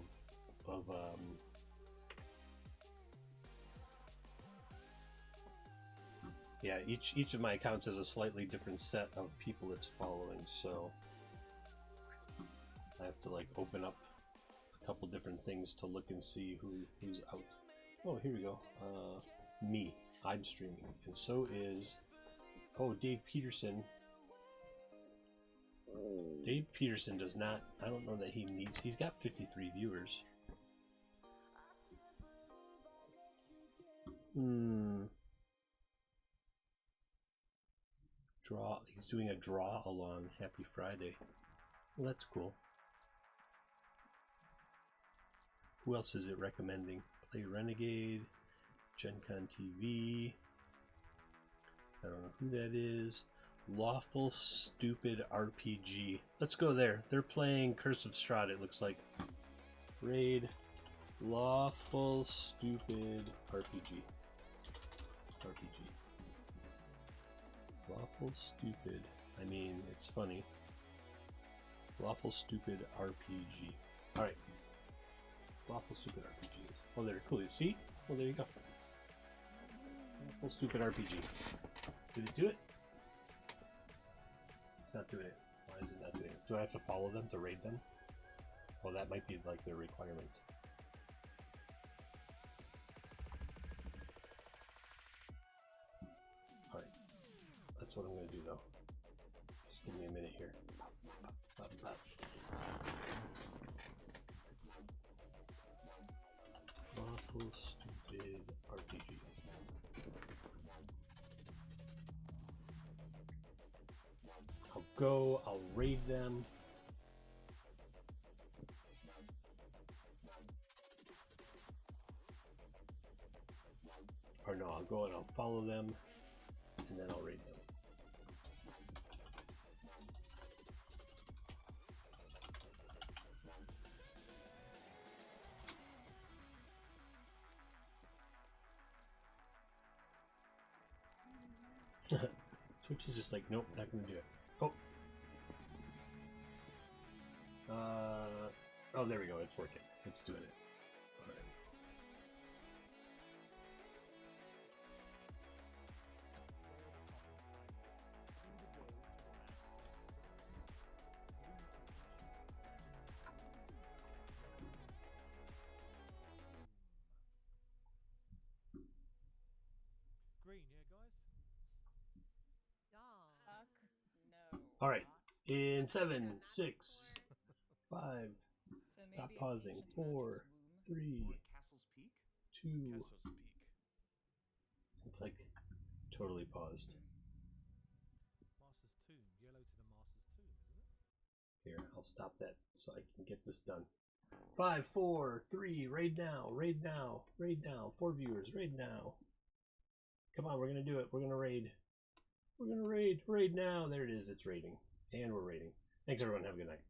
yeah, each of my accounts has a slightly different set of people it's following, so I have to like open up a couple different things to look and see who's out. Oh, here we go. Me. I'm streaming, and so is Dave Peterson. Dave Peterson does not. I don't know that he needs. He's got 53 viewers. Draw. He's doing a draw along. Happy Friday. Well, that's cool. Who else is it recommending? Play Renegade, Gen Con TV. I don't know who that is. Lawful Stupid RPG. Let's go there. They're playing Curse of Strahd, it looks like. Raid. Lawful Stupid RPG. Lawful Stupid. I mean, it's funny. Lawful Stupid RPG. Alright. Lawful Stupid RPG. Oh, they're cool. You see? Oh, there you go. Lawful Stupid RPG. Did it do it? It's not doing it. Why is it not doing it? Do I have to follow them to raid them? Well, that might be like their requirement. what I'm going to do, though. Just give me a minute here. Awful stupid RPG. I'll go, I'll raid them. Or no, I'll go and I'll follow them, and then I'll raid them. Twitch is just like, nope, not gonna do it. Oh. Oh, there we go, it's working. It's doing it. All right. Green, yeah, guys? No. All right. In 7, 6, 5. So Stop maybe pausing. it's 4, 3, Castle's Peak? 2. Castle's Peak. It's like totally paused. Master's Tomb. Yellow to the Master's Tomb, isn't it? Here, I'll stop that so I can get this done. 5, 4, 3. Raid now. Raid now. Raid now. 4 viewers. Raid now. Come on, we're gonna do it. We're gonna raid. We're gonna raid. Raid now. There it is. It's raiding, and we're raiding. Thanks, everyone. Have a good night.